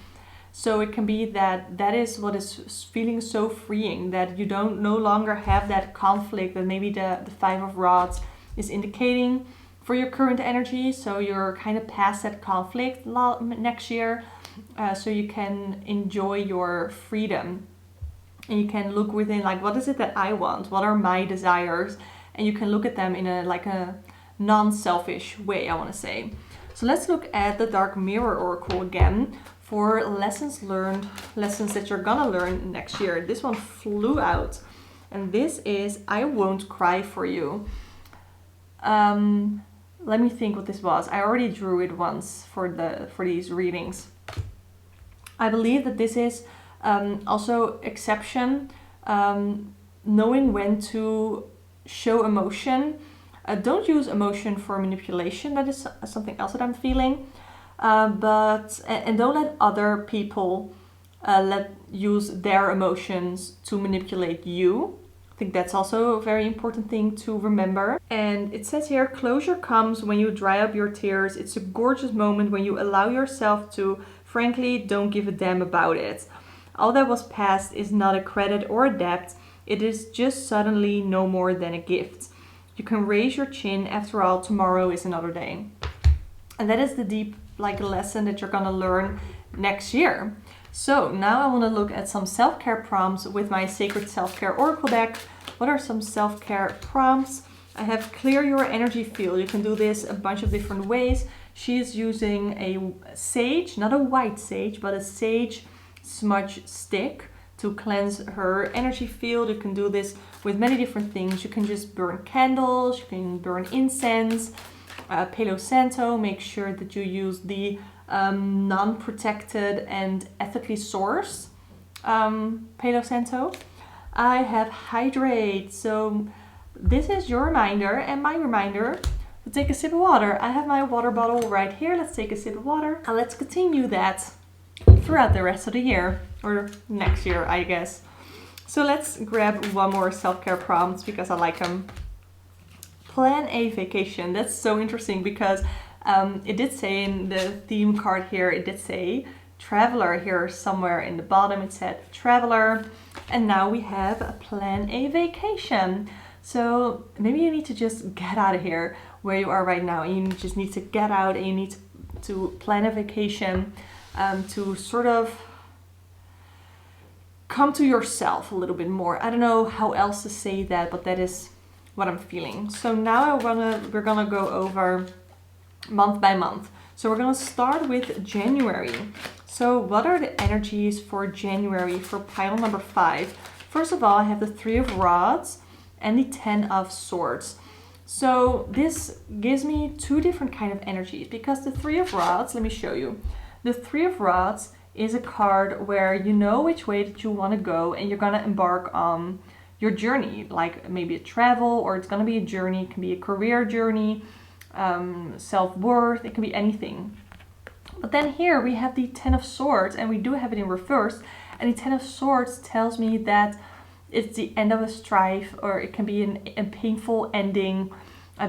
So it can be that is what is feeling so freeing, that you don't no longer have that conflict that maybe the Five of Rods is indicating for your current energy. So you're kind of past that conflict next year, so you can enjoy your freedom. And you can look within, like, what is it that I want? What are my desires? And you can look at them in a non-selfish way, I want to say. So let's look at the Dark Mirror Oracle again for lessons learned, lessons that you're gonna learn next year. This one flew out, and this is I Won't Cry For You. Let me think what this was. I already drew it once for these readings. I believe that this is also exception, knowing when to show emotion. Don't use emotion for manipulation. That is something else that I'm feeling. And don't let other people use their emotions to manipulate you. I think that's also a very important thing to remember. And it says here, closure comes when you dry up your tears. It's a gorgeous moment when you allow yourself to, frankly, don't give a damn about it. All that was past is not a credit or a debt. It is just suddenly no more than a gift. You can raise your chin. After all, tomorrow is another day. And that is the deep lesson that you're gonna learn next year. So now I want to look at some self-care prompts with my Sacred Self-Care Oracle deck. What are some self-care prompts? I have clear your energy field. You can do this a bunch of different ways. She is using a sage, not a white sage, but a sage smudge stick to cleanse her energy field. You can do this with many different things. You can just burn candles, you can burn incense, Palo Santo. Make sure that you use the non-protected and ethically sourced Palo Santo. I have hydrate. So this is your reminder and my reminder to take a sip of water. I have my water bottle right here. Let's take a sip of water and let's continue that throughout the rest of the year, or next year, I guess. So let's grab one more self-care prompt because I like them. Plan a vacation. That's so interesting because it did say in the theme card here, it did say traveler here somewhere in the bottom. It said traveler, and now we have plan a vacation. So maybe you need to just get out of here where you are right now, and you just need to get out and you need to plan a vacation to sort of come to yourself a little bit more. I don't know how else to say that, but that is what I'm feeling. So now we're gonna go over month by month. So we're gonna start with January. So what are the energies for January for pile number 5? First of all, I have the 3 of Rods and the 10 of Swords. So this gives me 2 different kind of energies because the 3 of Rods, let me show you. The 3 of Rods is a card where you know which way that you want to go and you're gonna embark on your journey, like maybe a travel, or it's gonna be a journey. It can be a career journey, self-worth, it can be anything. But then here we have the 10 of Swords, and we do have it in reverse, and the 10 of Swords tells me that it's the end of a strife, or it can be a painful ending,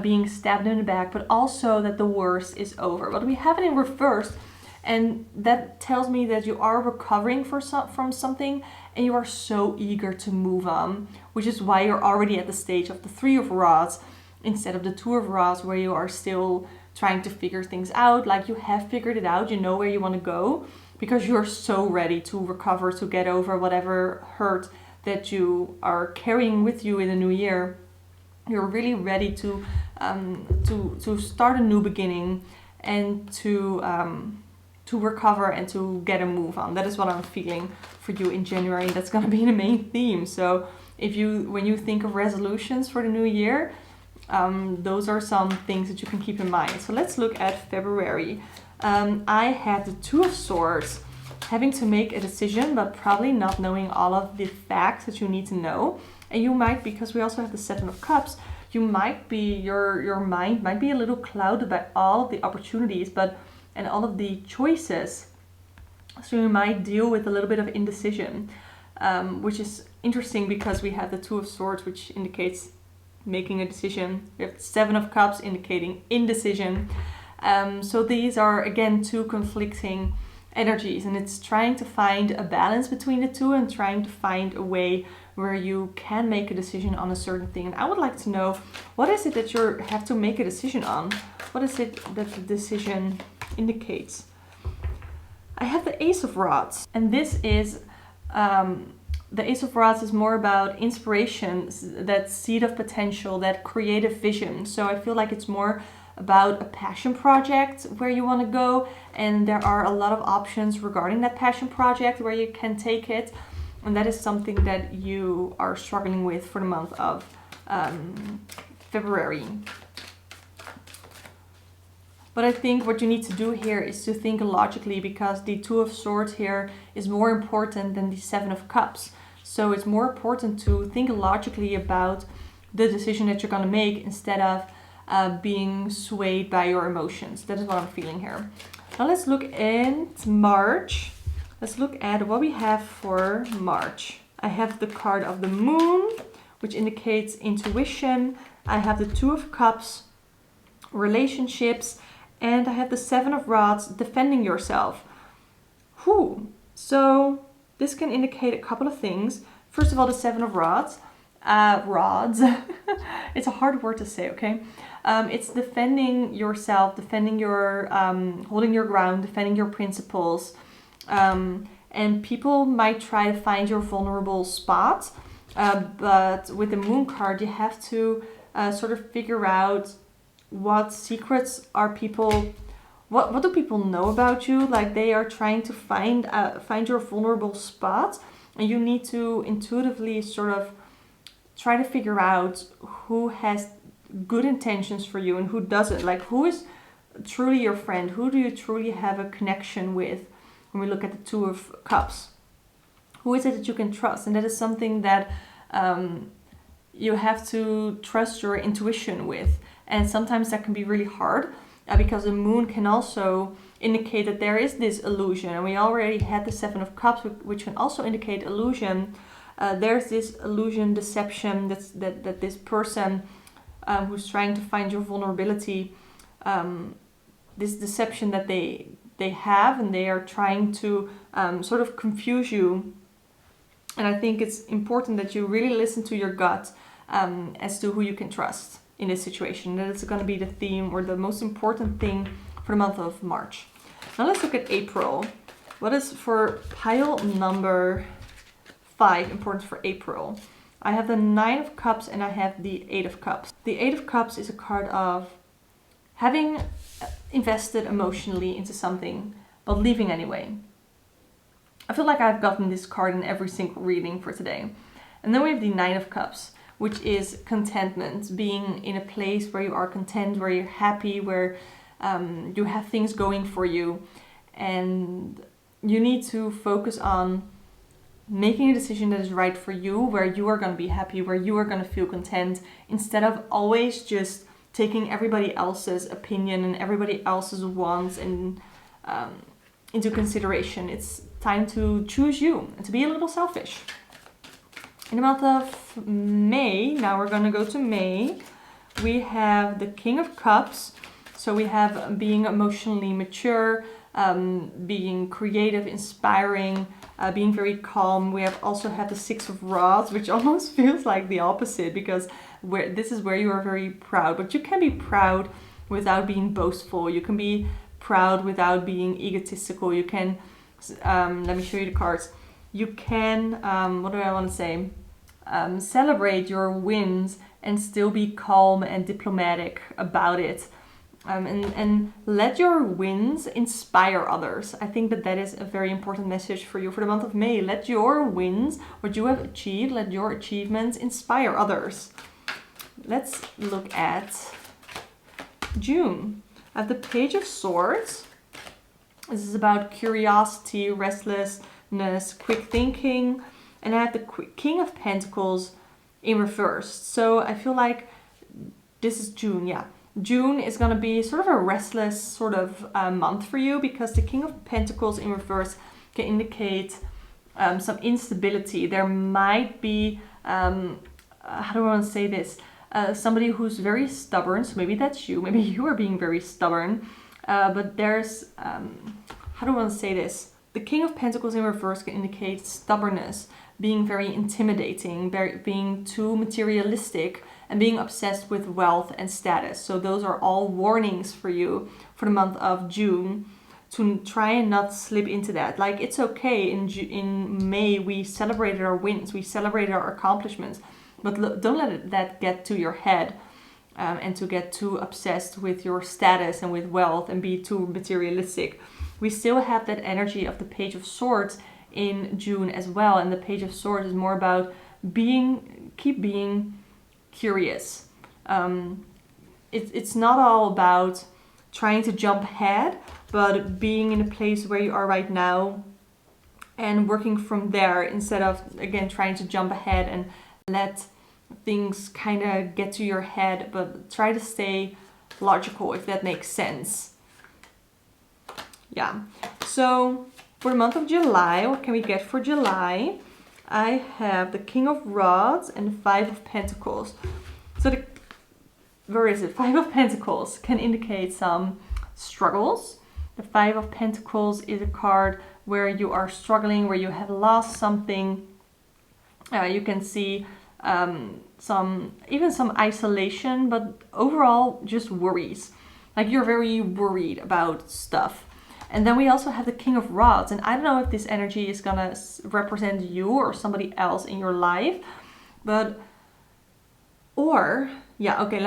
being stabbed in the back, but also that the worst is over. But we have it in reverse, and that tells me that you are recovering from something and you are so eager to move on, which is why you're already at the stage of the 3 of Rods instead of the 2 of Rods, where you are still trying to figure things out. Like, you have figured it out, you know where you want to go, because you're so ready to recover, to get over whatever hurt that you are carrying with you in the new year. You're really ready to start a new beginning and to recover and to get a move on. That is what I'm feeling for you in January. That's going to be the main theme. So when you think of resolutions for the new year, those are some things that you can keep in mind. So let's look at February. I had the Two of Swords, having to make a decision, but probably not knowing all of the facts that you need to know. And you might, because we also have the Seven of Cups, you might be, your mind might be a little clouded by all of the opportunities, and all of the choices. So you might deal with a little bit of indecision, which is interesting because we have the Two of Swords, which indicates making a decision. We have the Seven of Cups indicating indecision. So these are, again, two conflicting energies, and it's trying to find a balance between the two and trying to find a way where you can make a decision on a certain thing. And I would like to know, what is it that you have to make a decision on? What is it that the decision indicates? I have the Ace of Rods, and this is the Ace of Rods is more about inspiration, that seed of potential, that creative vision. So I feel like it's more about a passion project where you want to go, and there are a lot of options regarding that passion project where you can take it, and that is something that you are struggling with for the month of February. But I think what you need to do here is to think logically, because the Two of Swords here is more important than the Seven of Cups. So it's more important to think logically about the decision that you're going to make instead of being swayed by your emotions. That is what I'm feeling here. Now let's look at March. Let's look at what we have for March. I have the card of the Moon, which indicates intuition. I have the Two of Cups, relationships, and I have the Seven of Rods, defending yourself. So this can indicate a couple of things. First of all, the Seven of Rods. Rods. It's a hard word to say, okay? It's defending yourself, defending your, holding your ground, defending your principles. And people might try to find your vulnerable spot. But with the Moon card, you have to sort of figure out what secrets are people, what do people know about you? Like, they are trying to find your vulnerable spot, and you need to intuitively sort of try to figure out who has good intentions for you and who doesn't. Like, who is truly your friend? Who do you truly have a connection with? When we look at the Two of Cups, who is it that you can trust? And that is something that you have to trust your intuition with. And sometimes that can be really hard because the Moon can also indicate that there is this illusion. And we already had the Seven of Cups, which can also indicate illusion. There's this illusion, deception, that this person who's trying to find your vulnerability, this deception that they have, and they are trying to sort of confuse you. And I think it's important that you really listen to your gut as to who you can trust in this situation. That is going to be the theme, or the most important thing for the month of March. Now let's look at April. What is for pile number 5 important for April? I have the Nine of Cups and I have the Eight of Cups. The Eight of Cups is a card of having invested emotionally into something, but leaving anyway. I feel like I've gotten this card in every single reading for today. And then we have the Nine of Cups, which is contentment, being in a place where you are content, where you're happy, where you have things going for you. And you need to focus on making a decision that is right for you, where you are going to be happy, where you are going to feel content, instead of always just taking everybody else's opinion and everybody else's wants into consideration. It's time to choose you and to be a little selfish. In the month of May, now we're going to go to May, we have the King of Cups. So we have being emotionally mature, being creative, inspiring, being very calm. We also have the Six of Rods, which almost feels like the opposite, because this is where you are very proud. But you can be proud without being boastful. You can be proud without being egotistical. You can, let me show you the cards. You can, what do I want to say? Celebrate your wins and still be calm and diplomatic about it. And let your wins inspire others. I think that that is a very important message for you for the month of May. Let your wins, what you have achieved, let your achievements inspire others. Let's look at June. I have the Page of Swords. This is about curiosity, restlessness, quick thinking. And I have the King of Pentacles in reverse. So I feel like this is June, yeah. June is going to be sort of a restless sort of month for you, because the King of Pentacles in reverse can indicate some instability. There might be, how do I want to say this? Somebody who's very stubborn. So maybe that's you. Maybe you are being very stubborn. But there's, how do I want to say this? The King of Pentacles in reverse can indicate stubbornness, being very intimidating, being too materialistic, and being obsessed with wealth and status. So those are all warnings for you for the month of June, to try and not slip into that. Like, it's okay, in May we celebrated our wins, we celebrated our accomplishments, but don't let that get to your head, and to get too obsessed with your status and with wealth and be too materialistic. We still have that energy of the Page of Swords in June as well, and the Page of Swords is more about keep being curious. It's not all about trying to jump ahead, but being in a place where you are right now and working from there, instead of, again, trying to jump ahead and let things kind of get to your head, but try to stay logical, if that makes sense. Yeah. So for the month of July, what can we get for July? I have the King of Rods and the Five of Pentacles. So where is it? Five of Pentacles can indicate some struggles. The Five of Pentacles is a card where you are struggling, where you have lost something. You can see some isolation, but overall just worries. Like, you're very worried about stuff. And then we also have the King of Rods. And I don't know if this energy is going to represent you or somebody else in your life. Let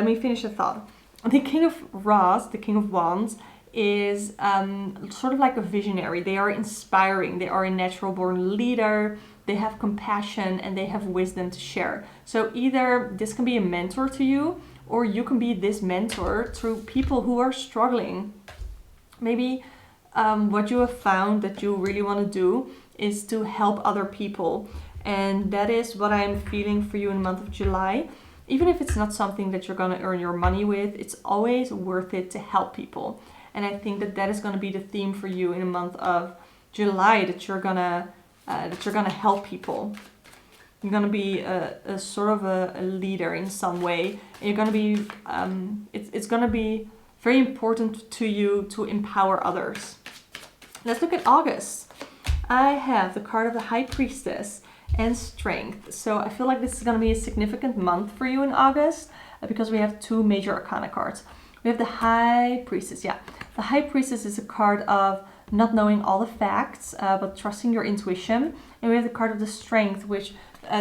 me finish the thought. The King of Rods, the King of Wands, is sort of like a visionary. They are inspiring. They are a natural born leader. They have compassion and they have wisdom to share. So either this can be a mentor to you, or you can be this mentor to people who are struggling. Maybe what you have found that you really want to do is to help other people. And that is what I'm feeling for you in the month of July. Even if it's not something that you're going to earn your money with, it's always worth it to help people. And I think that is going to be the theme for you in the month of July, that you're going to help people. You're going to be a sort of a leader in some way. And you're going to be, it's going to be very important to you to empower others. Let's look at August. I have the card of the High Priestess and Strength. So I feel like this is going to be a significant month for you in August, because we have two major arcana cards. We have the High Priestess. Yeah, the High Priestess is a card of not knowing all the facts, but trusting your intuition. And we have the card of the Strength, which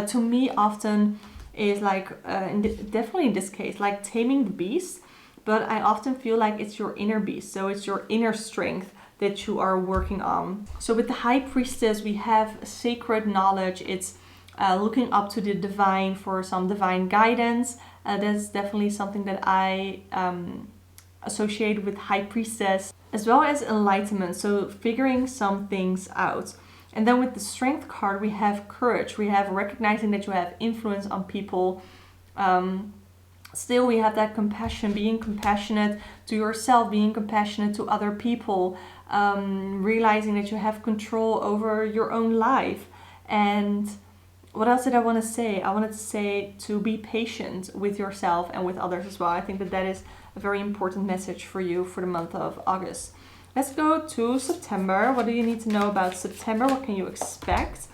to me often is like, definitely in this case, like taming the beast. But I often feel like it's your inner beast. So it's your inner strength that you are working on. So with the High Priestess, we have sacred knowledge. It's looking up to the divine for some divine guidance. That's definitely something that I associate with High Priestess, as well as enlightenment. So figuring some things out. And then with the Strength card, we have courage. We have recognizing that you have influence on people. Still, we have that compassion, being compassionate to yourself, being compassionate to other people, realizing that you have control over your own life. And what else did I want to say? I wanted to say to be patient with yourself and with others as well. I think that is a very important message for you for the month of August. Let's go to September. What do you need to know about September? What can you expect?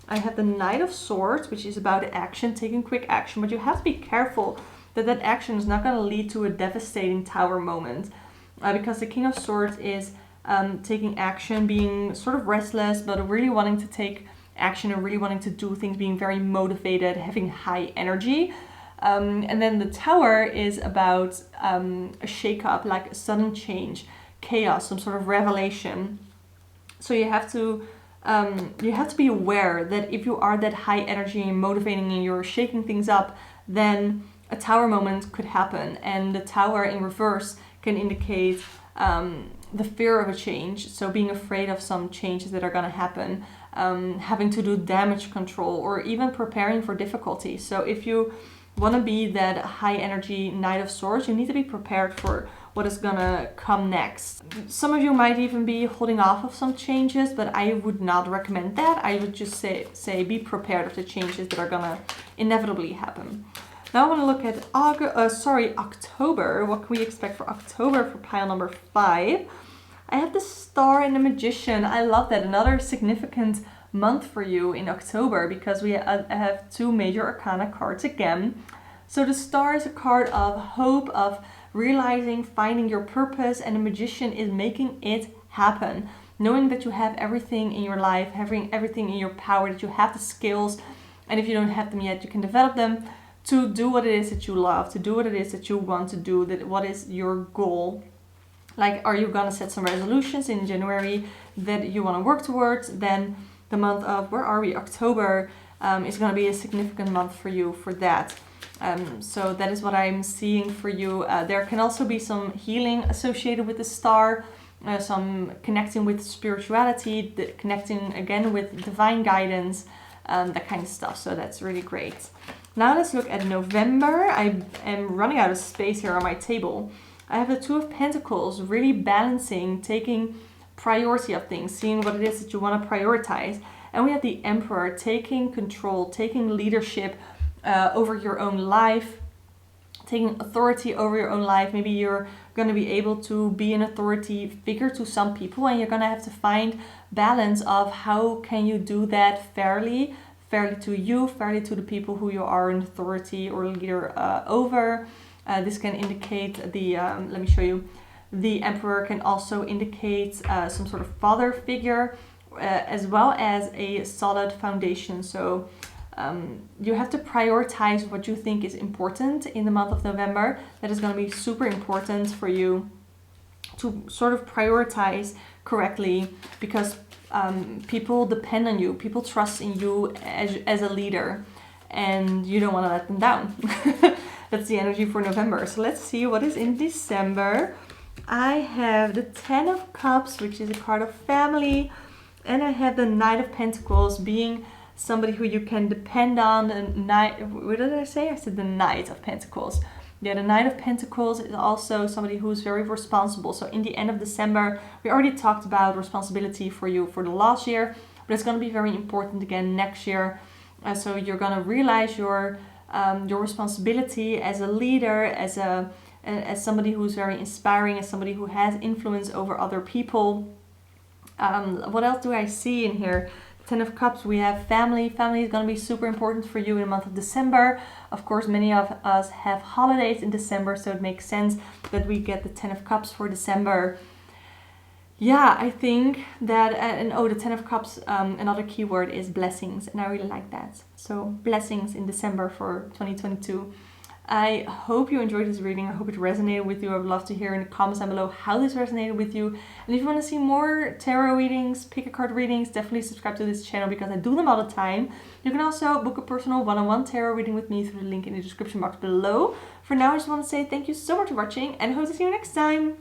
I have the Knight of Swords, which is about action, taking quick action, but you have to be careful that action is not going to lead to a devastating tower moment, because the King of Swords is taking action, being sort of restless, but really wanting to take action and really wanting to do things, being very motivated, having high energy. And then the Tower is about a shake-up, like a sudden change, chaos, some sort of revelation. So you have to be aware that if you are that high energy and motivating and you're shaking things up, then a Tower moment could happen. And the Tower in reverse can indicate the fear of a change. So being afraid of some changes that are going to happen, having to do damage control, or even preparing for difficulty. So if you want to be that high energy Knight of Swords, you need to be prepared for what is gonna come next. Some of you might even be holding off of some changes, but I would not recommend that. I would just say be prepared of the changes that are gonna inevitably happen. Now I want to look at October. What can we expect for October for pile number 5? I have the Star and the Magician. I love that. Another significant month for you in October, because we have 2 major arcana cards again. So the Star is a card of hope, of realizing, finding your purpose, and the Magician is making it happen. Knowing that you have everything in your life, having everything in your power, that you have the skills, and if you don't have them yet, you can develop them to do what it is that you love, to do what it is that you want to do, that what is your goal. Like, are you gonna set some resolutions in January that you want to work towards? Then the month of, where are we, October, is going to be a significant month for you for that. So that is what I'm seeing for you. There can also be some healing associated with the Star, some connecting with spirituality, connecting again with divine guidance, that kind of stuff. So that's really great. Now let's look at November. I am running out of space here on my table. I have the 2 of Pentacles, really balancing, taking priority of things, seeing what it is that you want to prioritize. And we have the Emperor, taking control, taking leadership over your own life, taking authority over your own life. Maybe you're going to be able to be an authority figure to some people, and you're going to have to find balance of how can you do that fairly to you, fairly to the people who you are an authority or leader over. This can indicate the, let me show you, the Emperor can also indicate some sort of father figure, as well as a solid foundation. So you have to prioritize what you think is important in the month of November. That is going to be super important for you to sort of prioritize correctly, because people depend on you, people trust in you as a leader, and you don't want to let them down. That's the energy for November. So let's see what is in December. I have the 10 of Cups, which is a card of family, and I have the Knight of Pentacles, being somebody who you can depend on. The Knight, what did I say? I said the Knight of Pentacles. Yeah, the Knight of Pentacles is also somebody who's very responsible. So in the end of December, we already talked about responsibility for you for the last year, but it's going to be very important again next year. So you're going to realize your responsibility as a leader, as somebody who's very inspiring, as somebody who has influence over other people. What else do I see in here? 10 of Cups, we have family. Family is going to be super important for you in the month of December. Of course, many of us have holidays in December, so it makes sense that we get the 10 of Cups for December. Yeah, I think that, the 10 of Cups, another keyword is blessings, and I really like that. So blessings in December for 2022. I hope you enjoyed this reading. I hope it resonated with you. I would love to hear in the comments down below how this resonated with you. And if you want to see more tarot readings, pick a card readings, definitely subscribe to this channel because I do them all the time. You can also book a personal one-on-one tarot reading with me through the link in the description box below. For now, I just want to say thank you so much for watching and hope to see you next time.